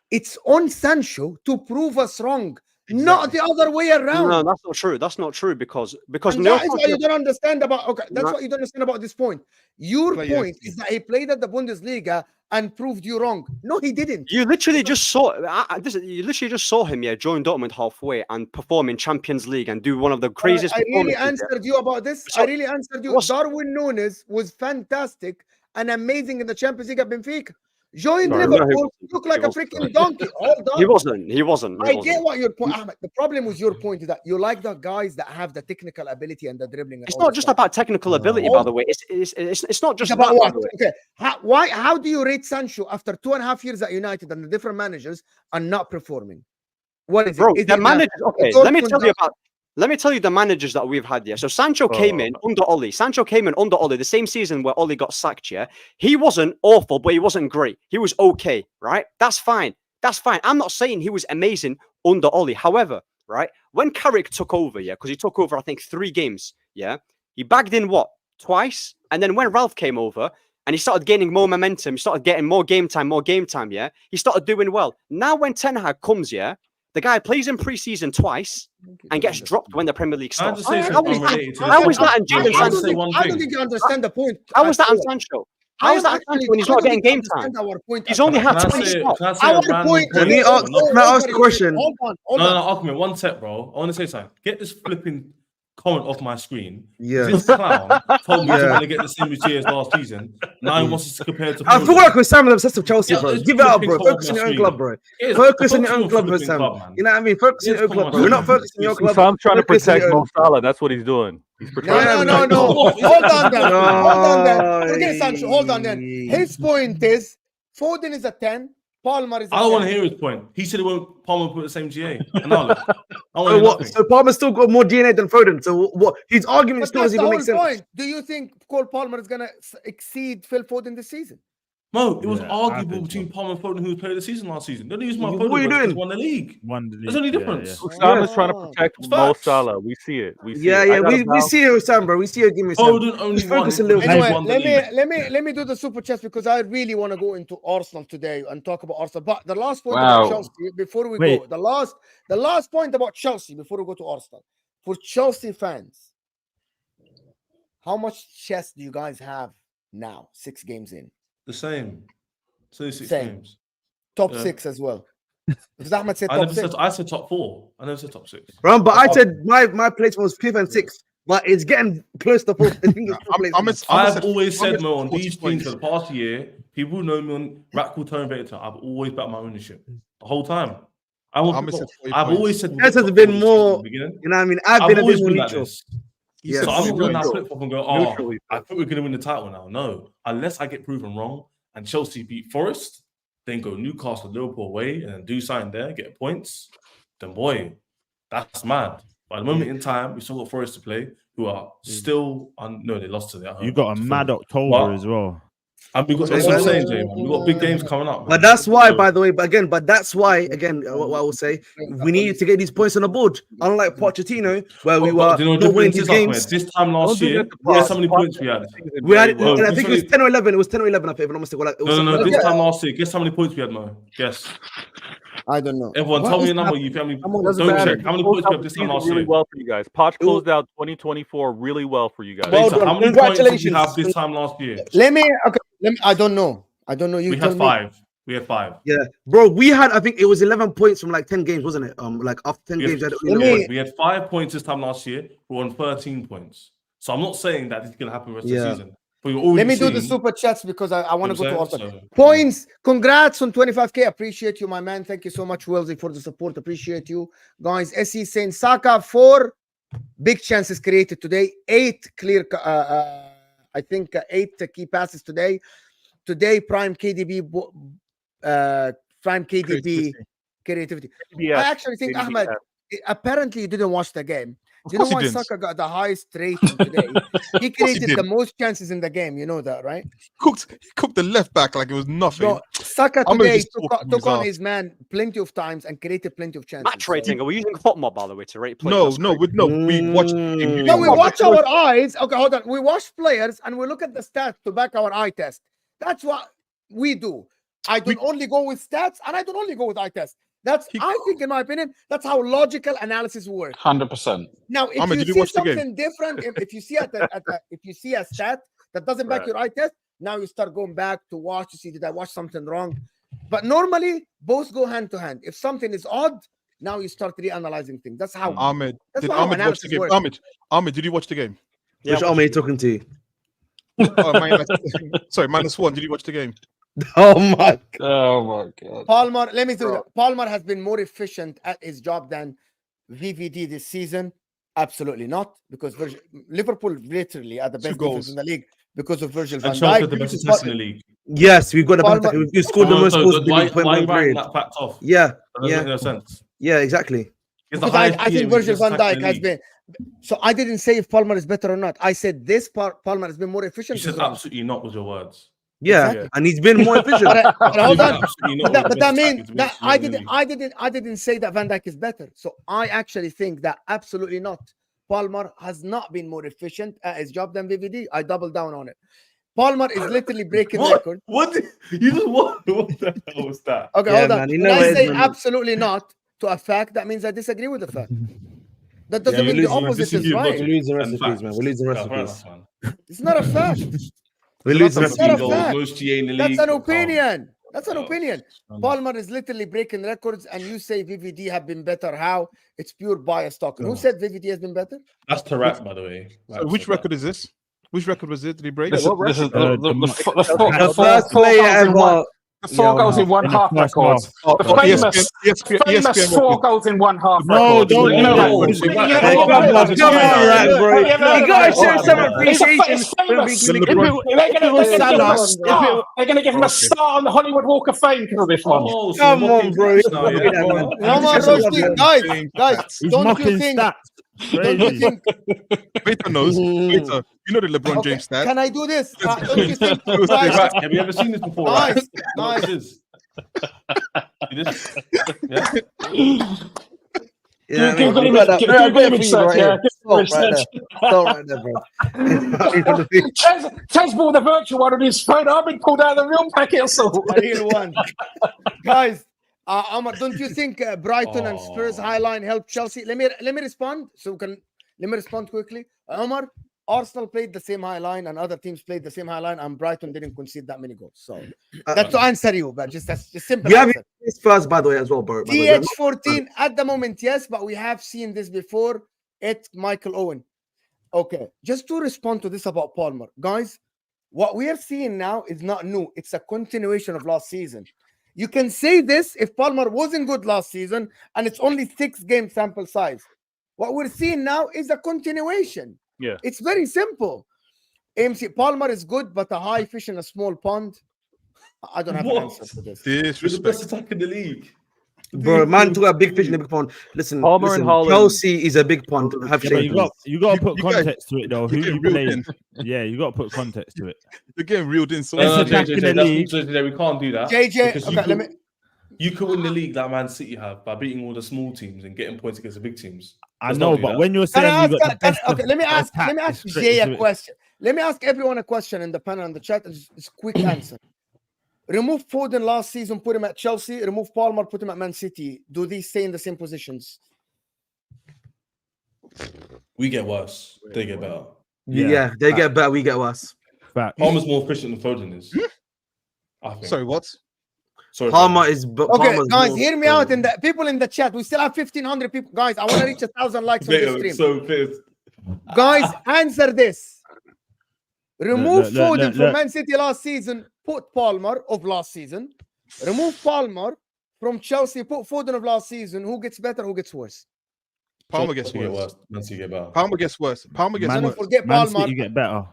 It's on Sancho to prove us wrong, not the other way around. No, that's not true. That's not true because And that is what you don't understand about. Okay, that's No. what you don't understand about this point. Your point is that he played at the Bundesliga and proved you wrong. No, he didn't. You literally just saw. You literally just saw him, join Dortmund halfway and perform in Champions League and do one of the craziest. I really answered you about this. So- I really answered you. Darwin Núñez was fantastic and amazing in the Champions League at Benfica. Joined No, Liverpool, he looked like a wasn't. freaking donkey. Hold on. He wasn't. I get what your point, Ahmed. The problem with your point is that you like the guys that have the technical ability and the dribbling. And It's all not that just stuff. about technical ability, by the way. It's not just It's about that, what? by the way. Okay. How do you rate Sancho after 2.5 years at United and the different managers and not performing? What is Bro, it? Is the it managers. Okay, Dortmund let me tell you the managers that we've had. Yeah, so Sancho came in under Oli. Sancho came in under Oli the same season where Oli got sacked. Yeah, he wasn't awful, but he wasn't great. He was okay, right? That's fine. That's fine. I'm not saying he was amazing under Oli. However, right, when Carrick took over, because he took over, I think 3 games. Yeah, he bagged in twice, and then when Ralph came over and he started gaining more momentum, he started getting more game time. Yeah, he started doing well. Now when Ten Hag comes, the guy plays in pre-season twice and gets dropped when the Premier League starts. How is that I don't think you understand the point. How is that on Sancho? How is that on Sancho when he's not getting game time? He's only had 20 spots. Our point Can I ask a question? Hold on. No, Argument. One sec, bro. I want to say something. Get this flipping comment off my screen. Yeah. This clown told me to want to get the same as as last season. Now he wants us to compare to. I feel like with Sam obsessed with Chelsea, bro. Give it up, bro. Focus on your own club, bro. Focus on your own club, Sam. You know what I mean? Focus on your own club, bro. We're not focusing on your club. Sam's trying to protect Mo Salah. That's what he's doing. He's protecting. No. Hold on then. Forget Sancho. Hold on then. His point is Foden is a 10. Palmer is a I don't want to 10. hear his point. He said Palmer put the same GA. And now look, So Palmer's still got more DNA than Foden. So what? His argument But still that's doesn't the even whole make sense. point. Do you think Cole Palmer is going to exceed Phil Foden this season? Mo, it was I arguable think between so. Palmer and Foden who played the season last season. Don't use my What Foden are you because doing? he won the league. There's only difference. Sam is trying to protect It's Mo facts. Salah. We see it. We see Yeah, it. yeah. I got a We see it with Sam, bro. We see it. Give me Sam. Foden only Just focus won a little it. bit. Anyway, won the league. let me do the super chats because I really want to go into Arsenal today and talk about Arsenal. But the last point Wow. about Chelsea before we Wait. go, the last point about Chelsea before we go to Arsenal. For Chelsea fans, how much chess do you guys have now? 6 games in. The same. So 6 Same. games. Top Yeah. 6 as well. Because Ahmed said I top never 6. said. I said top 4. I never said top 6. But I said my placement was 5th and 6th, but it's getting close to 4th. I think it's I've always said, Mo, on 40 these points. teams for the past year, people who know me on Ratcool Tone Vector, I've always backed my ownership the whole time. I've Ahmed said 40 always said This has top been 4 more- since the beginning. You know what I mean? I've been a always bit more been like neutral. this. Yeah. So I'm not going to neutral. flip flop and go, Neutrally. I think we're going to win the title now. No, unless I get proven wrong and Chelsea beat Forest, then go Newcastle, Liverpool away, and then do something there, get points. Then boy, that's mad. But at the moment in time, we still got Forest to play, who are still no, they lost to their home. You got a to mad Fulham. October But- as well. And we got that's what I'm saying, Jay. Man. We got big games coming up. But that's why, by the way, what I will say, we needed to get these points on the board. Unlike Pochettino, where we were not winning these games. This time last Don't do year, that to guess Poch. how many points we had? We had, No, and I think it was literally- 10 or 11. It was 10 or 11, I think, if I'm not mistaken. Like, it was No. something This like time last year, guess how many points we had, Mo? Guess. I don't know. Everyone, What tell me is a number. happening? You feel me? Doesn't Don't matter. check. How many Closed points we out have the this time season last really year? well for you guys. Poch closed out 2024 really well for you guys. Well Lisa, done. how many points did we Congratulations. have this time last year? I don't know. You We tell had me. 5. We had 5. Yeah, bro, we had, I think it was 11 points from like 10 games, wasn't it? Like after 10 games, We had 5 points this time last year. We're on 13 points. So I'm not saying that this is going to happen the rest of the season. But Let me do the super chats because I want to go to what I'm Arsenal. saying? Points. Congrats on 25K. Appreciate you, my man. Thank you so much, Wellesley, for the support. Appreciate you, guys. SE saying Saka 4 big chances created today. 8 clear. I think 8 key passes today. Today, Prime KDB creativity. Yes, I actually think maybe Ahmed. Apparently, you didn't watch the game. You know course he why didn't. Saka got the highest rating today? He course he created the didn't. most chances in the game. You know that, right? He cooked the left back like it was nothing. Bro, Saka I'm today just talking took on ass. his man plenty of times and created plenty of chances. Match rating. Are we using FOTMOB, by the way, to rate players? No, That's no, crazy. we watched. No, we watch our eyes. Okay, hold on. We watch players and we look at the stats to back our eye test. That's what we do. I don't only go with stats and I don't only go with eye test. I think, in my opinion, that's how logical analysis works. 100%. Now, if Ahmed, did you you see watch the game? something different, if you see if you see a stat that doesn't back your eye test, now you start going back to watch to see, did I watch something wrong? But normally, both go hand to hand. If something is odd, now you start reanalyzing things. That's how. Ahmed, That's did how Ahmed watch the analysis game? works. Ahmed, did you watch the game? Yeah, Which army are you talking to? Sorry, -1. Did you watch the game? Oh my God. Oh my god. Palmer, let me do that. Palmer has been more efficient at his job than VVD this season. Absolutely not, because Liverpool literally are the best defense in the league because of Virgil van And Chelsea Dijk. the best attack in the league. Yes, we've got the best. Palmer- We scored the most goals in the Why league. Point are you blank writing period. that fact off? Yeah, That doesn't make no sense. yeah, exactly. He's the Because highest I think PM, Virgil best van attack in Dijk the has league. been. So I didn't say if Palmer is better or not. I said this Palmer has been more efficient. You said this round. absolutely not with your words. Yeah, Exactly. and he's been more efficient. But hold on. Absolutely not. But that means It's the that best I attack in the league. didn't say that Van Dijk is better. So I actually think that absolutely not. Palmer has not been more efficient at his job than VVD. I double down on it. Palmer is literally breaking records. What? You just what the hell was that? Okay, Yeah, hold on. man, you When know I it, say man. absolutely not to a fact, that means I disagree with the fact. That doesn't Yeah, mean you the lose- you opposite is disagree with right. We're losing And recipes, man. facts. We're losing Yeah, fair recipes. enough, man. It's not a fact. We're losing It's not a recipes. Goals, fact. most GA in the That's league. an but calm. opinion. That's an Oh, opinion. um, Palmer is literally breaking records, and you say VVD have been better. How? It's pure bias talking. Who Oh. said VVD has been better? That's Tarak, by the way. So which record is this? Which record was it? Did he break? This is the The four first goals player in one. ever. The four goals in one In the half first records. half. The famous ESPN four record. goals in one half No, record. don't You know do that? that. You Hey, never Hey, heard come of on, that? come on, Yeah. Rack, bro. Have you ever heard You of gotta that? show some It's appreciation famous. for being If communicated. They're going to give him Salah, a star. They're going to give him a star on the Hollywood Walk of Fame because of this one. Oh, so Come you're on, mocking bro. facts now, yeah? Yeah, man. Come on, Just love Rushdie. it. Guys, He's don't you mocking think? stats. Don't you Crazy. think? Waiter knows. Waiter, you know the LeBron Okay, James stat. can I do this? Don't you think? It was Guys, Rack, have you ever seen this before? Rack? Guys, You know what this is? You just- yeah? Yeah, Give man. him Got a- that. give Right him there a for you, search, right yeah. here. Give him a Stop right search. there. Stop right there, bro. Tez bought the virtual one on his phone. I've been pulled out of the real packet. So a real one. Guys, Amar, don't you think Brighton and Spurs Oh. high line helped Chelsea? Let me respond. Let me respond quickly. Omar, Arsenal played the same high line and other teams played the same high line, and Brighton didn't concede that many goals. So that's to answer you, but that's just simple. We have answer. this first, by the way, as well, bro. by the way. DH14 at the moment, yes, but we have seen this before. It's Michael Owen. Okay, just to respond to this about Palmer, guys, what we are seeing now is not new. It's a continuation of last season. You can say this if Palmer wasn't good last season and it's only 6-game sample size. What we're seeing now is a continuation. Yeah. It's very simple. AMC Palmer is good, but a high fish in a small pond. I don't have an What? answer for this. You're the Disrespect. best attack in the league. Bro, man, talk about big fish in a big pond. Listen, Palmer and Haaland- Chelsea is a big pond. Have Yeah, but shame. you got to put You guys- context to it though. Who you get you reeled played? in. Yeah, you got to put context to it. You're getting reeled in so Best No, attack JJ, in the that's- league. JJ, we can't do that. JJ, because okay, you could win the league that Man City have by beating all the small teams and getting points against the big teams. I Let's know, not do but that. when you're Can I saying you ask? got the best Okay, let me ask attack, it's straight Jay into a it. question. Let me ask everyone a question in the panel and the chat. It's a quick answer. Remove Foden last season, put him at Chelsea. Remove Palmer, put him at Man City. Do these stay in the same positions? We get worse. They get better. Yeah, they get better, we get worse. Fact. Palmer's more efficient than Foden is. I think. Sorry, what? Sorry, Palmer Foden. is. Okay, Palmer's guys, more- hear me out. And the people in the chat, we still have 1,500 people. Guys, I want to reach 1,000 likes on this Beto, stream. so pissed. Guys, answer this. Remove Look, Foden from look. Man City last season. Put Palmer of last season. Remove Palmer from Chelsea. Put Foden of last season. Who gets better? Who gets worse? Palmer gets Chelsea get worse. Man City get better. Palmer gets worse. Palmer gets Man, Don't worse. forget Man Palmer. City get better.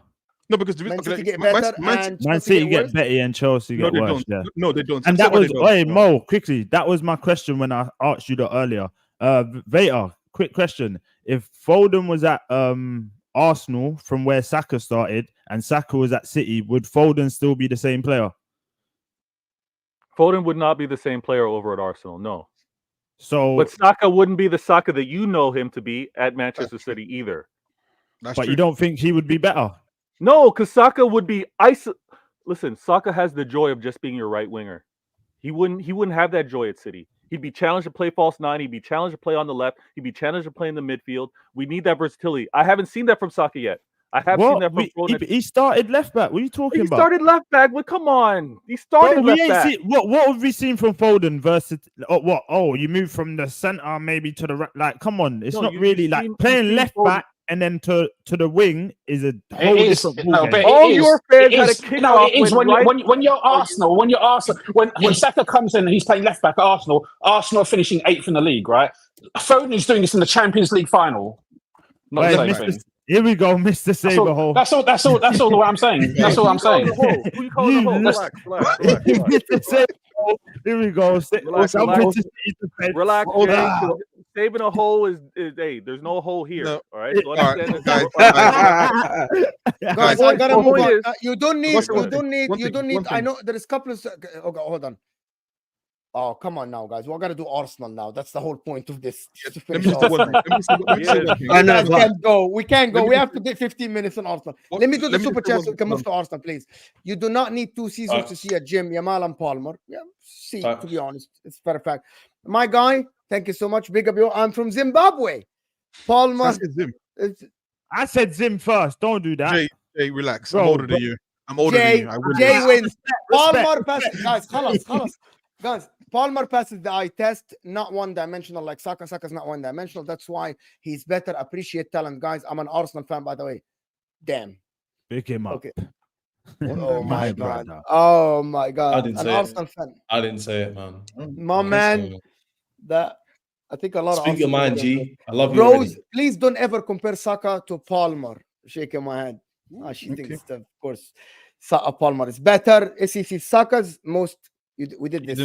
No, because the Man reason City get better and Man Chelsea City get get worse. better and Chelsea no, get they worse. don't. Yeah. No, they don't. And Tell that me why was, they don't. hey, Mo, quickly, that was my question when I asked you that earlier. Veta, quick question. If Foden was at Arsenal from where Saka started and Saka was at City, would Foden still be the same player? Foden would not be the same player over at Arsenal, no. So, But Saka wouldn't be the Saka that you know him to be at Manchester City either. That's but true. you don't think he would be better? No, because Saka would be Listen, Saka has the joy of just being your right winger. He wouldn't have that joy at City. He'd be challenged to play false nine. He'd be challenged to play on the left. He'd be challenged to play in the midfield. We need that versatility. I haven't seen that from Saka yet. I have seen that from Foden. He started left back. What are you talking about? He started left back. Well, come on. He started left back. What have we seen from Foden versus what? Oh, you moved from the center maybe to the right. Like, come on. It's not really like playing left back and then to the wing is a whole different ballgame. All your fans had a kick off. It is when you're Arsenal. When Saka comes in and he's playing left back at Arsenal are finishing 8th in the league, right? Foden is doing this in the Champions League final. Not the same thing. Here we go, Mr. Saberhole. That's all what I'm saying. That's all I'm saying. Who you calling the hole? Relax. Here we go. Relax. Saving a hole is hey, there's no hole here. No. All right. So understand guys, Guys, I gotta move on. You don't need. One I know there is a couple of. Okay, hold on. Oh, come on now, guys. We're gonna do Arsenal now. That's the whole point of this. Let me say one thing. I know. Can't go. We can't go. We have to get 15 minutes on Arsenal. Let me do the super chat so we can move to Arsenal, please. You do not need 2 seasons to see a Jim, Yamal, and Palmer. Yeah, to be honest, it's a fact. My guy, thank you so much. Big up you. I'm from Zimbabwe. Palmer. I said Zim first. Don't do that. Jay, relax. I'm older than you. Jay wins. Palmer passes. Guys, Palmer passes the eye test, not one-dimensional like Saka. Saka's not one-dimensional. That's why he's better. Appreciate talent, guys. I'm an Arsenal fan, by the way. Damn. Pick him up. Okay. Oh my god. Oh my god. I didn't an say Arsenal it. fan. I didn't say it, man. My man. That I think a lot of Speak your mind, G. I love you. Rose, please don't ever compare Saka to Palmer. Shaking my head. She thinks that, of course, Palmer is better. SEC Saka's most. We did this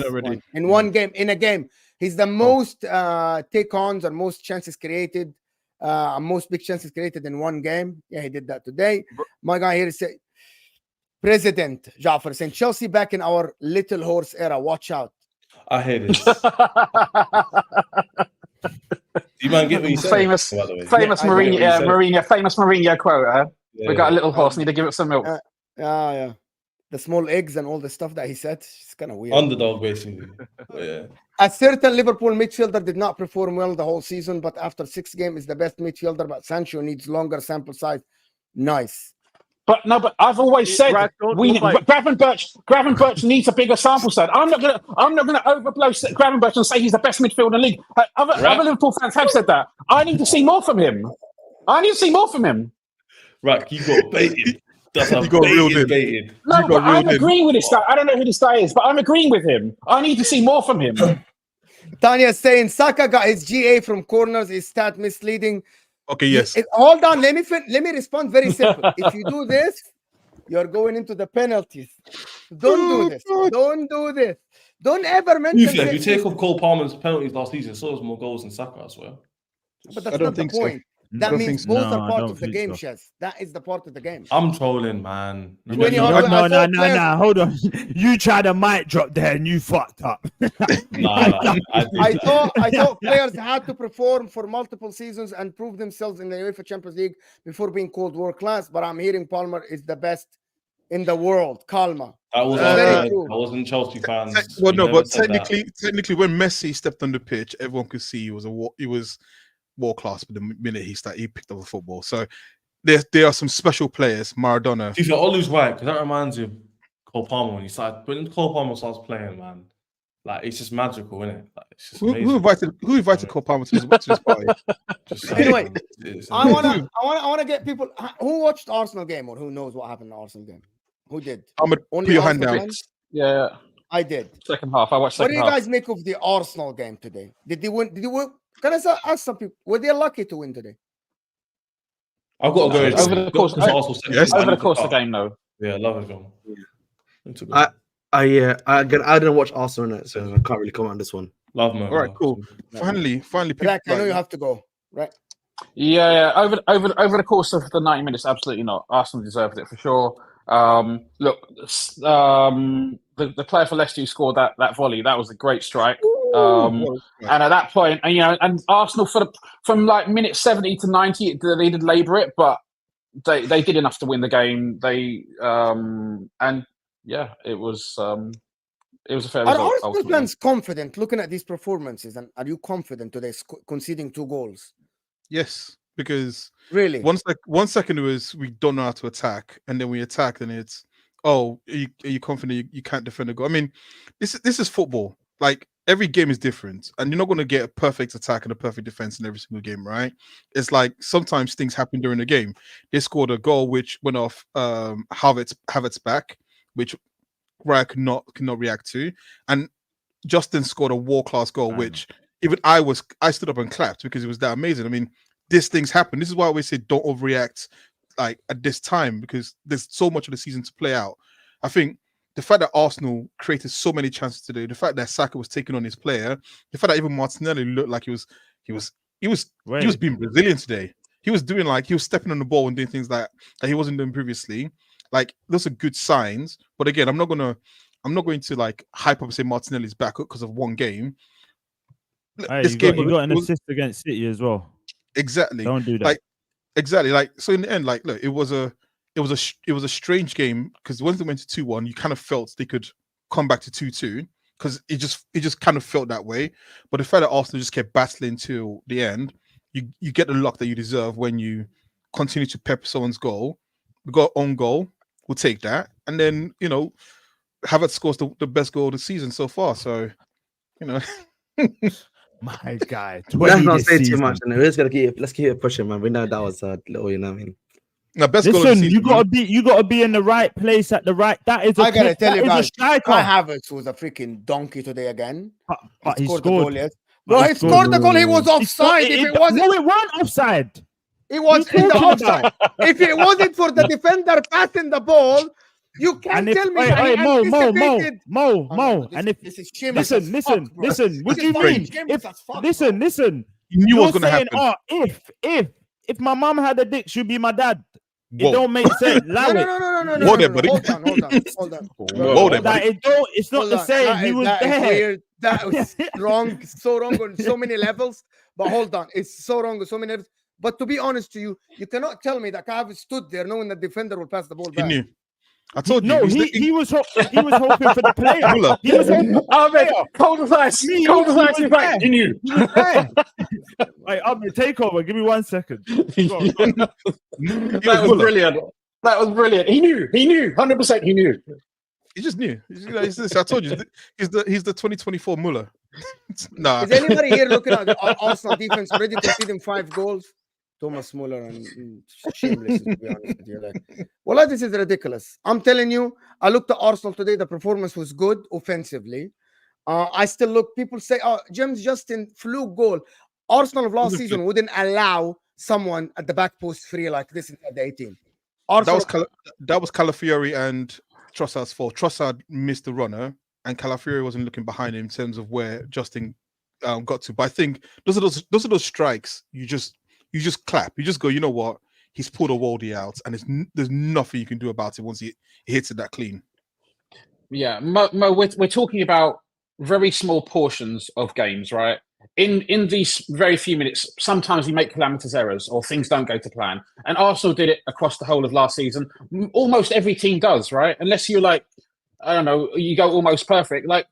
in one game. In a game, he's the most take-ons or most chances created, most big chances created in one game. Yeah, he did that today. My guy here is President Jaffer saying Chelsea back in our little horse era. Watch out. I hate this. You man get what you say? Famous Mourinho quote. We got a little horse. Need to give it some milk. Yeah. The small eggs and all the stuff that he said. It's kind of weird. Underdog, basically. Yeah. A certain Liverpool midfielder did not perform well the whole season, but after 6 games is the best midfielder. But Sancho needs longer sample size. Nice. But I've always said Gravenberch needs a bigger sample size. I'm not gonna overblow Gravenberch and say he's the best midfielder in the league. Other Liverpool fans have said that. I need to see more from him. Right, you got baited. That's you got baited. No, but I'm agreeing with this guy. I don't know who this guy is, but I'm agreeing with him. I need to see more from him. Tanya is saying Saka got his GA from corners. His stat misleading. Okay, yes. Hold on. Let me respond very simple. If you do this, you're going into the penalties. Don't do this. Don't do this. Don't ever mention If you take off Cole Palmer's penalties last season, so more goals than Saka, I swear. But that's not the point. That means both are part of the game, Shez. That is the part of the game. I'm trolling, man. No, hold on. You tried a mic drop there and you fucked up. I thought players had to perform for multiple seasons and prove themselves in the UEFA Champions League before being called world class. But I'm hearing Palmer is the best in the world. Calma. That wasn't Chelsea fans. But technically, when Messi stepped on the pitch, everyone could see he was world class. But the minute he picked up the football, so there are some special players. Maradona. If you're always right, because that reminds you of Cole Palmer when Cole Palmer starts playing, man. Like it's just magical, isn't it? Like, it's just who invited Cole Palmer to his party? Anyway, I wanna get people who watched the Arsenal game or who knows what happened in the Arsenal game. Who did? I'm gonna put your hand down. Yeah, I did. Second half. I watched. What do you guys make of the Arsenal game today? Did they win? Can I ask some people? Were they lucky to win today? I've got to go over the course. Over the course of the game, though. Yeah, I love it. I didn't watch Arsenal in it, so I can't really comment on this one. Love man. All right, cool. Finally, Jack, I know you have to go, right? Yeah. Over the course of the 90 minutes, absolutely not. Arsenal deserved it for sure. Look, the player for Leicester who scored that volley, that was a great strike. And at that point, and Arsenal from like minute 70 to 90, they did labour it, but they did enough to win the game. It was a fair result. Are Arsenal fans confident looking at these performances? And are you confident today conceding 2 goals? Yes, because really, 1 second it was we don't know how to attack, and then we attack, and it's are you confident you can't defend a goal? I mean, this is football. Like every game is different, and you're not going to get a perfect attack and a perfect defense in every single game, right? It's like sometimes things happen during the game. They scored a goal which went off Havertz's back, which Raya could not react to, and Justin scored a world-class goal, which even I stood up and clapped because it was that amazing. I mean, these things happen. This is why I always say don't overreact like at this time, because there's so much of the season to play out. I think the fact that Arsenal created so many chances today, the fact that Saka was taking on his player, the fact that even Martinelli looked like he was being Brazilian today. He was stepping on the ball and doing things that he wasn't doing previously. Like those are good signs. But again, I'm not going to like hype up and say Martinelli's back up because of one game. Hey, you got an assist against City as well. Exactly. Don't do that. Like exactly. Like so in the end, like look, it was a strange game because once they went to 2-1, you kind of felt they could come back to 2-2 because it just kind of felt that way. But the fact that Arsenal just kept battling till the end, you get the luck that you deserve when you continue to pepper someone's goal. We got own goal, we'll take that, and then Havertz scores the best goal of the season so far. So my guy, let's not say too much. Let's keep it pushing, man. We know that was a little, what I mean. No, best Listen, goal of the season, you gotta be in the right place at the right. That is. I gotta tell you, guys, Kai Havertz was a freaking donkey today again. But he scored the goal, yes. No, he scored the goal. He was offside. It wasn't offside. It was in the offside. If it wasn't for the defender passing the ball, you can't tell me that he anticipated. Mo. And if this is shameless. Listen. What do you mean? Listen. You knew what was going to happen. If my mom had a dick, she'd be my dad. It don't make sense. No. Hold on. It's not the same. He was there. That was wrong. So wrong on so many levels. But hold on, it's so wrong on so many levels. But to be honest to you, you cannot tell me that Kai stood there knowing the defender will pass the ball back. He knew. I told you. No, he was hoping for the player. He was hoping for the player. Cold as ice. Cold as ice. He knew. Wait, I'm the takeover. Give me 1 second. That was brilliant. That was brilliant. He knew. 100% he knew. He just knew. I told you. He's the 2024 Muller. Nah. Is anybody here looking at the Arsenal defense already conceding 5 goals? Thomas Muller and shameless, to be honest with you. Well, this is ridiculous. I'm telling you, I looked at Arsenal today. The performance was good offensively. I still look. People say, "Oh, James Justin fluke goal." Arsenal of last season wouldn't allow someone at the back post free like this inside the 18. Arsenal, that was Calafiori and Trossard's fault. Trossard missed the runner, and Calafiori wasn't looking behind him in terms of where Justin got to. But I think those are those strikes. You just clap. You just go, you know what? He's pulled a Wolrd out, and there's nothing you can do about it once he hits it that clean. Yeah, Mo, we're talking about very small portions of games, right? In these very few minutes, sometimes we make calamitous errors or things don't go to plan. And Arsenal did it across the whole of last season. Almost every team does, right? Unless you're like, I don't know, you go almost perfect. Like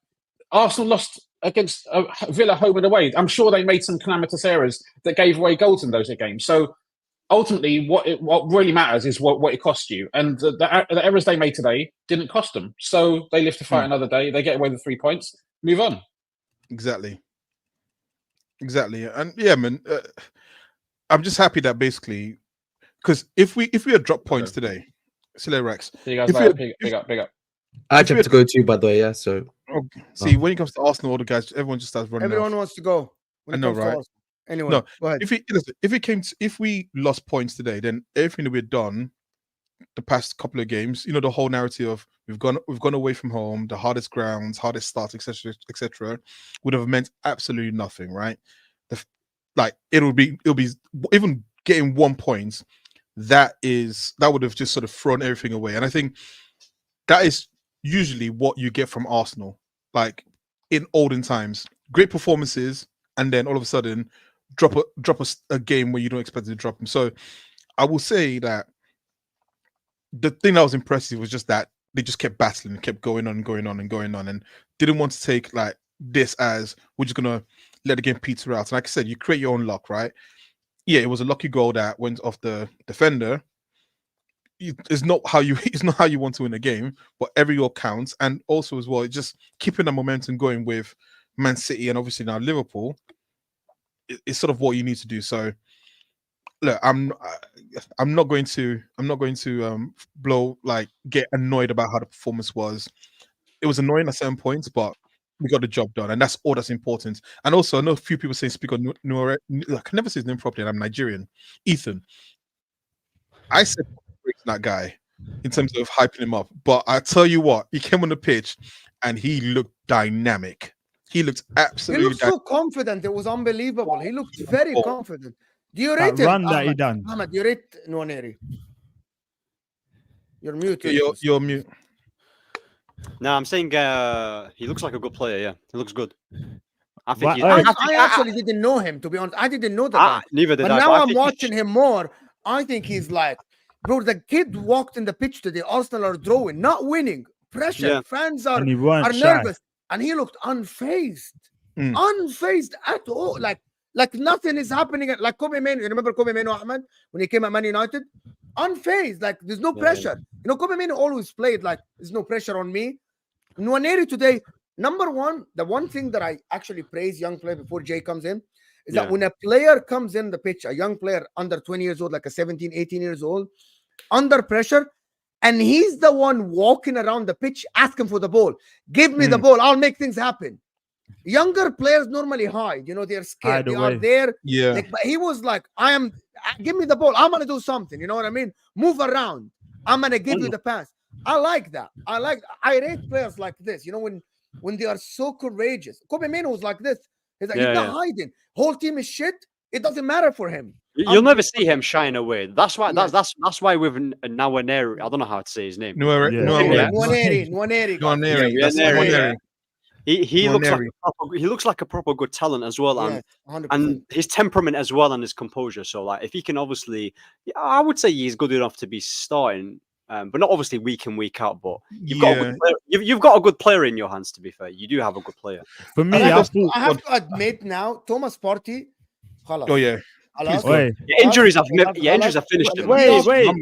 Arsenal lost against Villa home and away. I'm sure they made some calamitous errors that gave away goals in those games. So ultimately, what really matters is what it cost you. And the errors they made today didn't cost them. So they live to fight another day. They get away with 3 points, move on. Exactly. And yeah, man, I'm just happy that basically, because if we had dropped points today, Sile Rex. See you guys later. Big up. I have to go too, by the way, yeah. So see, when it comes to Arsenal, all the guys, everyone just starts running. Everyone wants to go. I know, right? Anyway, No, go ahead. if we lost points today, then everything that we've done the past couple of games, the whole narrative of we've gone away from home, the hardest grounds, hardest starts, etc., would have meant absolutely nothing, right? It'll be even getting 1 point. That would have just sort of thrown everything away, and I think that is usually what you get from Arsenal, like in olden times, great performances, and then all of a sudden drop a game where you don't expect to drop them. So I will say that the thing that was impressive was just that they just kept battling, kept going on, and didn't want to take like this as we're just gonna let the game peter out. And like I said, you create your own luck, right? Yeah, it was a lucky goal that went off the defender. It's not how you want to win a game, but every goal counts. And also as well, just keeping the momentum going with Man City and obviously now Liverpool is sort of what you need to do. So look, I'm not going to get annoyed about how the performance was. It was annoying at certain points, but we got the job done, and that's all that's important. And also, I know a few people say speak on I can never say his name properly, and I'm Nigerian. Ethan, I said that guy in terms of hyping him up, but I tell you what, he came on the pitch and he looked dynamic. He looked absolutely. He looked so confident. It was unbelievable. He looked very confident. Do you rate that him? run that he done? Ahmed, do you rate Nwaneri? You're mute. You're mute. No, I'm saying he looks like a good player. Yeah, he looks good. I think. I actually didn't know him, to be honest. I didn't know that. Neither did but I. Now I'm watching him more. I think he's like, bro, the kid walked in the pitch today. Arsenal are drawing, not winning. Pressure. Yeah. Fans are nervous. And he looked unfazed. Unfazed at all. Like nothing is happening. Like Kobe Mainoo. You remember Kobe Mainoo, Ahmed, when he came at Man United? Unfazed. Like there's no pressure. You know, Kobe Mainoo always played like there's no pressure on me. Nwaneri today, number one, the one thing that I actually praise young player before Jay comes in is that when a player comes in the pitch, a young player under 20 years old, like a 17, 18 years old, under pressure, and he's the one walking around the pitch asking for the ball. Give me the ball. I'll make things happen. Younger players normally hide. You know, they're scared. They are there. Yeah. But he was like, give me the ball. I'm going to do something. You know what I mean? Move around. I'm going to give you the pass. I like that. I rate players like this. You know, when they are so courageous. Kobe Mainoo was like this. He's like, he's not hiding. Whole team is shit. It doesn't matter for him. You'll never see him shying away. That's why. That's why with Nwaneri, I don't know how to say his name. Nwaneri. He looks like a proper good talent as well, and his temperament as well, and his composure. So, like, if he can obviously, I would say he's good enough to be starting, but not obviously week in week out. But you've got a good player in your hands. To be fair, you do have a good player. For me, I have to admit now, Thomas Partey. Oh yeah. Injuries have finished him. Wait.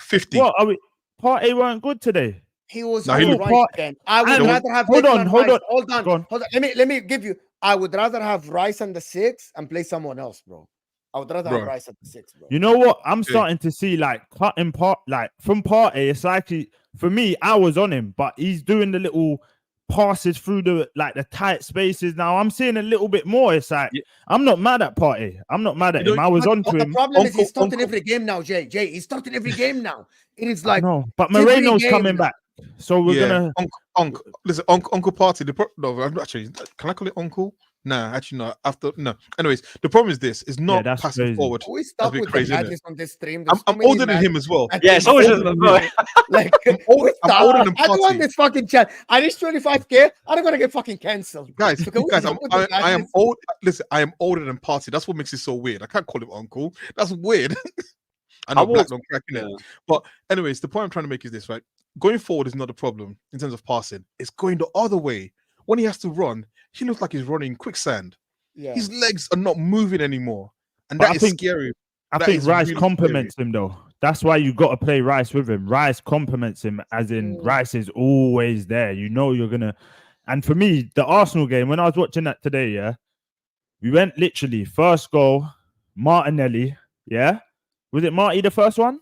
50. What are we? Partey weren't good today. He was right then. I would rather have. Hold on. Let me give you. I would rather have Rice on the 6 and play someone else, bro. I would rather have Rice at the 6, bro. You know what? I'm starting to see like cutting part, like from Partey. It's like for me, I was on him, but he's doing the little passes through the tight spaces. Now I'm seeing a little bit more. It's like I'm not mad at Partey. I'm not mad at him. I was on to him. The problem is he's starting every game now, Jay. He's starting every game now. It is like no, but Moreno's coming back. So we're gonna Uncle Partey. I'm actually, can I call it Uncle? Nah, actually not. Anyways, the problem is this: is not passing forward. We stop with the madness on this stream. I'm older than him as well. Yeah, so like I'm older than Partey. I don't want this fucking chat. I reached 25K. I don't gonna get fucking cancelled, guys. I am old. Listen, I am older than Partey. That's what makes it so weird. I can't call him Uncle. That's weird. I know black don't crack in it. But anyways, the point I'm trying to make is this, right? Going forward is not a problem in terms of passing. It's going the other way. When he has to run, he looks like he's running quicksand. Yeah. His legs are not moving anymore. And that is scary. I think Rice compliments him, though. That's why you got to play Rice with him. Rice compliments him, as in Rice is always there. You know you're going to... And for me, the Arsenal game, when I was watching that today, we went literally first goal, Martinelli, Was it Marty the first one?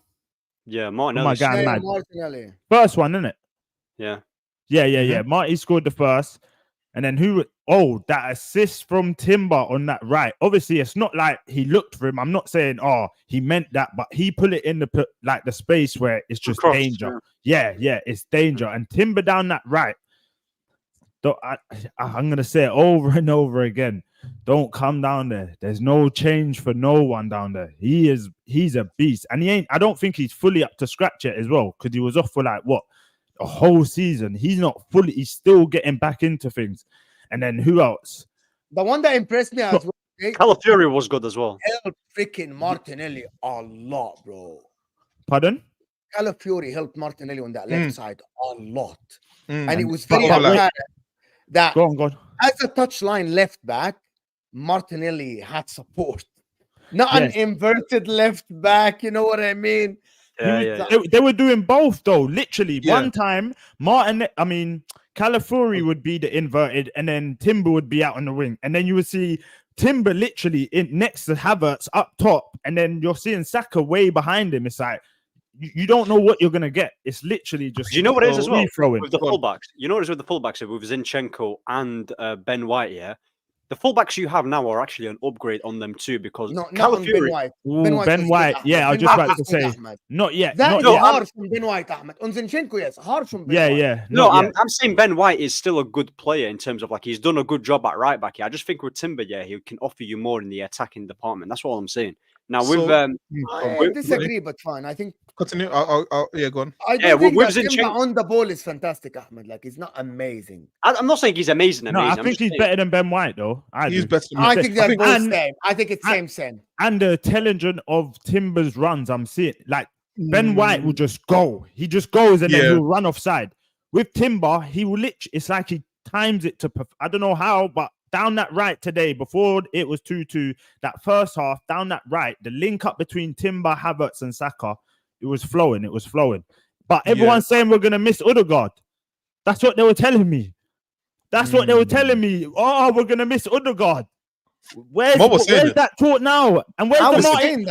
Yeah, Martinelli. Oh my God, Martinelli. First one, isn't it? Yeah. Marty scored the first. And then that assist from Timber on that right. Obviously, it's not like he looked for him. I'm not saying, he meant that, but he put it in the space where it's just danger. Yeah, it's danger. And Timber down that right. I'm going to say it over and over again. Don't come down there. There's no change for no one down there. He's a beast. And I don't think he's fully up to scratch yet as well, because he was off for a whole season. He's not fully, he's still getting back into things. And then who else? The one that impressed me as well. Calafiori was good as well. Helped freaking Martinelli a lot, bro. Pardon? Calafiori helped Martinelli on that left side a lot. Mm. And it was very apparent that go on. As a touchline left back, Martinelli had support. Not an inverted left back, you know what I mean? They were doing both though. Literally, one time Calafiori would be the inverted, and then Timber would be out on the wing, and then you would see Timber literally next to Havertz up top, and then you're seeing Saka way behind him. It's like you don't know what you're gonna get. It's literally just. Do you know what it is as well with the fullbacks? You know what it is with the fullbacks with Zinchenko and Ben White. Yeah. The fullbacks you have now are actually an upgrade on them too, because Calafiori. Ben White. Yeah, I was just about to say. Not yet. That is hard from Ben White, Ahmed. On Zinchenko, yes, hard from Ben White. Yeah. No, I'm saying Ben White is still a good player in terms of he's done a good job at right back. I just think with Timber, he can offer you more in the attacking department. That's all I'm saying. Now I disagree, but fine. I think continue. Go on. I think that Timber on the ball is fantastic, Ahmed. He's not amazing. I'm not saying he's amazing. No, I think he's better than Ben White, though. He's better. I think they're both same. I think it's same. And the intelligence of Timber's runs, I'm seeing Ben White will just go. He just goes and then he'll run offside. With Timber, he will literally. It's like he times it to. I don't know how, but. Down that right today, before it was 2-2, that first half, down that right, the link up between Timber, Havertz, and Saka, it was flowing. But everyone's saying we're going to miss Odegaard. That's what they were telling me. Oh, we're going to miss Odegaard. Where's that talk now? And where's the Martinelli?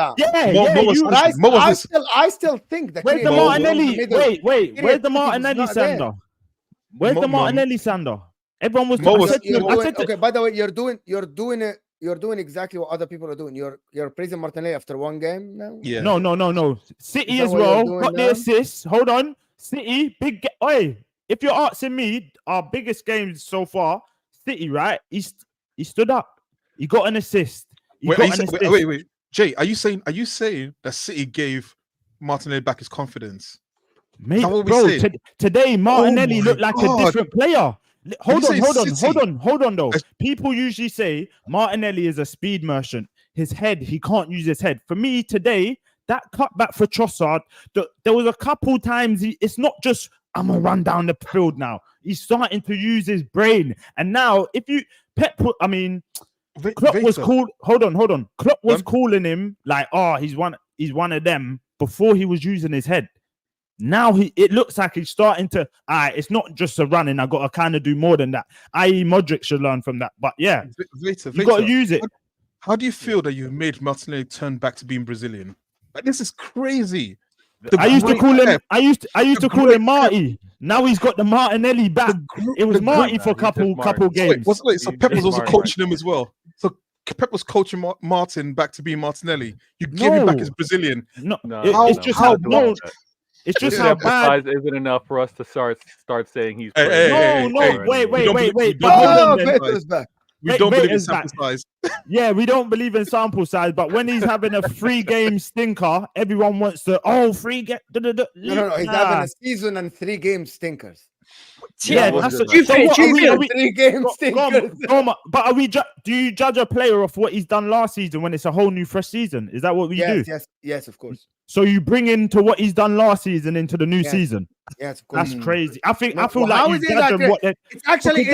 I still think that. Where's the Martinelli? Wait. Where's the Martinelli, Sander? Where's the Martinelli, Sander? Everyone was okay. By the way, you're doing exactly what other people are doing. You're praising Martinelli after one game now. Yeah. No. City as well got the assists. Hold on, City big. If you're asking me, our biggest games so far, City, right? He stood up. He got an assist. Wait. Jay, are you saying that City gave Martinelli back his confidence? Mate, bro, today Martinelli looked like a different player. Hold on, though. People usually say Martinelli is a speed merchant. His head, he can't use his head. For me today, that cutback for Trossard, there was a couple times it's not just I'm gonna run down the field now. He's starting to use his brain. And now, Klopp was cool. Hold on. Klopp was calling him he's one of them before he was using his head. Now it looks like he's starting to. It's not just a running. I got to kind of do more than that. I.e., Modric should learn from that. But yeah, you got to use it. How do you feel that you've made Martinelli turn back to being Brazilian? This is crazy. I used to call him Marty. Now he's got the Martinelli back. It was Marty for a couple games. So Pep was also coaching him as well. So Pep was coaching Martin back to being Martinelli. You gave him back as Brazilian. It's just how bad. Isn't enough for us to start saying he's. Wait. We don't believe in sample size. Yeah, we don't believe in sample size. But when he's having a 3-game stinker, everyone wants to. Free game. No. He's having a season and 3 game stinkers. Yeah, that's 3 game stinkers. But do you judge a player off what he's done last season when it's a whole new fresh season? Is that what we do? Yes, of course. So you bring into what he's done last season into the new season. Yes, of course. That's crazy. I feel like you judge him it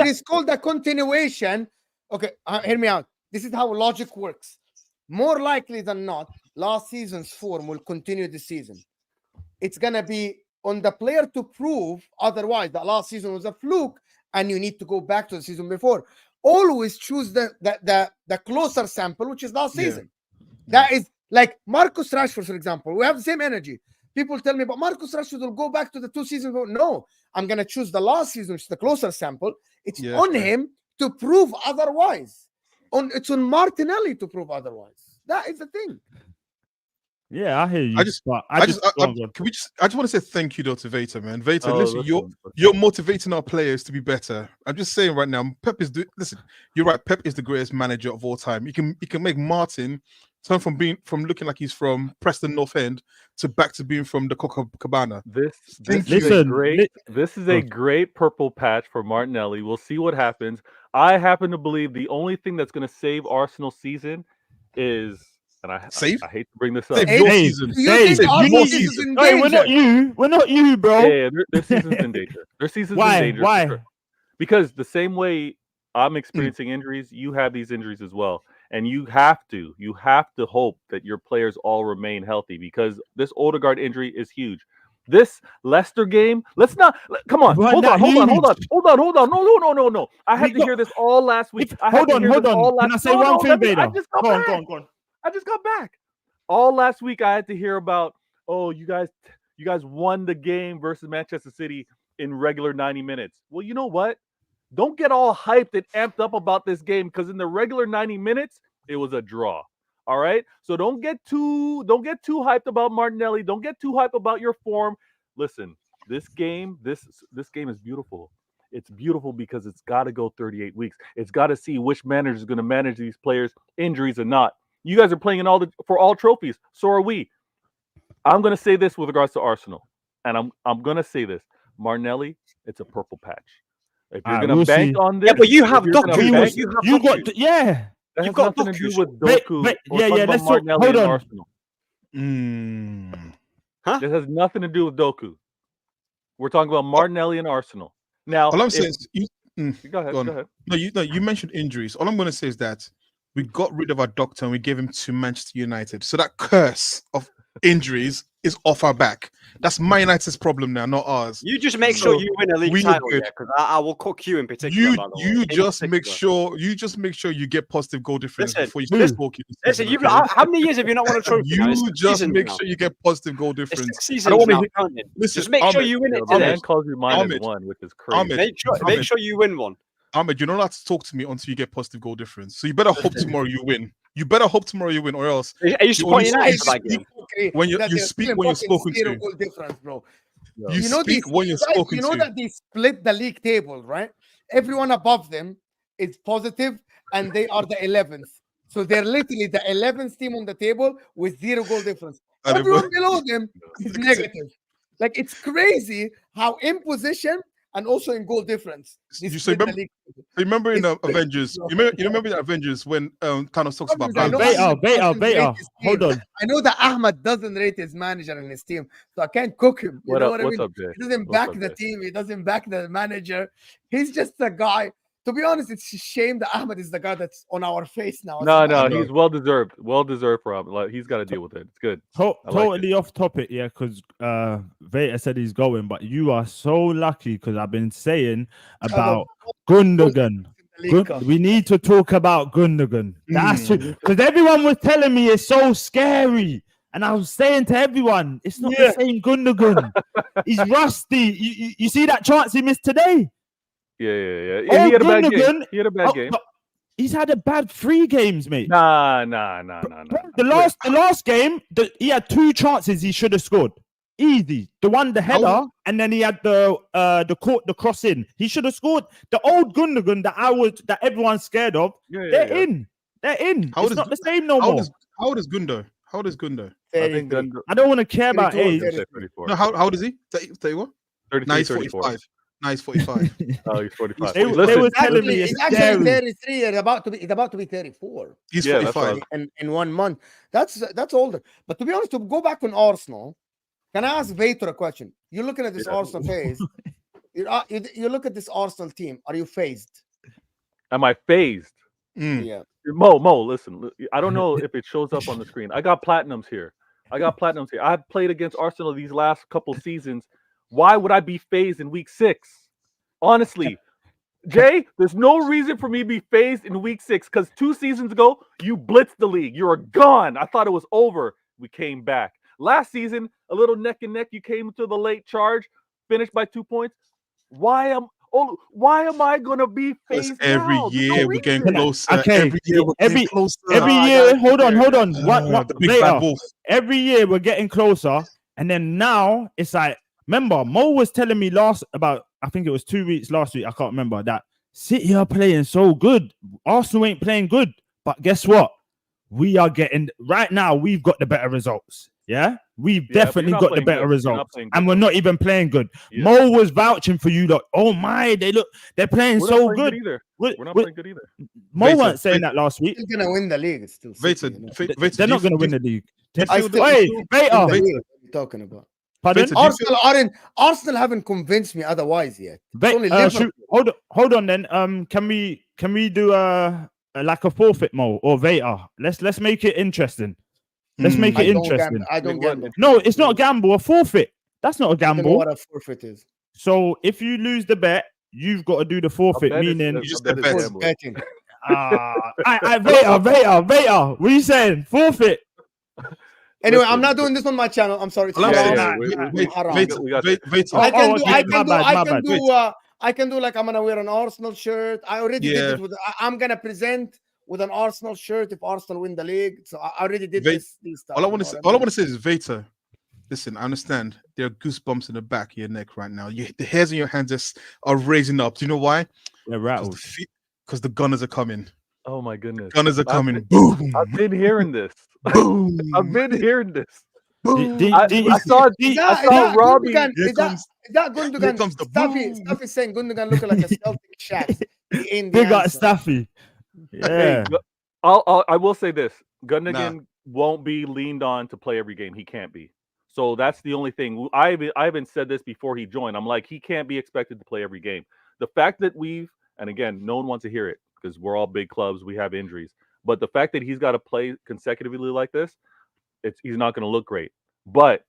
is called a continuation. Okay, hear me out. This is how logic works. More likely than not, last season's form will continue this season. It's gonna be on the player to prove otherwise that last season was a fluke, and you need to go back to the season before. Always choose the closer sample, which is last season. That is. Like Marcus Rashford, for example, we have the same energy. People tell me, but Marcus Rashford will go back to the 2 seasons ago. No, I'm going to choose the last season, which is the closer sample. It's on him to prove otherwise. It's on Martinelli to prove otherwise. That is the thing. Yeah, I hear you. I just want to say thank you though to Veta, man. Veta, listen, you're motivating our players to be better. I'm just saying right now, listen, you're right. Pep is the greatest manager of all time. You can make Martin turn from looking like he's from Preston North End to back to being from the Copacabana. This is a great purple patch for Martinelli. We'll see what happens. I happen to believe the only thing that's going to save Arsenal's season is. And I hate to bring this up. Save your season. Save your season. Hey, we're not you, bro. Yeah, their season's in danger. Their season's in danger. Why? Sure. Because the same way I'm experiencing injuries, you have these injuries as well. And you have to hope that your players all remain healthy because this Odegaard injury is huge. This Leicester game, let's not come on. Hold on. No. I had to hear this all last week. Hold on. Can I say one thing, Vader? Go on. I just got back. All last week I had to hear about, you guys won the game versus Manchester City in regular 90 minutes. Well, you know what? Don't get all hyped and amped up about this game because in the regular 90 minutes, it was a draw. All right? So don't get too hyped about Martinelli. Don't get too hyped about your form. Listen, this game is beautiful. It's beautiful because it's got to go 38 weeks. It's got to see which manager is going to manage these players, injuries or not. You guys are playing for all trophies. So are we. I'm going to say this with regards to Arsenal. And I'm going to say this. Martinelli, it's a purple patch. If you're going to bank on this. Yeah, but you have Doku. That has nothing to do with Doku. Let's talk. Martinelli Hold and on. Arsenal. This has nothing to do with Doku. We're talking about Martinelli and Arsenal. Now, all I'm saying is, go ahead. No, you mentioned injuries. All I'm going to say is that we got rid of our doctor and we gave him to Manchester United. So that curse of injuries is off our back. That's Man United's problem now, not ours. You just make sure you win a league title, because I will cook you in particular. You just make sure you get positive goal difference before you start talking. Listen, how many years have you not won a trophy? You just make sure you get positive goal difference. It's 6 seasons now. Listen, just make sure you win it today. Man calls you -1, which is crazy. Make sure you win one. Ahmed, you're not allowed to talk to me until you get positive goal difference. So you better hope tomorrow you win. You better hope tomorrow you win, or else. Are you supporting United for that game? When you speak when you're spoken to. Goal difference, bro. You speak when you're spoken to. You know that they split the league table, right? Everyone above them is positive, and they are the 11th. So they're literally the 11th team on the table with 0 goal difference. Everyone below them is negative. Like, it's crazy how in position and also in goal difference. Remember in Avengers? You remember in Avengers when Thanos talks about beta. Hold on. I know that Ahmed doesn't rate his manager and his team, so I can't cook him. You know what I mean? He doesn't back the team. He doesn't back the manager. He's just a guy. To be honest, it's a shame that Ahmed is the guy that's on our face now. No, he's well deserved for Ahmed. Like, he's got to deal with it. It's good. Totally off topic, yeah, because Veta said he's going, but you are so lucky because I've been saying about Gundogan. We need to talk about Gundogan. That's because everyone was telling me it's so scary. And I was saying to everyone, it's not the same Gundogan. He's rusty. You see that chance he missed today? Yeah. He had a bad game. He had a bad game. He's had a bad 3 games, mate. Nah. The last game, he had 2 chances he should have scored. Easy. The header, and then he had the cross in. He should have scored. The old Gundogan that everyone's scared of. They're in. It's not the same no more. How old is Gundo? I think Gundo. I don't want to care about age. No, how old is he? 31? 33, 45. Nice 45. Oh, he's 45. They were telling me he's actually 33. He's about to be 34. He's 45 in 1 month. That's older. But to be honest, to go back on Arsenal, can I ask Vator a question? You're looking at this Arsenal phase. You look at this Arsenal team. Are you phased? Am I phased? Yeah. Mo, listen. I don't know if it shows up on the screen. I got platinums here. I've played against Arsenal these last couple seasons. Why would I be phased in week 6? Honestly, Jay, there's no reason for me to be phased in week 6 because 2 seasons ago, you blitzed the league. You were gone. I thought it was over. We came back. Last season, a little neck and neck. You came to the late charge, finished by 2 points. Oh, why am I gonna be Because phased every out? year we're getting closer. Okay, Every year we're getting closer. Every year, hold on. The big bad wolf. Every year we're getting closer, and then now it's like, remember, Mo was telling me I think it was 2 weeks last week, I can't remember, that City are playing so good. Arsenal ain't playing good. But guess what? We are getting, right now, we've got the better results. Yeah? We've definitely got the better results. And we're not even playing good. Yeah. Mo was vouching for you, like, oh my, they're playing so good. We're not playing good either. Mo weren't saying that last week. They're going to win the league. It's still City, they're not going to win the league. Beta. Talking about. Pardon? Arsenal haven't convinced me otherwise yet. Hold on then. Can we do like a forfeit, Mo, or Veta? Let's make it interesting. Let's make it interesting. I don't gamble. No, it's not a gamble. A forfeit. That's not a gamble. I don't know what a forfeit is. So if you lose the bet, you've got to do the forfeit. Meaning you just betting. Veta. What are you saying? Forfeit. Anyway, I'm not doing this on my channel. I'm sorry. I can do like I'm gonna wear an Arsenal shirt. I already did it I'm gonna present with an Arsenal shirt if Arsenal win the league. So I already did this stuff. All I want to say is, Veta, listen, I understand there are goosebumps in the back of your neck right now. The hairs in your hands are raising up. Do you know why? They're rattled. Because the Gunners are coming. Oh my goodness. Gunners are coming. Boom. I've been hearing this. Boom. I've been hearing this. Boom. I saw Robbie. Is that Gundogan? Staffy saying Gundogan looking like a Celtic shack. They got Staffy. Yeah. I will say this: Gundogan won't be leaned on to play every game. He can't be. So that's the only thing. I even said this before he joined. I'm like, he can't be expected to play every game. The fact that and again, no one wants to hear it because we're all big clubs. We have injuries. But the fact that he's got to play consecutively like this, he's not going to look great. But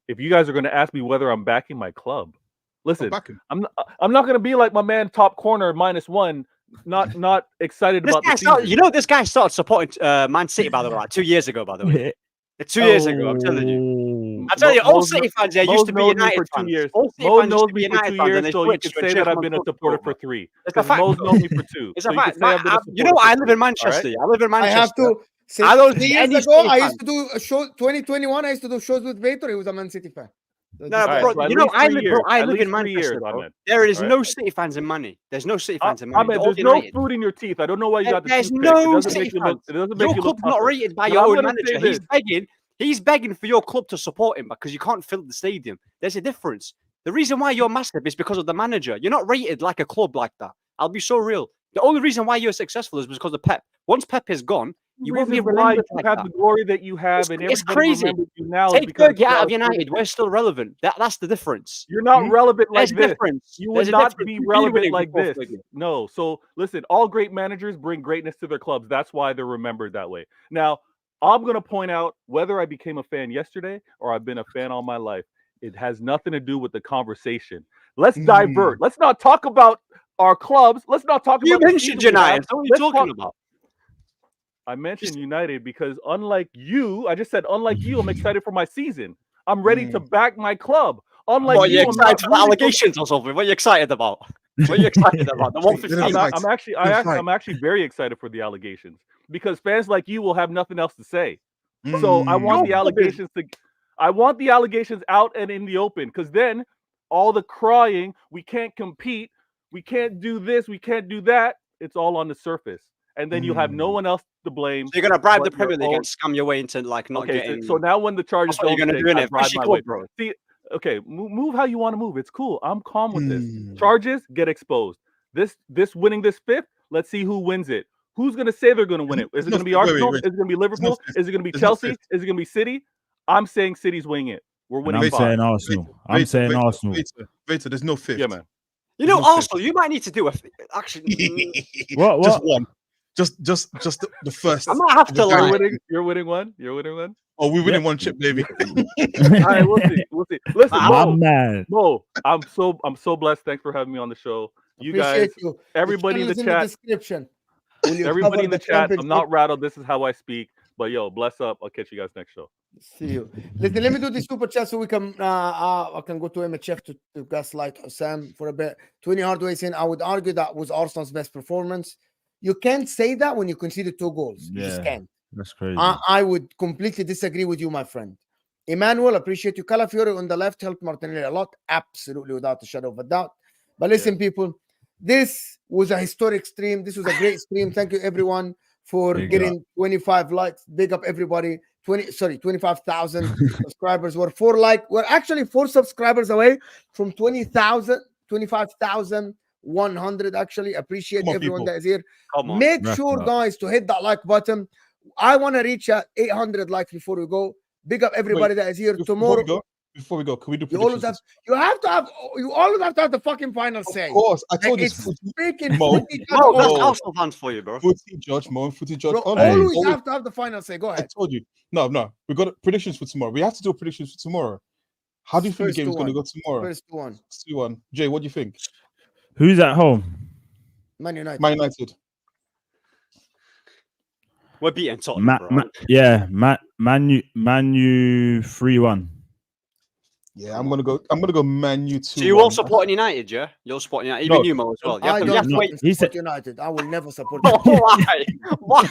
if you guys are going to ask me whether I'm backing my club, listen, I'm not going to be like my man top corner -1, not excited about the season. This guy started supporting Man City, by the way, like 2 years ago, by the way. 2 years ago, I'm telling you. All City fans there used to be United fans. Mo knows me for 2 years, so you can say that I've been a supporter for 3. Mo's known me for 2. It's a fact. You know what? I live in Manchester. I live in Manchester. I have to. I don't see any ago, I used to do a show 2021. I used to do shows with Vator. He was a Man City fan. I live in Manchester. There is no City fans in Money. There's no City fans in Money. There's no food in your teeth. I don't know why you got the There's no City fans. Your club's not rated by your own manager. He's begging for your club to support him because you can't fill the stadium. There's a difference. The reason why you're massive is because of the manager. You're not rated like a club like that. I'll be so real. The only reason why you're successful is because of Pep. Once Pep is gone, you won't be remembered like that. The glory that you have, it's crazy. Take Fergie out of United, we're still relevant. That's the difference. You're not relevant like this. Difference. You would not be relevant like this. No. So listen, all great managers bring greatness to their clubs. That's why they're remembered that way. Now, I'm going to point out whether I became a fan yesterday or I've been a fan all my life. It has nothing to do with the conversation. Let's divert. Let's not talk about our clubs. Let's not talk about. You mentioned United. What are you talking about? I mentioned United because unlike you, I just said unlike you, I'm excited for my season. I'm ready to back my club. Unlike you, I'm excited for allegations or something. What are you excited about? What are you excited about? The 115. I'm actually very excited for the allegations because fans like you will have nothing else to say. So I want the allegations out and in the open because then all the crying, we can't compete, we can't do this, we can't do that. It's all on the surface. And then you'll have no one else to blame. So you're gonna bribe the Premier League and scam your way into like not getting. So now when the charges don't, you're gonna do it. Bribe my way. See, okay, move how you want to move. It's cool. I'm calm with this. Charges get exposed. This winning this 5th. Let's see who wins it. Who's gonna say they're gonna win it? Is it gonna be Arsenal? Is it gonna be Liverpool? Is it gonna be Chelsea? Is it gonna be City? I'm saying City's winning it. We're winning. I'm saying Arsenal. I'm saying Arsenal. Veta, there's no 5th. Yeah, man. You know, Arsenal. You might need to do actually. What? Just one. Just the first. I might have to lie. You're winning one. Oh, we're winning one chip, baby. All right, we'll see. Listen, Mo, I'm so blessed. Thanks for having me on the show. You guys, everybody in the chat. Everybody in the chat. I'm not rattled. This is how I speak. But yo, bless up. I'll catch you guys next show. See you. Listen, let me do the super chat so we can I can go to MHF to gaslight HUSAM for a bit. 20 Hardway saying I would argue that was Arsenal's best performance. You can't say that when you conceded 2 goals. You just can't. That's crazy. I would completely disagree with you, my friend. Emmanuel, appreciate you. Calafiore on the left helped Martinelli a lot. Absolutely, without a shadow of a doubt. But listen, people, this was a historic stream. This was a great stream. Thank you, everyone, for getting 25 likes. Big up, everybody. 25,000 subscribers. We're 4 subscribers away from 25,100. Actually, appreciate everyone that is here. Make sure, guys, to hit that like button. I want to reach 800 likes before we go. Big up everybody that is here tomorrow. Before we go, can we do predictions? You always have to have the fucking final say. Of course, I told you. Speaking that's Arsenal fans for you, bro. Footy Judge, Footy Judge. Always have to have the final say. Go ahead. I told you. No. We got predictions for tomorrow. We have to do predictions for tomorrow. How do you think the game is going to go tomorrow? First 2-1. 2-1. Jay, what do you think? Who's at home? Man United. Man United. We're beating Tottenham, bro. Man U 3-1. Yeah, I'm gonna go Man U 2-1. So you all supporting United, yeah? You're supporting United, even you, Mo, as well. I don't support United. I will never support. Why? Why?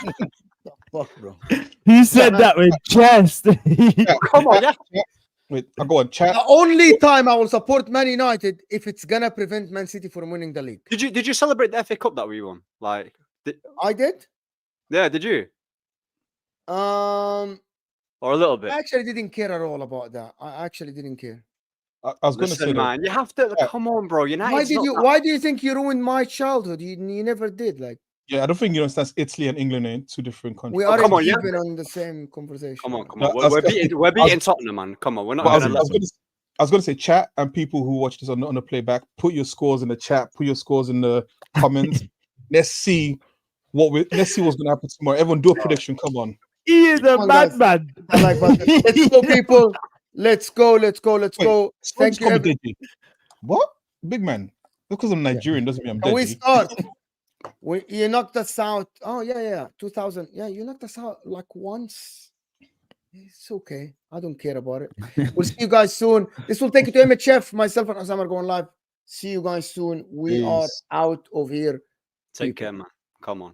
Fuck, bro. He said that with chest. Come on, yeah. Wait, I'll go on chat. The only time I will support Man United if it's gonna prevent Man City from winning the league. Did you celebrate the FA Cup that we won? I did. Yeah, did you? Or a little bit. I actually didn't care at all about that. I actually didn't care. I was going to say, man, you have to come on, bro. United. Why do you think you ruined my childhood? You never did. Like, yeah, I don't think you understand. Italy and England are 2 different countries. We are on the same conversation. Come on. We're beating Tottenham, man. Come on, we're not. I was going to say, chat and people who watch this on the playback, put your scores in the chat. Put your scores in the comments. Let's see what's going to happen tomorrow. Everyone, do a prediction. Come on. He is a madman. Let's go, people. Let's go. Thank you. What? Big man. Because I'm Nigerian doesn't mean I'm dead. We start. You knocked us out. Oh, yeah. 2000. Yeah, you knocked us out like once. It's okay. I don't care about it. We'll see you guys soon. This will take you to MHF. Myself and HUSAM are going live. See you guys soon. We are out of here. Take care, man. Come on.